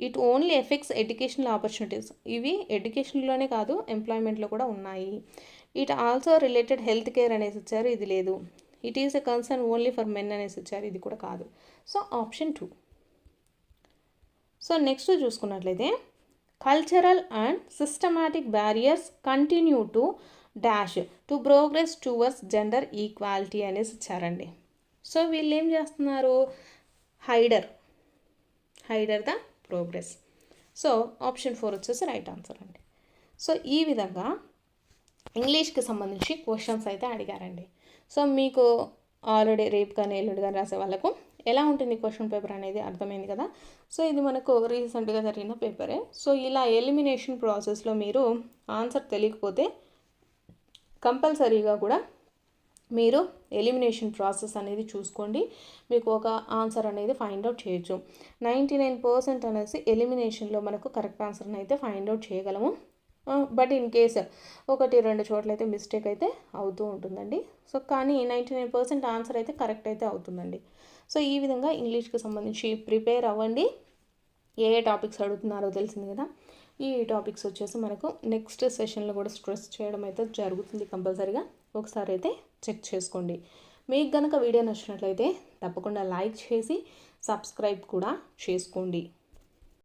It only effects educational opportunities. ఇవి ఎడ్యుకేషన్లోనే కాదు ఎంప్లాయ్మెంట్లో కూడా ఉన్నాయి. It also related health care అనేసి ఇచ్చారు, ఇది లేదు. It is a concern only for men అనేసి ఇచ్చారు, ఇది కూడా కాదు. So option 2. సో నెక్స్ట్ చూసుకున్నట్లయితే cultural and systematic barriers continue to dash to progress towards gender equality అనేసి ఇచ్చారండి. సో వీళ్ళు ఏం చేస్తున్నారు? Hider the progress. So option 4 వచ్చేసి రైట్ ఆన్సర్ అండి. సో ఈ విధంగా ఇంగ్లీష్కి సంబంధించి క్వశ్చన్స్ అయితే అడిగారండి. సో మీకు ఆల్రెడీ రేపు కానీ ఎల్లుండి కానీ రాసే వాళ్ళకు ఎలా ఉంటుంది క్వశ్చన్ పేపర్ అనేది అర్థమైంది కదా. సో ఇది మనకు రీసెంట్గా జరిగిన పేపరే. సో ఇలా ఎలిమినేషన్ ప్రాసెస్లో మీరు ఆన్సర్ తెలియకపోతే కంపల్సరీగా కూడా మీరు ఎలిమినేషన్ ప్రాసెస్ అనేది చూసుకోండి, మీకు ఒక ఆన్సర్ అనేది ఫైండ్ అవుట్ చేయొచ్చు. 99% అనేసి ఎలిమినేషన్లో మనకు కరెక్ట్ ఆన్సర్ని అయితే ఫైండ్ అవుట్ చేయగలము. బట్ ఇన్ కేస్ 1-2 చోట్ల అయితే మిస్టేక్ అయితే అవుతూ ఉంటుందండి. సో కానీ 99% ఆన్సర్ అయితే కరెక్ట్ అయితే అవుతుందండి. సో ఈ విధంగా ఇంగ్లీష్కి సంబంధించి ప్రిపేర్ అవ్వండి. ఏ టాపిక్స్ అడుగుతున్నారో తెలిసింది కదా. ఈ టాపిక్స్ వచ్చేసి మనకు నెక్స్ట్ సెషన్లో కూడా స్ట్రెస్ చేయడం అయితే జరుగుతుంది కంపల్సరీగా. ఒకసారి అయితే చెక్ చేసుకోండి. మీకు కనుక వీడియో నచ్చినట్లయితే తప్పకుండా లైక్ చేసి సబ్స్క్రైబ్ కూడా చేసుకోండి.